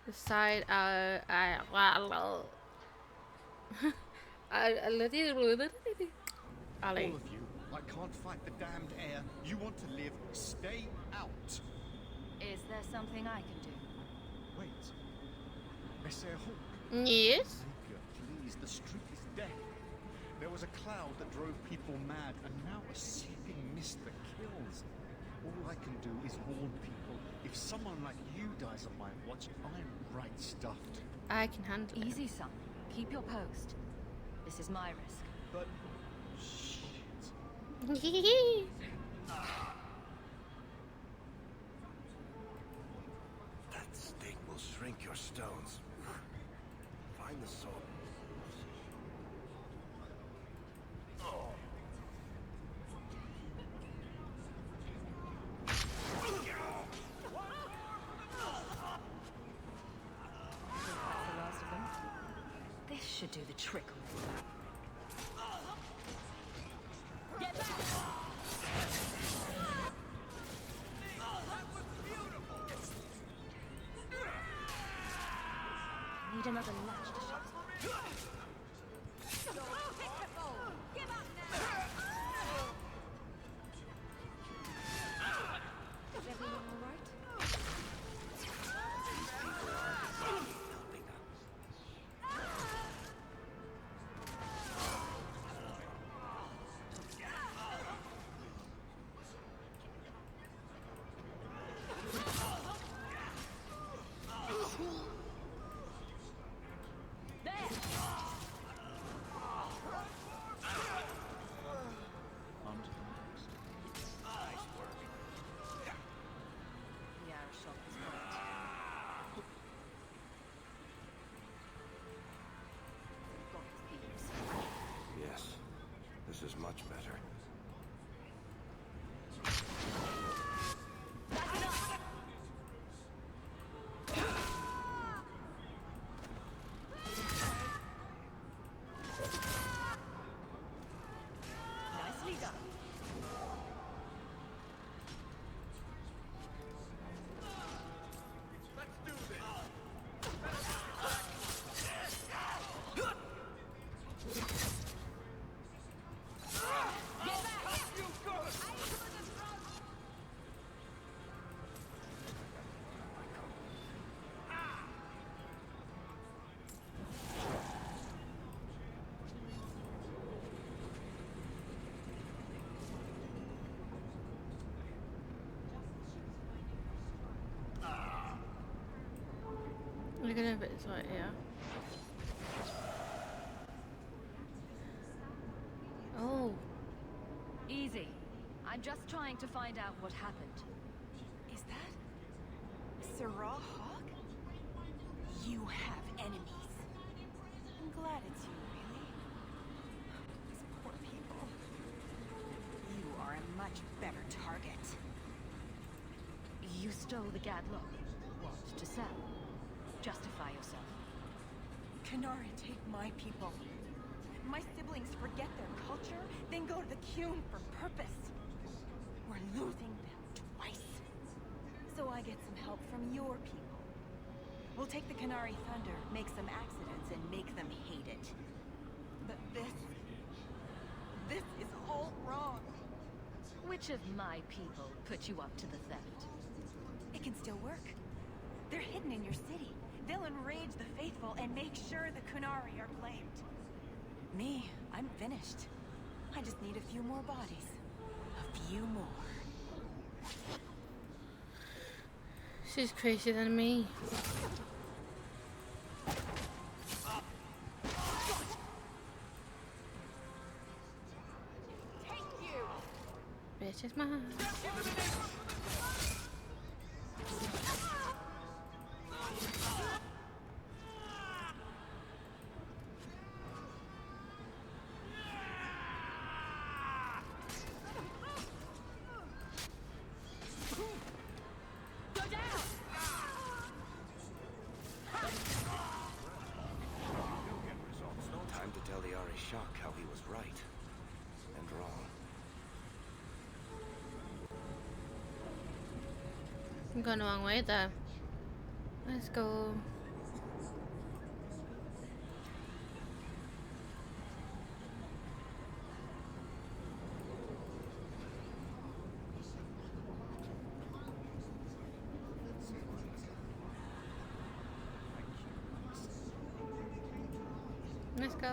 the side Ali. All of you, I can't fight the damned air. You want to live, stay out. Is there something I can do? Wait. Messer Hawke. Yes? Rapier trees, the street is death. There was a cloud that drove people mad, and now a seeping mist that kills. All I can do is warn people. If someone like you dies on my watch, I'm right stuffed. I can handle it. Easy, son. Keep your post. This is my risk. But... shit. That stake will shrink your stones. Find the sword. This should do the trick. Get back! Need another latch to shut. Give up now! Is everyone all right? Yes, this is much better. Nicely done. Let's do this. We're gonna put this right here. Oh. Easy. I'm just trying to find out what happened. Is that Sirrah Hawke? You have enemies. I'm glad it's you, really. These poor people. You are a much better target. You stole the Gadlock. What, to sell? Justify yourself. Canary take my people. My siblings forget their culture, then go to the Qun for purpose. We're losing them twice. So I get some help from your people. We'll take the Canary Thunder, make some accidents, and make them hate it. But this is all wrong. Which of my people put you up to the theft? It can still work. They're hidden in your city. They'll enrage the faithful and make sure the Kunari are blamed. Me, I'm finished. I just need a few more bodies. A few more. She's crazier than me. Thank you. Bitch is mine. Time to tell the Ari Hawke how he was right and wrong. I'm going the wrong way though. Let's go. Let's go.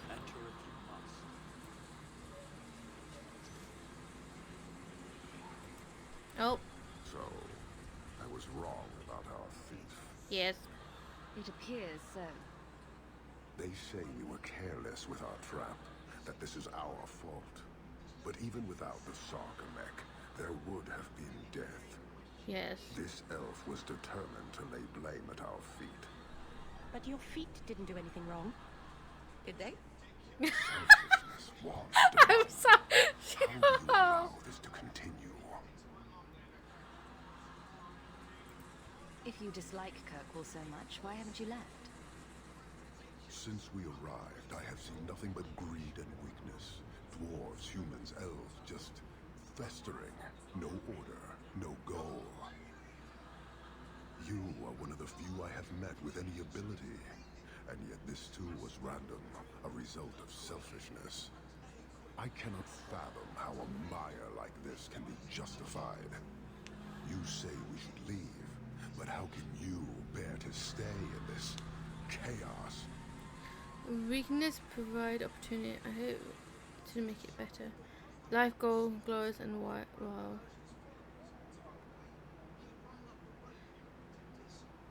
Enter if you must. Oh. So, I was wrong about our thief. Yes. It appears so. They say we were careless with our trap, that this is our fault. But even without the Sargamek, there would have been death. Yes. This elf was determined to lay blame at our feet. But your feet didn't do anything wrong, did they? Selfishness wants I'm sorry. How do you allow this to continue? If you dislike Kirkwall so much, why haven't you left? Since we arrived, I have seen nothing but greed and weakness. Dwarves, humans, elves, just festering. No order, no goal. You are one of the few I have met with any ability. And yet this too was random, a result of selfishness. I cannot fathom how a mire like this can be justified. You say we should leave, but how can you bear to stay in this chaos? Weakness provide opportunity. I hope to make it better. Life goal, glories, and wow.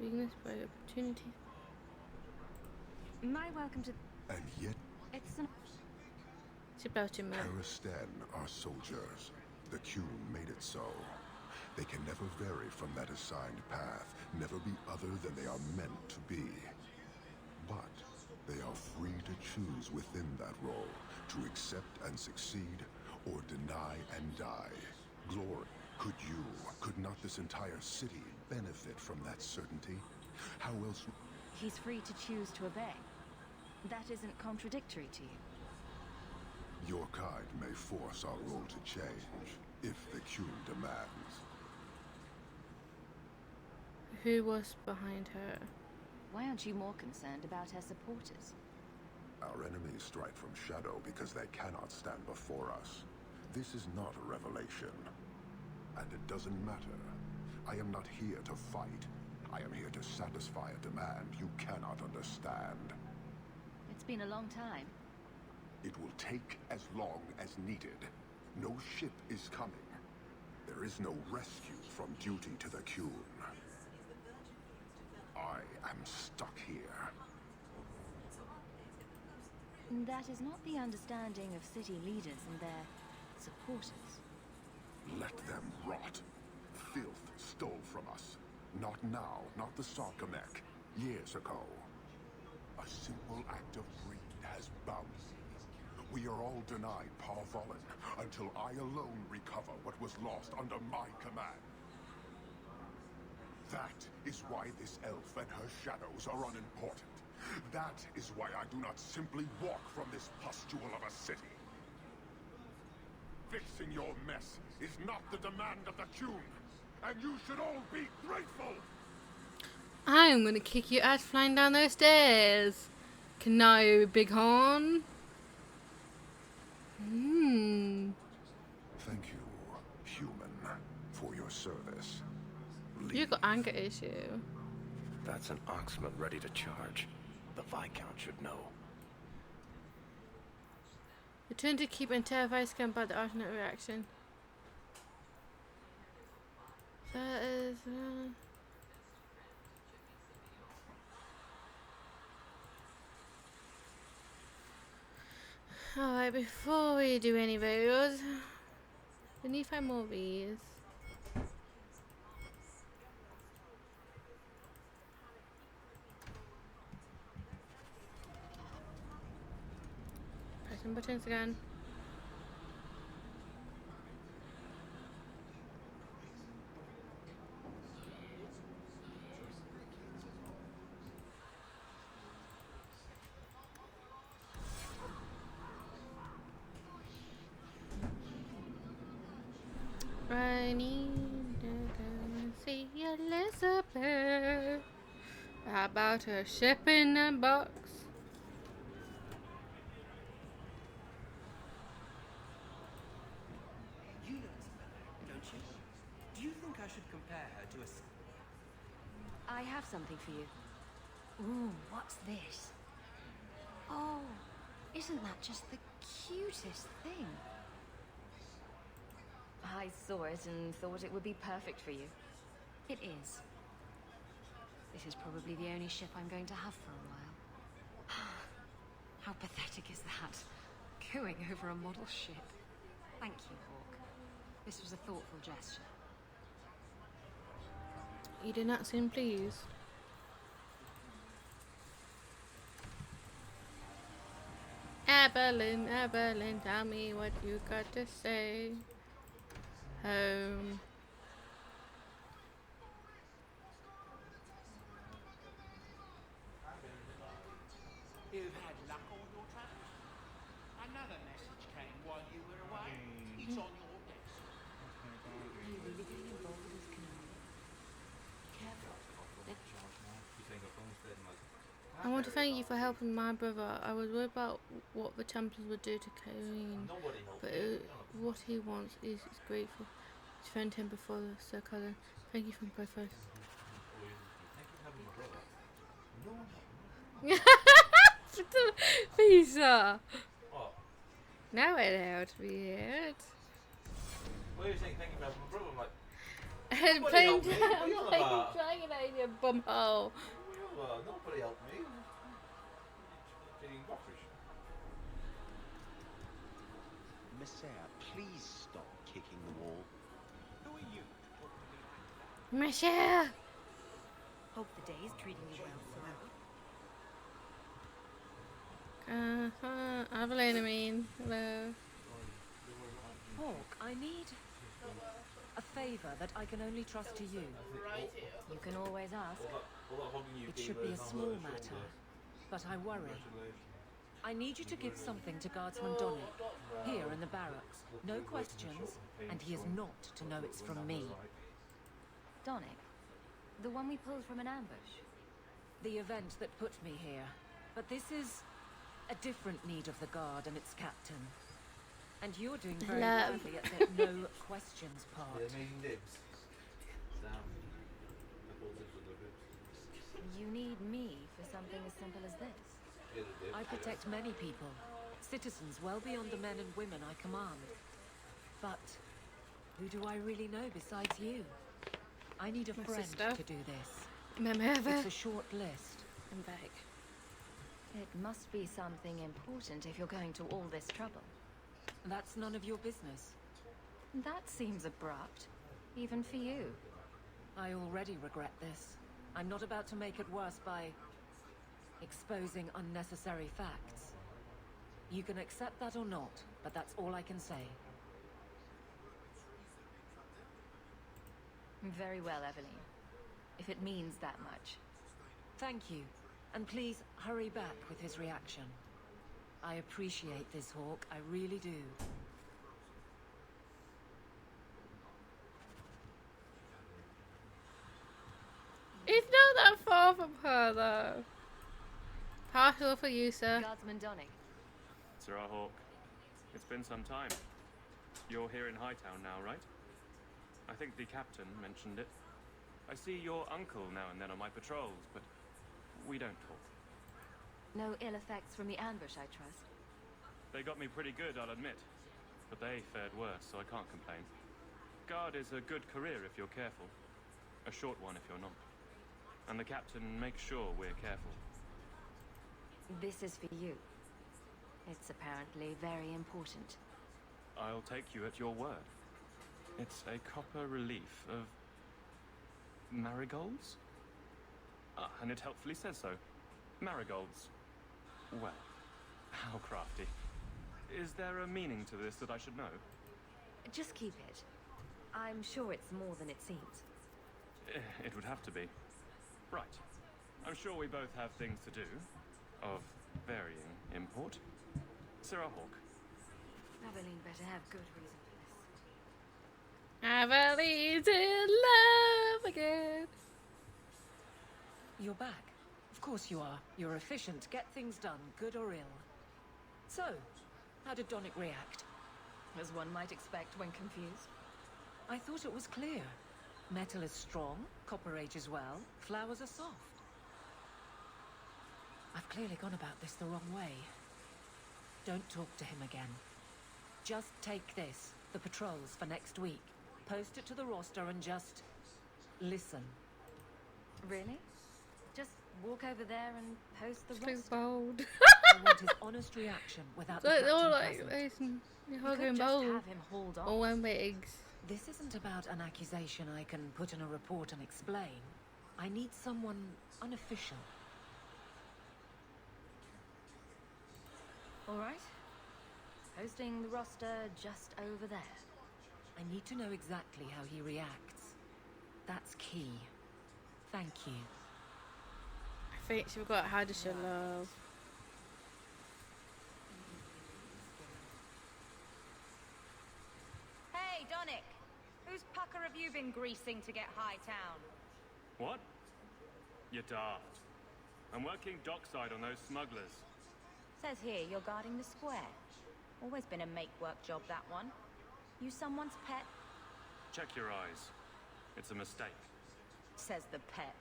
Weakness provide opportunity. My welcome to... And yet... It's an... Ferelden are soldiers. The Qun made it so. They can never vary from that assigned path, never be other than they are meant to be. But they are free to choose within that role, to accept and succeed, or deny and die. Glory. Could not this entire city benefit from that certainty? How else... He's free to choose to obey. That isn't contradictory to you. Your kind may force our role to change, if the Qun demands. Who was behind her? Why aren't you more concerned about her supporters? Our enemies strike from shadow because they cannot stand before us. This is not a revelation. And it doesn't matter. I am not here to fight. I am here to satisfy a demand you cannot understand. It's been a long time. It will take as long as needed. No ship is coming. There is no rescue from duty to the Qun. I am stuck here. That is not the understanding of city leaders and their supporters. Let them rot. Filth stole from us. Not now, not the Sargamek. Years ago. A simple act of greed has bound me. We are all denied Ferelden until I alone recover what was lost under my command. That is why this elf and her shadows are unimportant. That is why I do not simply walk from this pustule of a city. Fixing your mess is not the demand of the Qun, and you should all be grateful. I'm gonna kick your ass flying down those stairs. Canary big horn. Thank you, human, for your service. You got anger issue. That's an oxman ready to charge. The Viscount should know. Return to keep and tell Viscount about the alternate reaction. That is... Alright, before we do any videos, we need to find more of these. Pressing buttons again. I need to go and see Elizabeth. How about her ship in a box? You know Isabella, don't you? Do you think I should compare her to a... I have something for you. Ooh, what's this? Oh, isn't that just the cutest thing? I saw it and thought it would be perfect for you. It is. This is probably the only ship I'm going to have for a while. How pathetic is that? Going over a model ship. Thank you, Hawke. This was a thoughtful gesture. You do not seem pleased. Evelyn, Evelyn, tell me what you got to say. Home. You've had luck on your travels. Another message came while you were away. It's on your desk. You really getting involved with this canal? Careful. I want to thank you for helping my brother. I was worried about what the champions would do to Kareem, but what he wants is grateful to defend him before Sir Cullen. Thank you from both of us. Pizza. Now it out weird. What do you think? Thank you for helping my brother. I'm like, And nobody playing helped me. What are you on about? trying it in your bumhole. Nobody helped me. Feeling rubbish. Miss Sarah, please stop kicking the wall. Who are you? Michelle. Hope the day is treating you well, Evelyn, I mean, hello. Hawke, I need a favor that I can only trust to you. You can always ask. It should be a small matter, but I worry. I need you to give something to Guardsman Donnick, here in the barracks. No questions, and he is not to know it's from me. Donnick? The one we pulled from an ambush? The event that put me here. But this is a different need of the Guard and its captain. And you're doing very badly at the no questions part. You need me for something as simple as this? I protect many people, citizens well beyond the men and women I command. But who do I really know besides you? I need a friend to do this. It's a short list. I'm back. It must be something important if you're going to all this trouble. That's none of your business. That seems abrupt, even for you. I already regret this. I'm not about to make it worse by exposing unnecessary facts. You can accept that or not, but that's all I can say. Very well, Evelyn. If it means that much. Thank you. And please, hurry back with his reaction. I appreciate this, Hawke. I really do. It's not that far from her, though. Partial for you, sir. Guardsman Donnick. Sir Hawke, it's been some time. You're here in Hightown now, right? I think the captain mentioned it. I see your uncle now and then on my patrols, but we don't talk. No ill effects from the ambush, I trust. They got me pretty good, I'll admit. But they fared worse, so I can't complain. Guard is a good career if you're careful. A short one if you're not. And the captain makes sure we're careful. This is for you. It's apparently very important. I'll take you at your word. It's a copper relief of marigolds? And it helpfully says so. Marigolds. Well, how crafty. Is there a meaning to this that I should know? Just keep it. I'm sure it's more than it seems. It would have to be. Right. I'm sure we both have things to do. Of varying import. Sir Hawke. Evelyn better have good reason for this. I believe in love again. You're back. Of course you are. You're efficient. Get things done, good or ill. So, how did Donick react? As one might expect when confused. I thought it was clear. Metal is strong, copper ages well, flowers are soft. I've clearly gone about this the wrong way. Don't talk to him again. Just take this, the patrols for next week. Post it to the roster and just listen. Really? Just walk over there and post the Too roster? bold. I want his honest reaction without the They're all captain like present. you're You could hugging just bold. have him hold on. Or one wigs. This isn't about an accusation I can put in a report and explain. I need someone unofficial. All right. Posting the roster just over there. I need to know exactly how he reacts. That's key. Thank you. I think she forgot how to show love. Hey, Donick! Whose pucker have you been greasing to get Hightown? What? You're daft. I'm working dockside on those smugglers. Says here you're guarding the square. Always been a make-work job, that one. You someone's pet? Check your eyes. It's a mistake. Says the pet.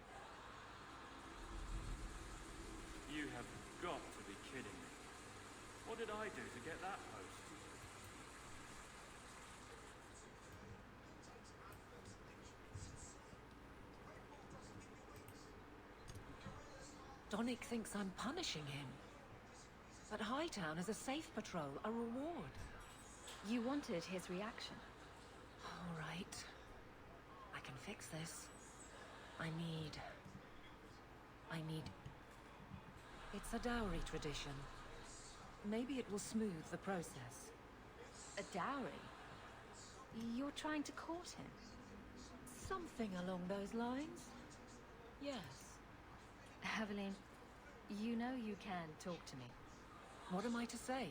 You have got to be kidding me. What did I do to get that post? Donick thinks I'm punishing him. But Hightown is a safe patrol, a reward. You wanted his reaction. All right. I can fix this. I need... It's a dowry tradition. Maybe it will smooth the process. A dowry? You're trying to court him? Something along those lines? Yes. Evelyn, you know you can talk to me. What am I to say?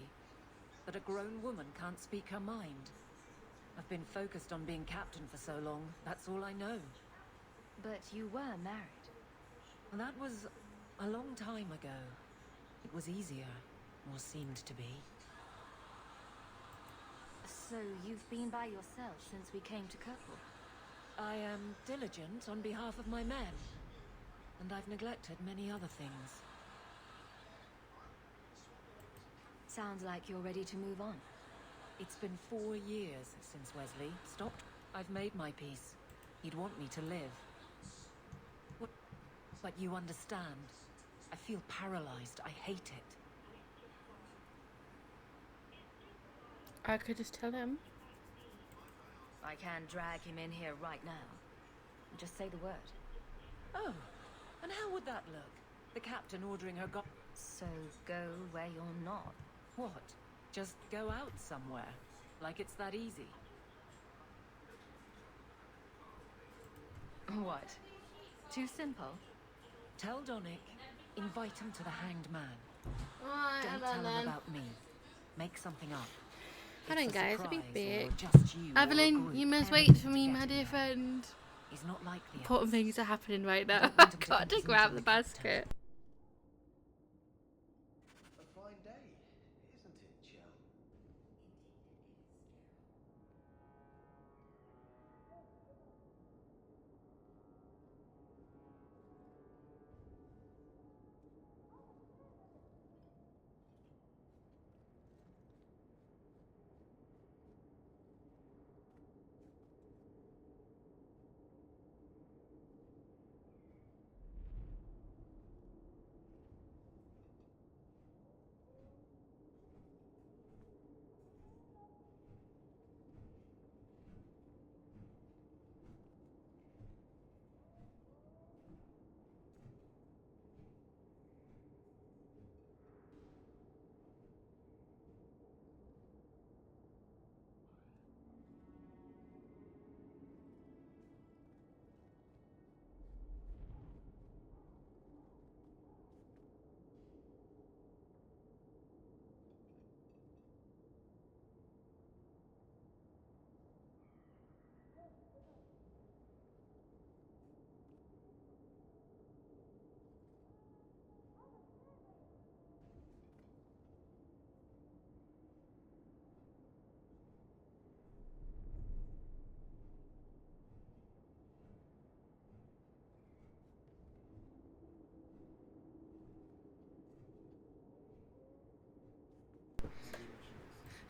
That a grown woman can't speak her mind? I've been focused on being captain for so long, that's all I know. But you were married. And that was a long time ago. It was easier, or seemed to be. So you've been by yourself since we came to Kirkwall? I am diligent on behalf of my men. And I've neglected many other things. Sounds like you're ready to move on. It's been 4 years since Wesley stopped. I've made my peace. He'd want me to live. What? But you understand. I feel paralyzed. I hate it. I could just tell him. I can drag him in here right now. Just say the word. Oh, and how would that look? The captain ordering her So go where you're not. What? Just go out somewhere? Like it's that easy? What? Too simple? Tell Donick, invite him to the Hanged Man. Alright, Don't hold on tell him then. about me. Make something up. Hold on, It's a guys, a big surprise, bit. or just you or a Evelyn, group. you must Everyone wait for me, to my get dear him. friend. He's not like the Important others. things are happening right now. don't I want him to got to confuse grab the the captain. basket. A fine day, isn't it, chum?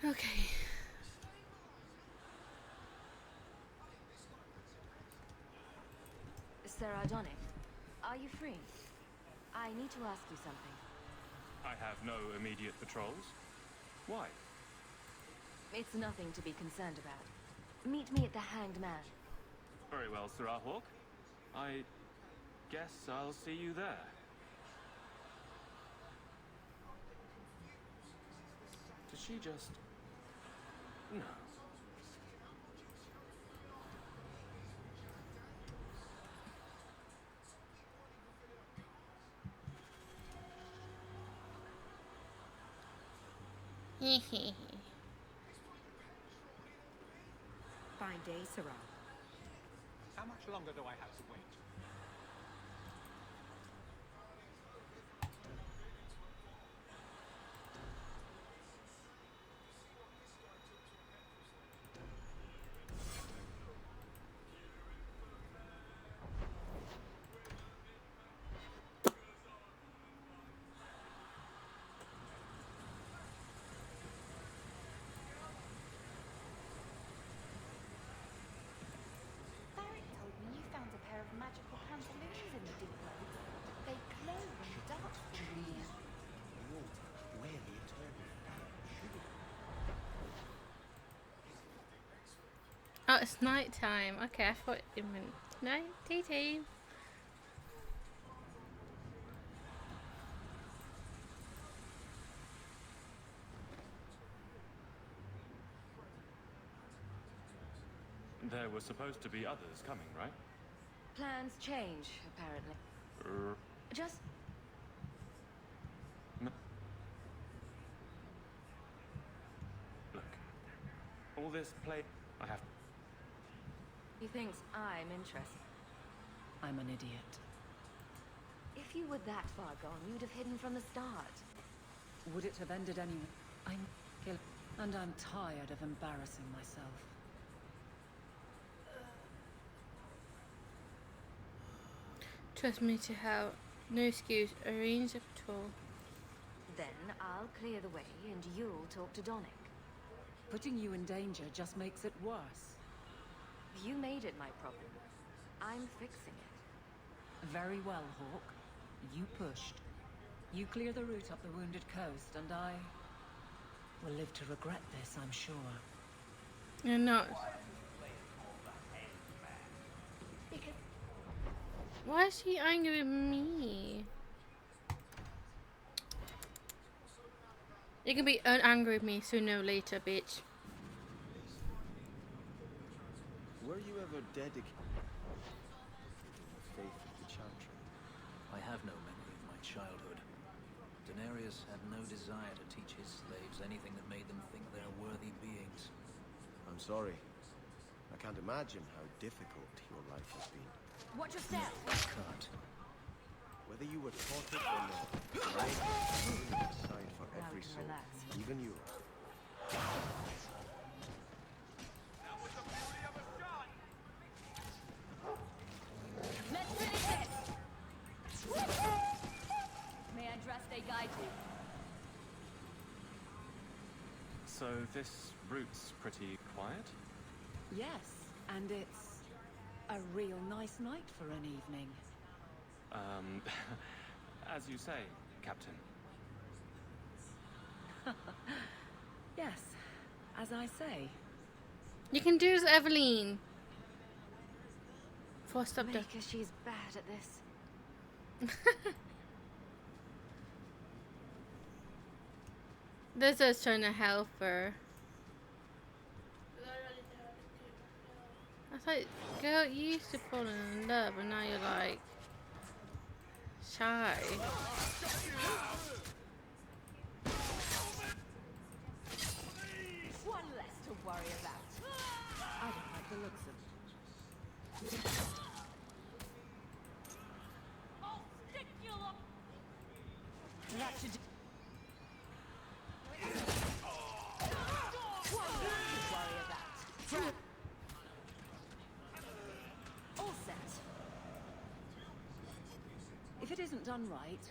Okay. Sarah Donick, are you free? I need to ask you something. I have no immediate patrols. Why? It's nothing to be concerned about. Meet me at the Hanged Man. Very well, Sir Hawke. I guess I'll see you there. Did she just... No. Fine day, Sarah. How much longer do I have to wait? Barrett told me you found a pair of magical pantaloons in the deep roads. They glow in the dark for me. Where the eternal Oh, it's night time. Okay, I thought it meant night tea time. There were supposed to be others coming, right? Plans change, apparently. Just... No. Look, all this play... I have... He thinks I'm interested. I'm an idiot. If you were that far gone, you'd have hidden from the start. Would it have ended anyway? I'm kill, and I'm tired of embarrassing myself. Trust me to help. No excuse. Arrange a patrol. Then I'll clear the way and you'll talk to Donick. Putting you in danger just makes it worse. You made it my problem. I'm fixing it. Very well, Hawke. You pushed. You clear the route up the Wounded Coast, and I will live to regret this, I'm sure. You're not. Because... Why is she angry with me? You can be angry with me sooner or later, bitch. Were you ever dedicated to the faith of the Chantry? I have no memory of my childhood. Denarius had no desire to teach his slaves anything that made them think they're worthy beings. I'm sorry. I can't imagine how difficult your life has been. Watch your step! Cut. Whether you were taught it or not, right aside for every soul, even yours. Let's finish this! May Andraste guide you? So this route's pretty quiet? Yes, and it's a real nice night for an evening. As you say, Captain. Yes, as I say. You can do this, Eveline. Forced up the... Because she's bad at this. This is trying to help her. I thought, girl, you used to fall in love, and now you're like shy. One less to worry about. I don't like the looks of I'll stick you up. That should do. One less to worry about. All set. If it isn't done right,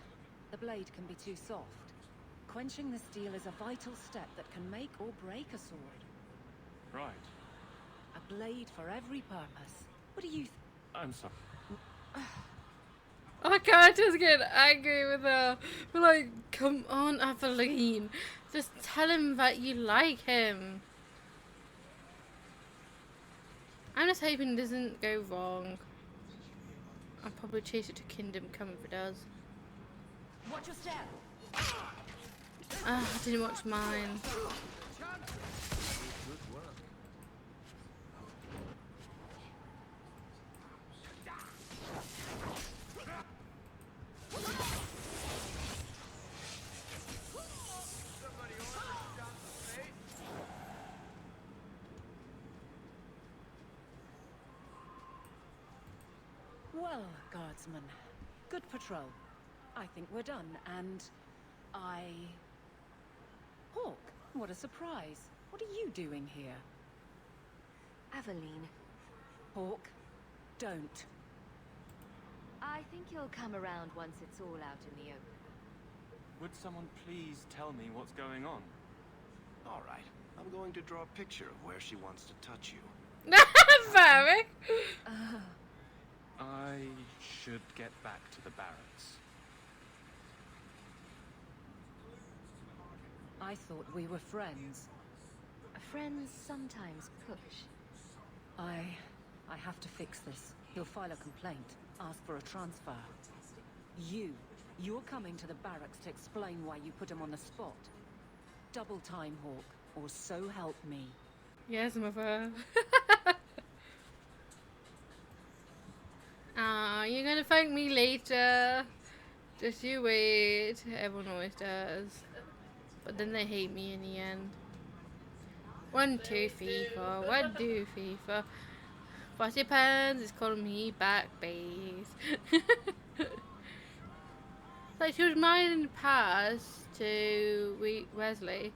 the blade can be too soft. Quenching the steel is a vital step that can make or break a sword. Right. A blade for every purpose. What do you I'm sorry. I can't just get angry with her. But like, come on, Aveline. Just tell him that you like him. I'm just hoping it doesn't go wrong. I'll probably chase it to Kingdom Come if it does. Watch your step. I didn't watch mine. Well, guardsman, good patrol. I think we're done, and Hawke, what a surprise. What are you doing here? Aveline. Hawke, don't. I think you'll come around once it's all out in the open. Would someone please tell me what's going on? All right, I'm going to draw a picture of where she wants to touch you. Very. I should get back to the barracks. I thought we were friends. Friends sometimes push. I have to fix this. He'll file a complaint, ask for a transfer. You're coming to the barracks to explain why you put him on the spot. Double time, Hawke, or so help me. Yes, mother. You're gonna thank me later. Just you wait. Everyone always does. But then they hate me in the end. 1, 2, FIFA. 1, 2, FIFA. Bossy Pants is calling me back base. Like she was married in the past to Wesley,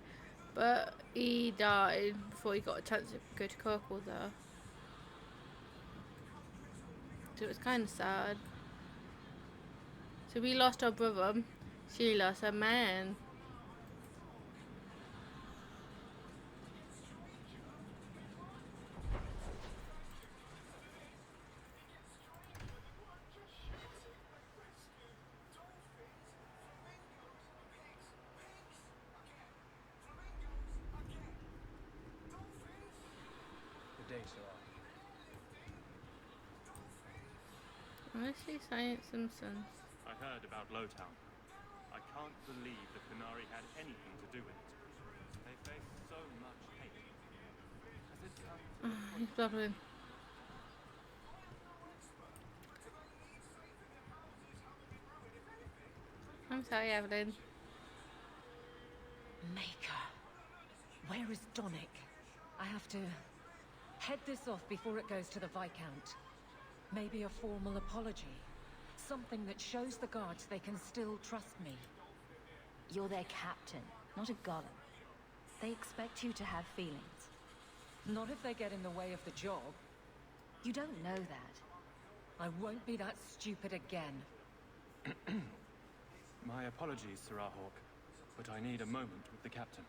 but he died before he got a chance to go to Kirkwall though. So it was kind of sad. So we lost our brother. She lost her man. Good day, sir. Honestly, Science Simpsons. I heard about Lowtown. I can't believe the Qunari had anything to do with it. They face so much hate. Has it come to the He's bubbling. I'm sorry, Evelyn. Maker. Where is Donick? I have to head this off before it goes to the Viscount. Maybe a formal apology. Something that shows the guards they can still trust me. You're their captain, not a golem. They expect you to have feelings. Not if they get in the way of the job. You don't know that. I won't be that stupid again. My apologies, Sir Hawke, but I need a moment with the captain.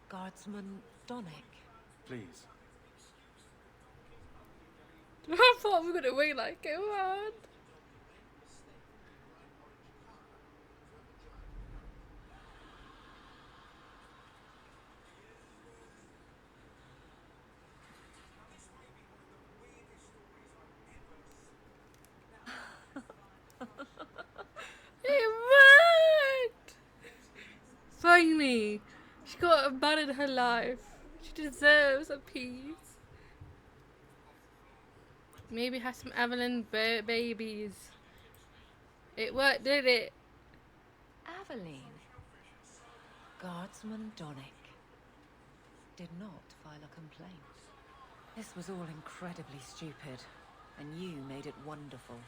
Guardsman Donick. Please. I thought we were gonna wait like it on. It worked! Finally! She got a man in her life. She deserves a peace. Maybe have some Evelyn babies. It worked, did it? Aveline. Guardsman Donick did not file a complaint. This was all incredibly stupid, and you made it wonderful.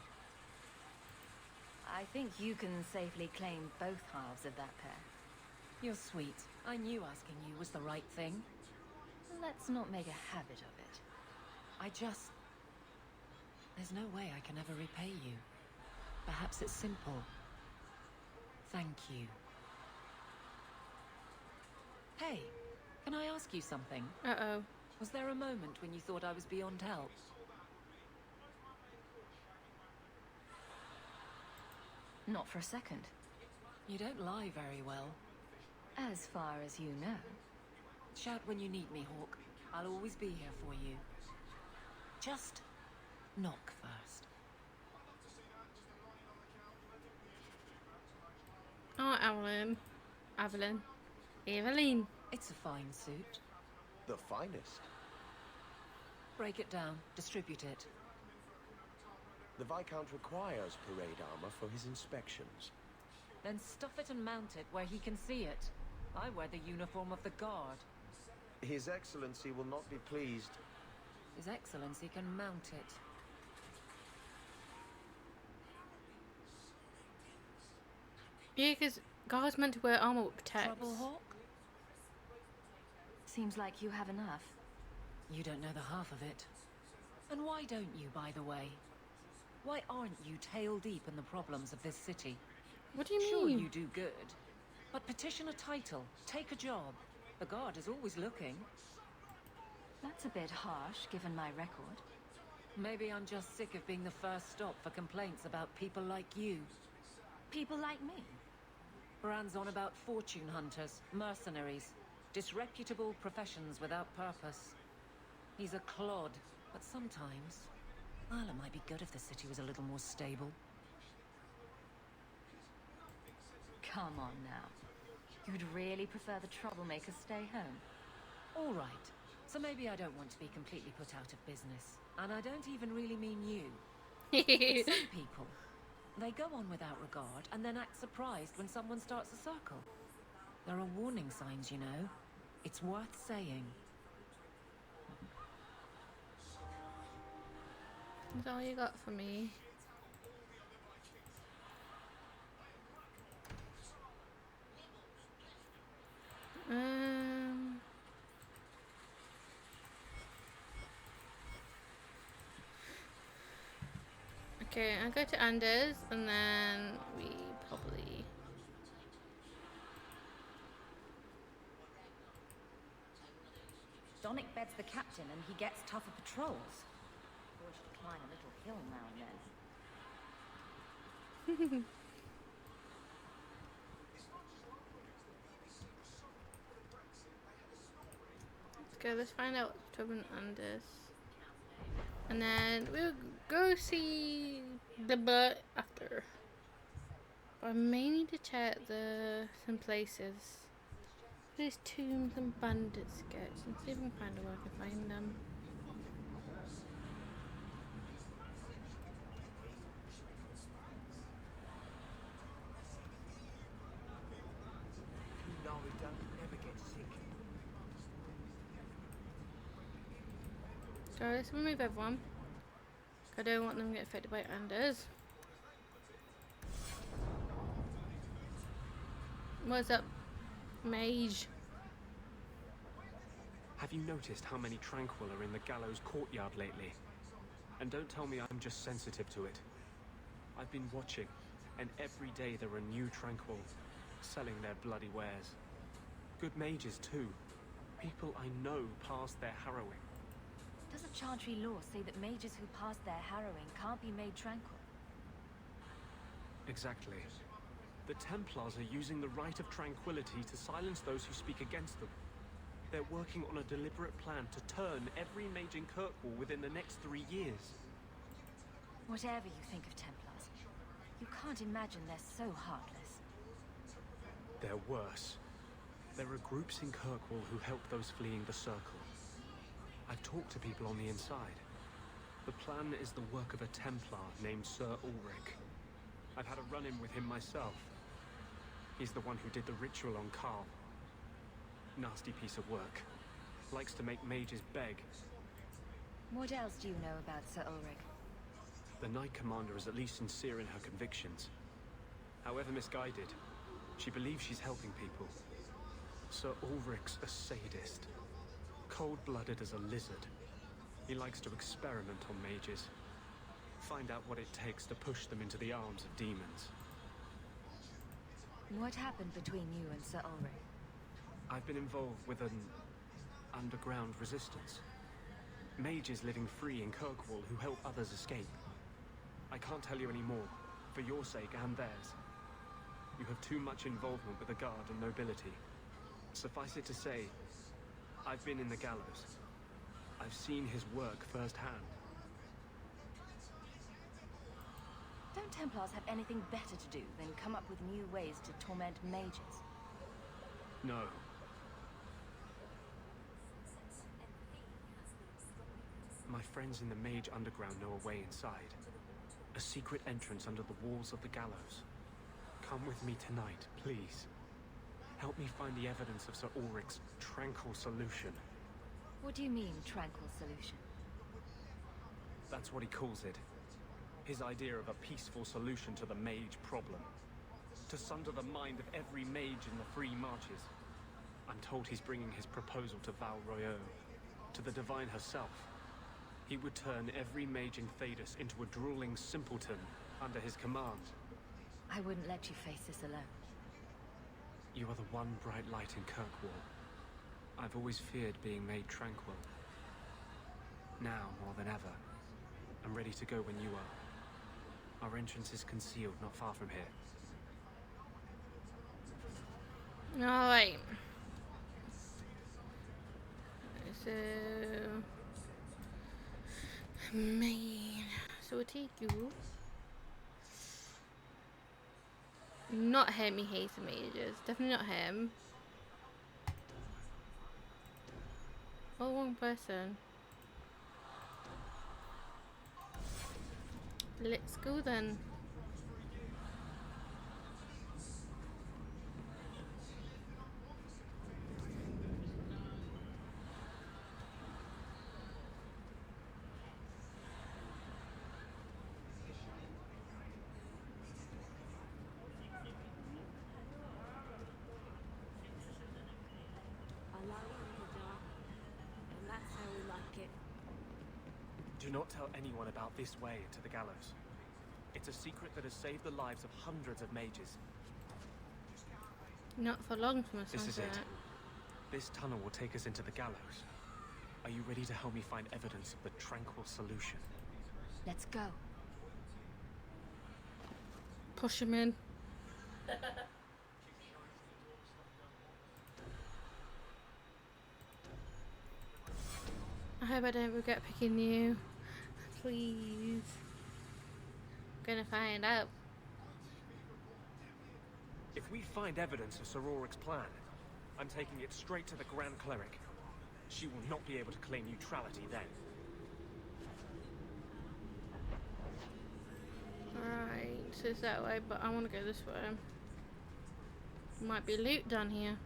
I think you can safely claim both halves of that pair. You're sweet. I knew asking you was the right thing. Let's not make a habit of it. There's no way I can ever repay you. Perhaps it's simple. Thank you. Hey, can I ask you something? Uh-oh. Was there a moment when you thought I was beyond help? Not for a second. You don't lie very well. As far as you know. Shout when you need me, Hawke. I'll always be here for you. Just knock first. Oh, Evelyn. It's a fine suit. The finest. Break it down. Distribute it. The Viscount requires parade armor for his inspections. Then stuff it and mount it where he can see it. I wear the uniform of the guard. His Excellency will not be pleased. His Excellency can mount it. Yeah, because guards meant to wear armor that protects. Trouble, Hawke? Seems like you have enough. You don't know the half of it. And why don't you, by the way? Why aren't you tail deep in the problems of this city? What do you Sure, mean? you do good. But petition a title. Take a job. The guard is always looking. That's a bit harsh, given my record. Maybe I'm just sick of being the first stop for complaints about people like you. People like me? Brand's on about fortune hunters, mercenaries, disreputable professions without purpose. He's a clod, but sometimes, well, it might be good if the city was a little more stable. Come on now. You'd really prefer the troublemakers stay home? All right. So maybe I don't want to be completely put out of business. And I don't even really mean you. But some people, they go on without regard and then act surprised when someone starts a circle. There are warning signs, you know. It's worth saying. That's all you got for me. Okay, I'll go to Anders and then we probably... Donick beds the captain and he gets tougher patrols. Boy should climb a little hill now and then. Let's go, let's find out what's troubling Anders. And then we'll go see the butt after. But I may need to check some places. There's tombs and bandit skirts and see if I can find a way I can find them. So let's remove everyone. I don't want them to get affected by Anders. What's up, mage? Have you noticed how many Tranquil are in the gallows courtyard lately? And don't tell me I'm just sensitive to it. I've been watching, and every day there are new Tranquil selling their bloody wares. Good mages too. People I know past their harrowing. Doesn't Chantry law say that mages who pass their harrowing can't be made tranquil? Exactly. The Templars are using the right of tranquility to silence those who speak against them. They're working on a deliberate plan to turn every mage in Kirkwall within the next 3 years. Whatever you think of Templars, you can't imagine they're so heartless. They're worse. There are groups in Kirkwall who help those fleeing the Circle. I've talked to people on the inside. The plan is the work of a Templar named Sir Ulrich. I've had a run-in with him myself. He's the one who did the ritual on Carl. Nasty piece of work. Likes to make mages beg. What else do you know about Sir Ulrich? The Knight Commander is at least sincere in her convictions. However misguided, she believes she's helping people. Sir Ulrich's a sadist. Cold-blooded as a lizard. He likes to experiment on mages. Find out what it takes to push them into the arms of demons. What happened between you and Sir Ulrich? I've been involved with an underground resistance. Mages living free in Kirkwall who help others escape. I can't tell you any more, for your sake and theirs. You have too much involvement with the guard and nobility. Suffice it to say, I've been in the gallows. I've seen his work firsthand. Don't Templars have anything better to do than come up with new ways to torment mages? No. My friends in the Mage Underground know a way inside. A secret entrance under the walls of the gallows. Come with me tonight, please. Help me find the evidence of Sir Ulrich's tranquil solution. What do you mean, tranquil solution? That's what he calls it. His idea of a peaceful solution to the mage problem. To sunder the mind of every mage in the Free Marches. I'm told he's bringing his proposal to Val Royeaux, to the Divine herself. He would turn every mage in Thedas into a drooling simpleton under his command. I wouldn't let you face this alone. You are the one bright light in Kirkwall. I've always feared being made tranquil. Now, more than ever, I'm ready to go when you are. Our entrance is concealed not far from here. Alright. So... Man. So we'll take you. Not him, he hates the mages. Definitely not him. Oh, wrong person. Let's go then. Do not tell anyone about this way to the gallows. It's a secret that has saved the lives of hundreds of mages. Not for long from This is it. This tunnel will take us into the gallows. Are you ready to help me find evidence of the tranquil solution? Let's go. Push him in. I hope I don't regret picking you. Please. I'm gonna find out. If we find evidence of Sir Ulrich's plan, I'm taking it straight to the Grand Cleric. She will not be able to claim neutrality then. Right, so it's that way, but I want to go this way. Might be loot down here.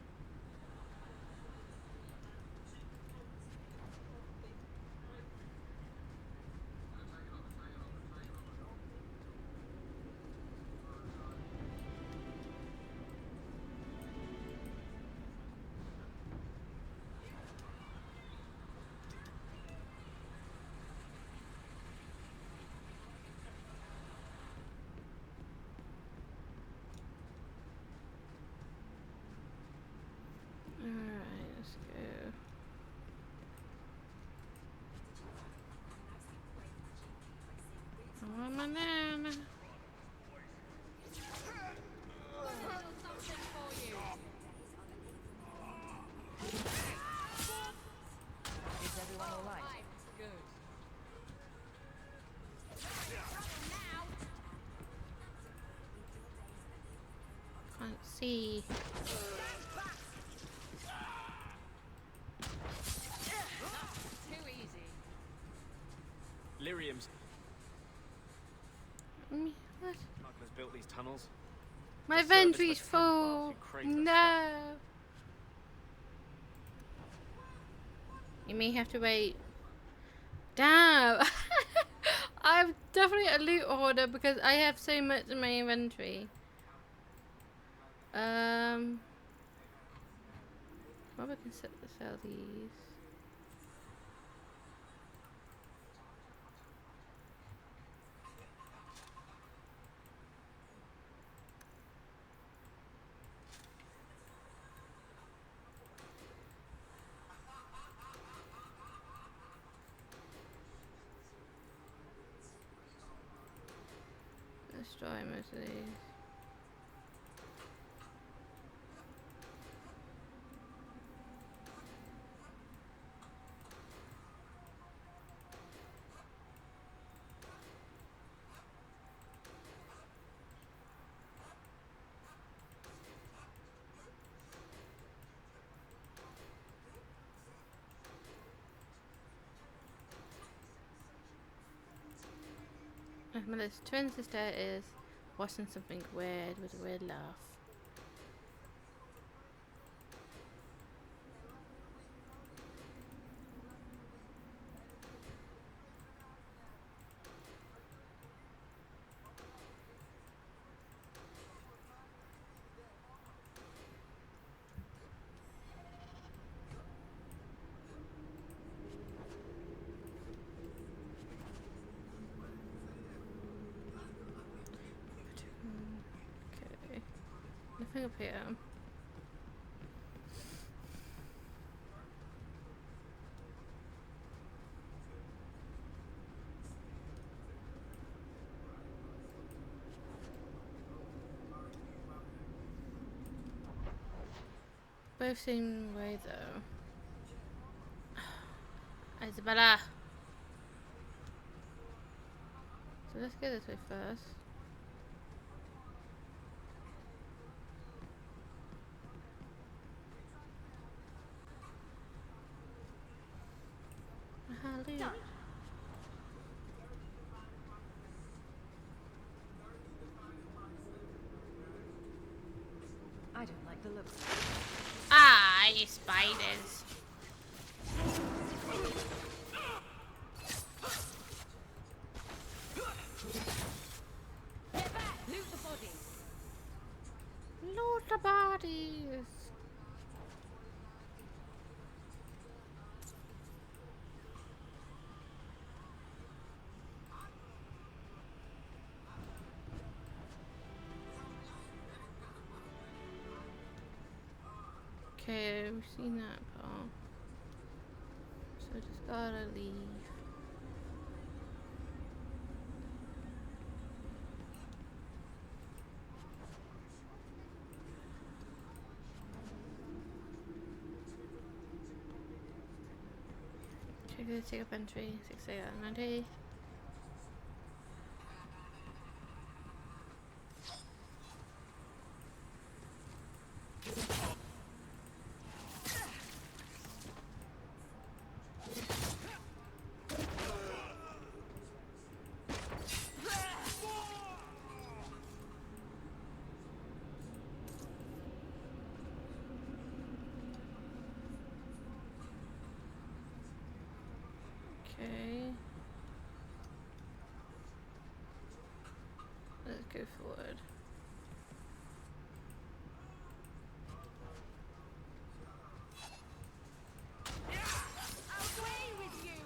See. Too easy. Lyrium's What? smugglers built these tunnels. My inventory's full. No. You may have to wait. Damn. I'm definitely a loot hoarder because I have so much in my inventory. Probably can sell these. destroy most of these. My little twin sister is watching something weird with a weird laugh. Okay, nothing up here. Both same way though. Isabella! So let's go this way first. Hallelujah. I don't like the looks. Ah, you spiders. Get back! Loot the bodies! Loot the bodies! Okay, we've seen that part. So just gotta leave. Okay, take up entry, 6 90. Okay. Let's go forward. Away with you!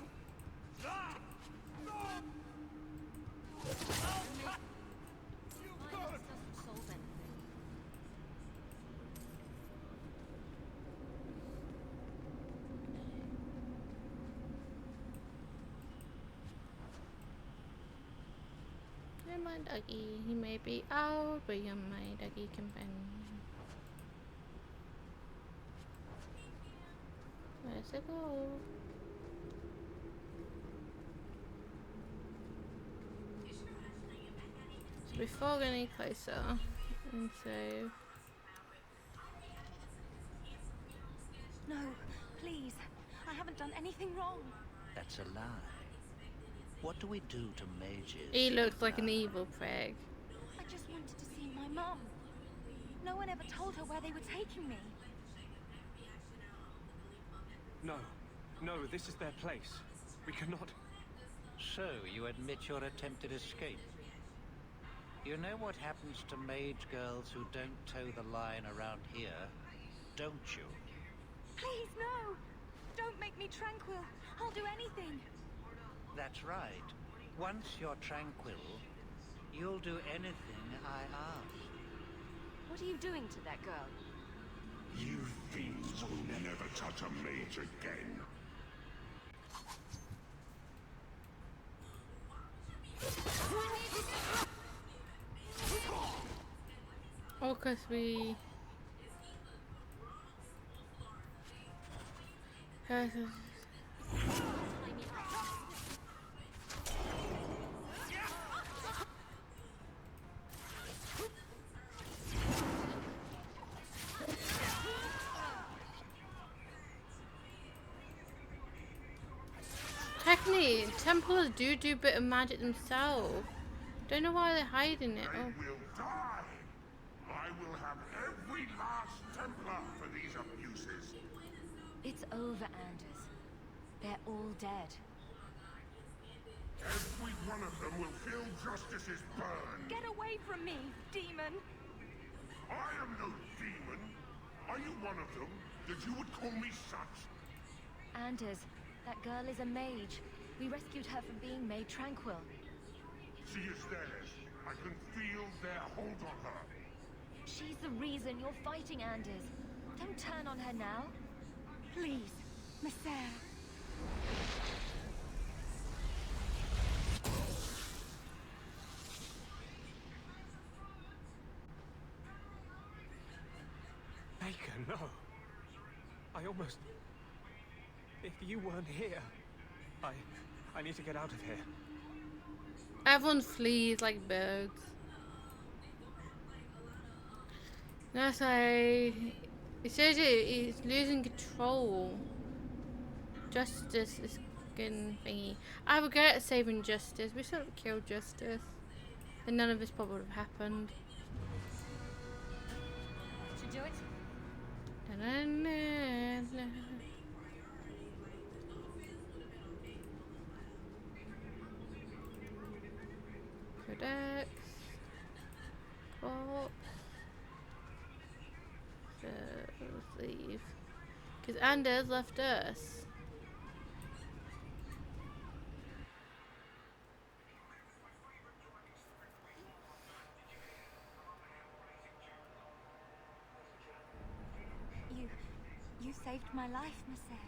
Violence doesn't solve anything. You're my doggy. He may be out, but you're my doggy companion. Where's it go? So before we get any closer, and so No, please. I haven't done anything wrong. That's a lie. What do we do to mages? he looks like an evil prig. I just wanted to see my mum. No one ever told her where they were taking me. No. No, this is their place. We cannot... So, you admit your attempted escape? You know what happens to mage girls who don't toe the line around here, don't you? Please, no! Don't make me tranquil. I'll do anything. That's right. Once you're tranquil, you'll do anything I ask. What are you doing to that girl? You fiends will never touch a mage again. because we... Technically, Templars do a bit of magic themselves. Don't know why they're hiding it. They will die. I will have every last Templar for these abuses. It's over, Anders. They're all dead. Every one of them will feel justice's burn. Get away from me, demon! I am no demon. Are you one of them? That you would call me such? Anders, that girl is a mage. We rescued her from being made tranquil. She is theirs. I can feel their hold on her. She's the reason you're fighting, Anders. Don't turn on her now. Please, Messer. Baker, no. I almost... If you weren't here, I need to get out of here. Everyone flees like birds. That's why it shows you he's losing control. Justice is getting thingy. I regret saving Justice. We should have killed Justice. Then none of this probably would have happened. To do it? Codex. Corpse. Let's leave. Because Anders left us. You saved my life, Messer.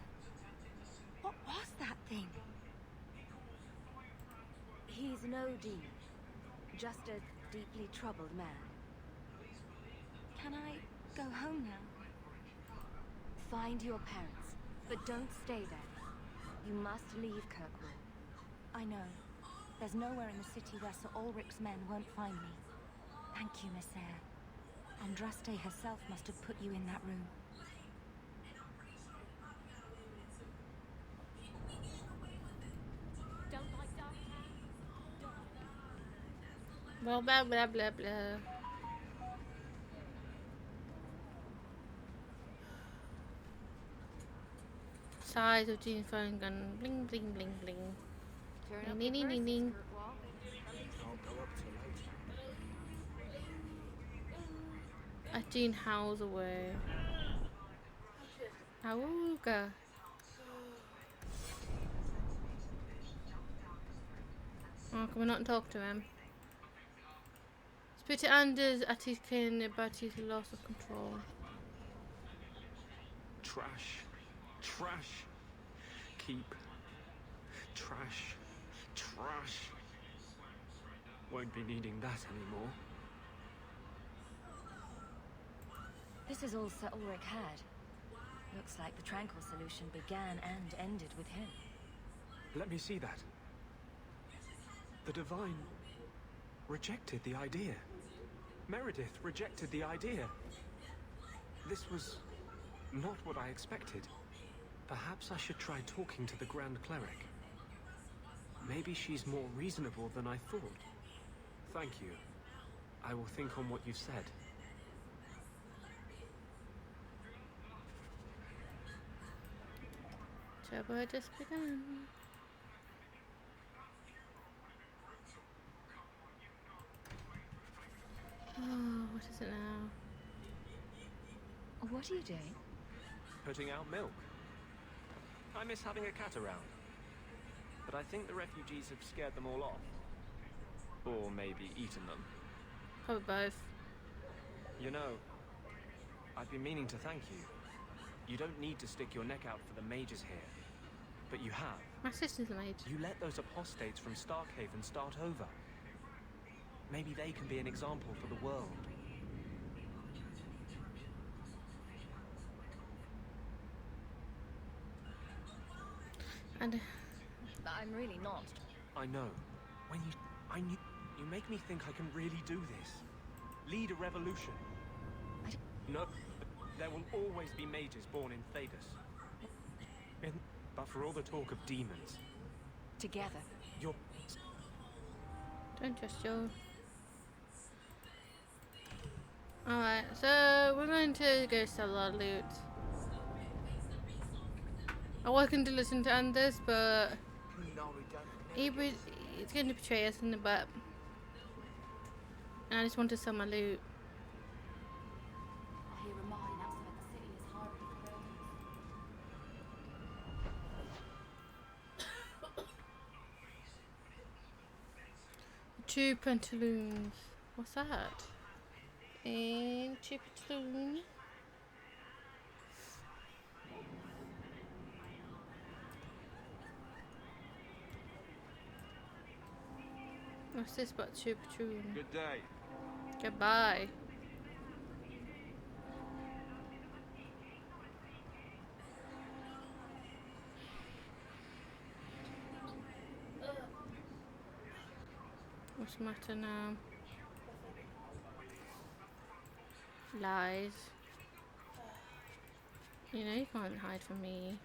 What was that thing? He's no demon. Just a deeply troubled man. Can I go home now? Find your parents, but don't stay there. You must leave Kirkwall. I know. There's nowhere in the city where Sir Ulrich's men won't find me. Thank you, Messer. Andraste herself must have put you in that room. Blah blah blah blah blah. Size of Jean's phone gun. Bling bling bling bling. Ding ding ding ding. As Jean howls away. Awooga. Oh, can we not talk to him? Speak to Anders at his kin about his loss of control. Trash. Trash. Keep. Trash. Trash. Won't be needing that anymore. This is all Sir Ulrich had. Looks like the Tranquil solution began and ended with him. Let me see that. The Divine rejected the idea. Meredith rejected the idea. This was not what I expected. Perhaps I should try talking to the Grand Cleric. Maybe she's more reasonable than I thought. Thank you. I will think on what you've said. Trouble had just begun. Oh, what is it now? What are you doing? Putting out milk. I miss having a cat around. But I think the refugees have scared them all off. Or maybe eaten them. Probably both. You know, I've been meaning to thank you. You don't need to stick your neck out for the mages here. But you have. My sister's a mage. You let those apostates from Starkhaven start over. Maybe they can be an example for the world. And I'm really not. I know. You make me think I can really do this. Lead a revolution. No, there will always be mages born in Thedas. But for all the talk of demons... Together. You're... Don't trust you. Alright, so we're going to go sell our loot. I was going to listen to Anders, but he's going to betray us in the butt. And I just want to sell my loot. I hear a mine outside the city is hiring for Ferelden. Two pantaloons. What's that? And two pantaloons. What's this but two pantaloons? Good day. Goodbye. What's the matter now? Lies. You know you can't hide from me.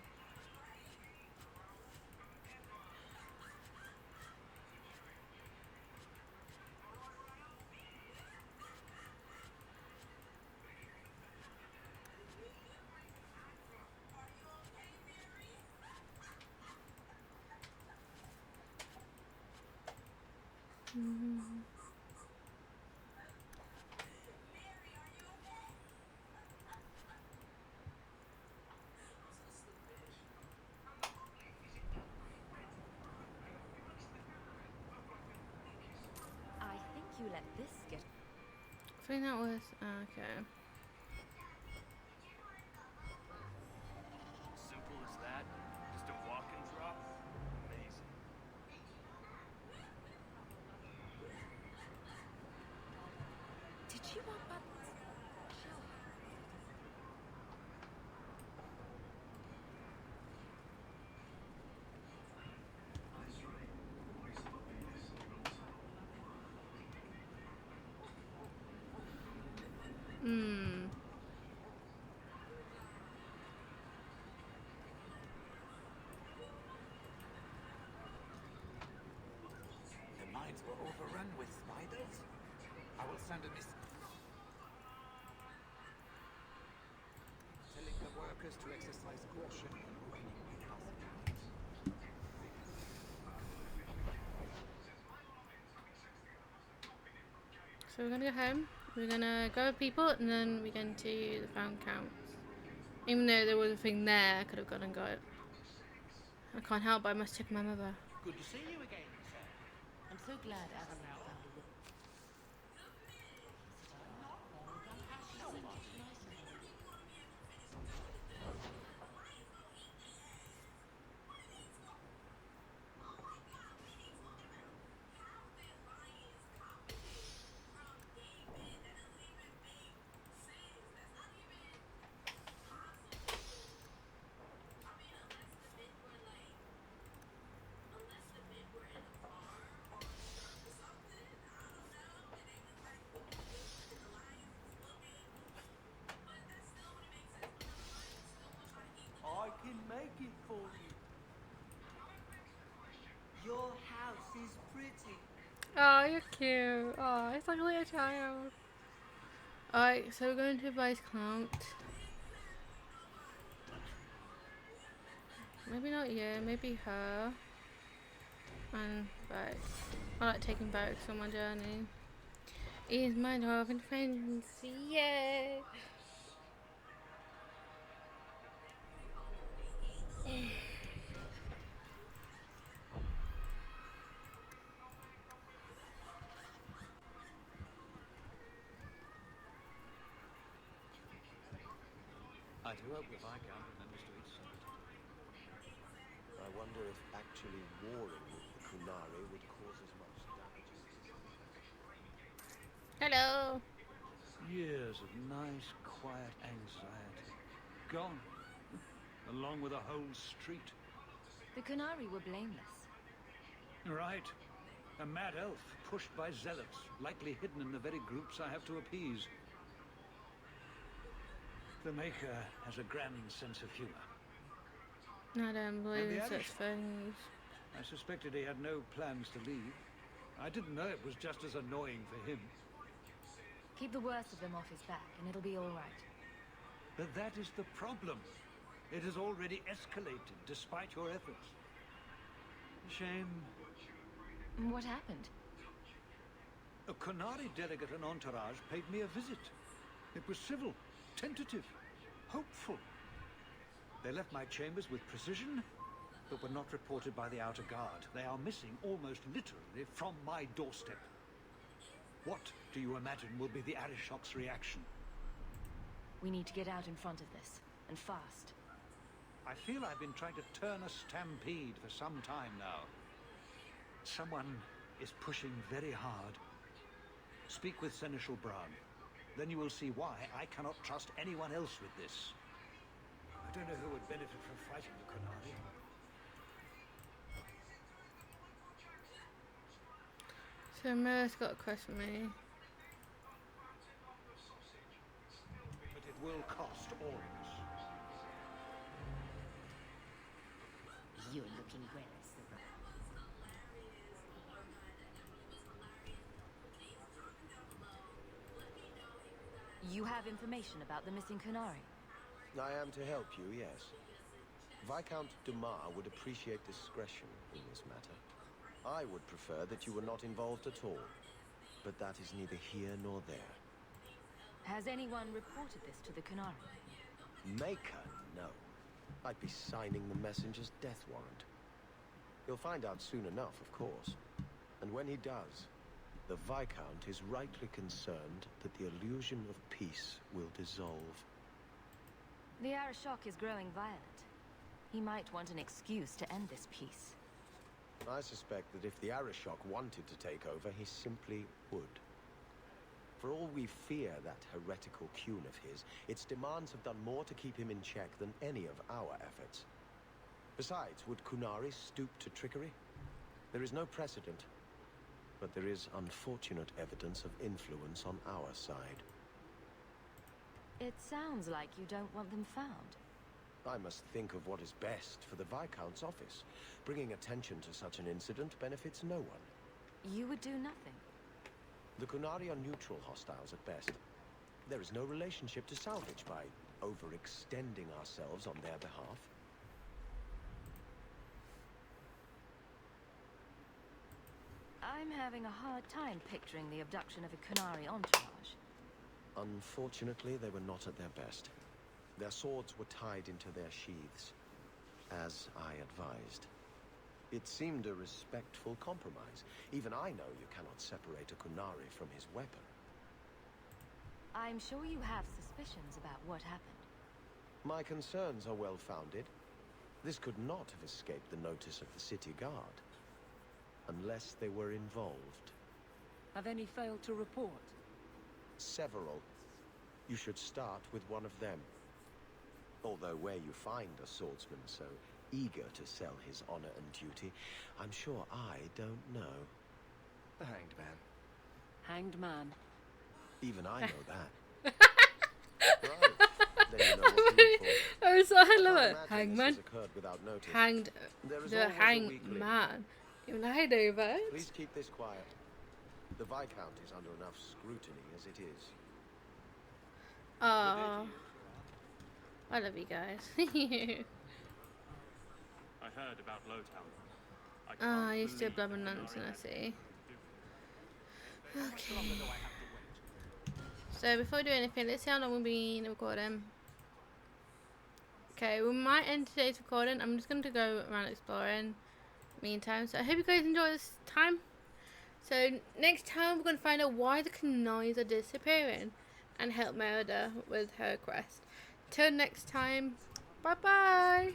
I think you let this get... I think that was... okay. Simple as that? Just a walk and drop? Amazing. Did you want buttons? Sure. The mines were overrun with spiders. I will send a miss. Telling the workers to exercise caution when opening new passageways. So we're gonna go home. We're gonna go with people, and then we're going to the found counts. Even though there was a thing there, I could have gone and got it. I can't help, but I must check my mother. Good to see you again, sir. I'm so glad Adam found a way. I can make it for you. Your house is pretty. Oh, you're cute. Oh, it's like a little child. Alright, so we're going to advise count. Maybe not you, maybe her. And bags. I like taking bags on my journey. Is my dog and friends, yay! I do hope the Viscount remembers to eat something. I wonder if actually warring with the Kunari would cause as much damage as... Hello! Years of nice, quiet anxiety. Gone. Along with a whole street. The Qunari were blameless. Right. A mad elf pushed by zealots, likely hidden in the very groups I have to appease. The Maker has a grand sense of humor. I don't believe in And the such things. I suspected he had no plans to leave. I didn't know it was just as annoying for him. Keep the worst of them off his back, and it'll be all right. But that is the problem. It has already escalated, despite your efforts. Shame. What happened? A Qunari delegate and entourage paid me a visit. It was civil, tentative, hopeful. They left my chambers with precision, but were not reported by the outer guard. They are missing almost literally from my doorstep. What do you imagine will be the Arishok's reaction? We need to get out in front of this, and fast. I feel I've been trying to turn a stampede for some time now. Someone is pushing very hard. Speak with Seneschal Bran. Then you will see why I cannot trust anyone else with this. I don't know who would benefit from fighting the Qunari. So Mer's got a quest for me. But it will cost all of us. You're looking well, sir. You have information about the missing Qunari? I am to help you, yes. Viscount Dumas would appreciate discretion in this matter. I would prefer that you were not involved at all. But that is neither here nor there. Has anyone reported this to the Qunari? Maker? No. I'd be signing the messenger's death warrant. He'll find out soon enough, of course. And when he does, the Viscount is rightly concerned that the illusion of peace will dissolve. The Arishok is growing violent. He might want an excuse to end this peace. I suspect that if the Arishok wanted to take over, he simply would. For all we fear that heretical Qun of his, its demands have done more to keep him in check than any of our efforts. Besides, would Qunari stoop to trickery? There is no precedent, but there is unfortunate evidence of influence on our side. It sounds like you don't want them found. I must think of what is best for the Viscount's office. Bringing attention to such an incident benefits no one. You would do nothing. The Qunari are neutral hostiles at best. There is no relationship to salvage by overextending ourselves on their behalf. I'm having a hard time picturing the abduction of a Qunari entourage. Unfortunately, they were not at their best. Their swords were tied into their sheaths, as I advised. It seemed a respectful compromise. Even I know you cannot separate a Qunari from his weapon. I'm sure you have suspicions about what happened. My concerns are well-founded. This could not have escaped the notice of the city guard, unless they were involved. Have any failed to report? Several. You should start with one of them. Although where you find a swordsman so eager to sell his honor and duty, I'm sure I don't know. The Hanged Man. Hanged Man. Even I know that. Right. Then you know what to look for. Oh, so I love it. Magic Hangman. has occurred without notice. Hanged. There is The always a hanged weak link. man. Even I know that. Please keep this quiet. The Viscount is under enough scrutiny as it is. Aww. I love you guys. I heard about Lowtown. I used to have blubber nonsense, I see. Okay. So before we do anything, let's see how long we've been recording. Okay, we might end today's recording. I'm just going to go around exploring meantime. So I hope you guys enjoy this time. So next time we're going to find out why the Knives are disappearing and help Merida with her quest. Till next time, bye bye.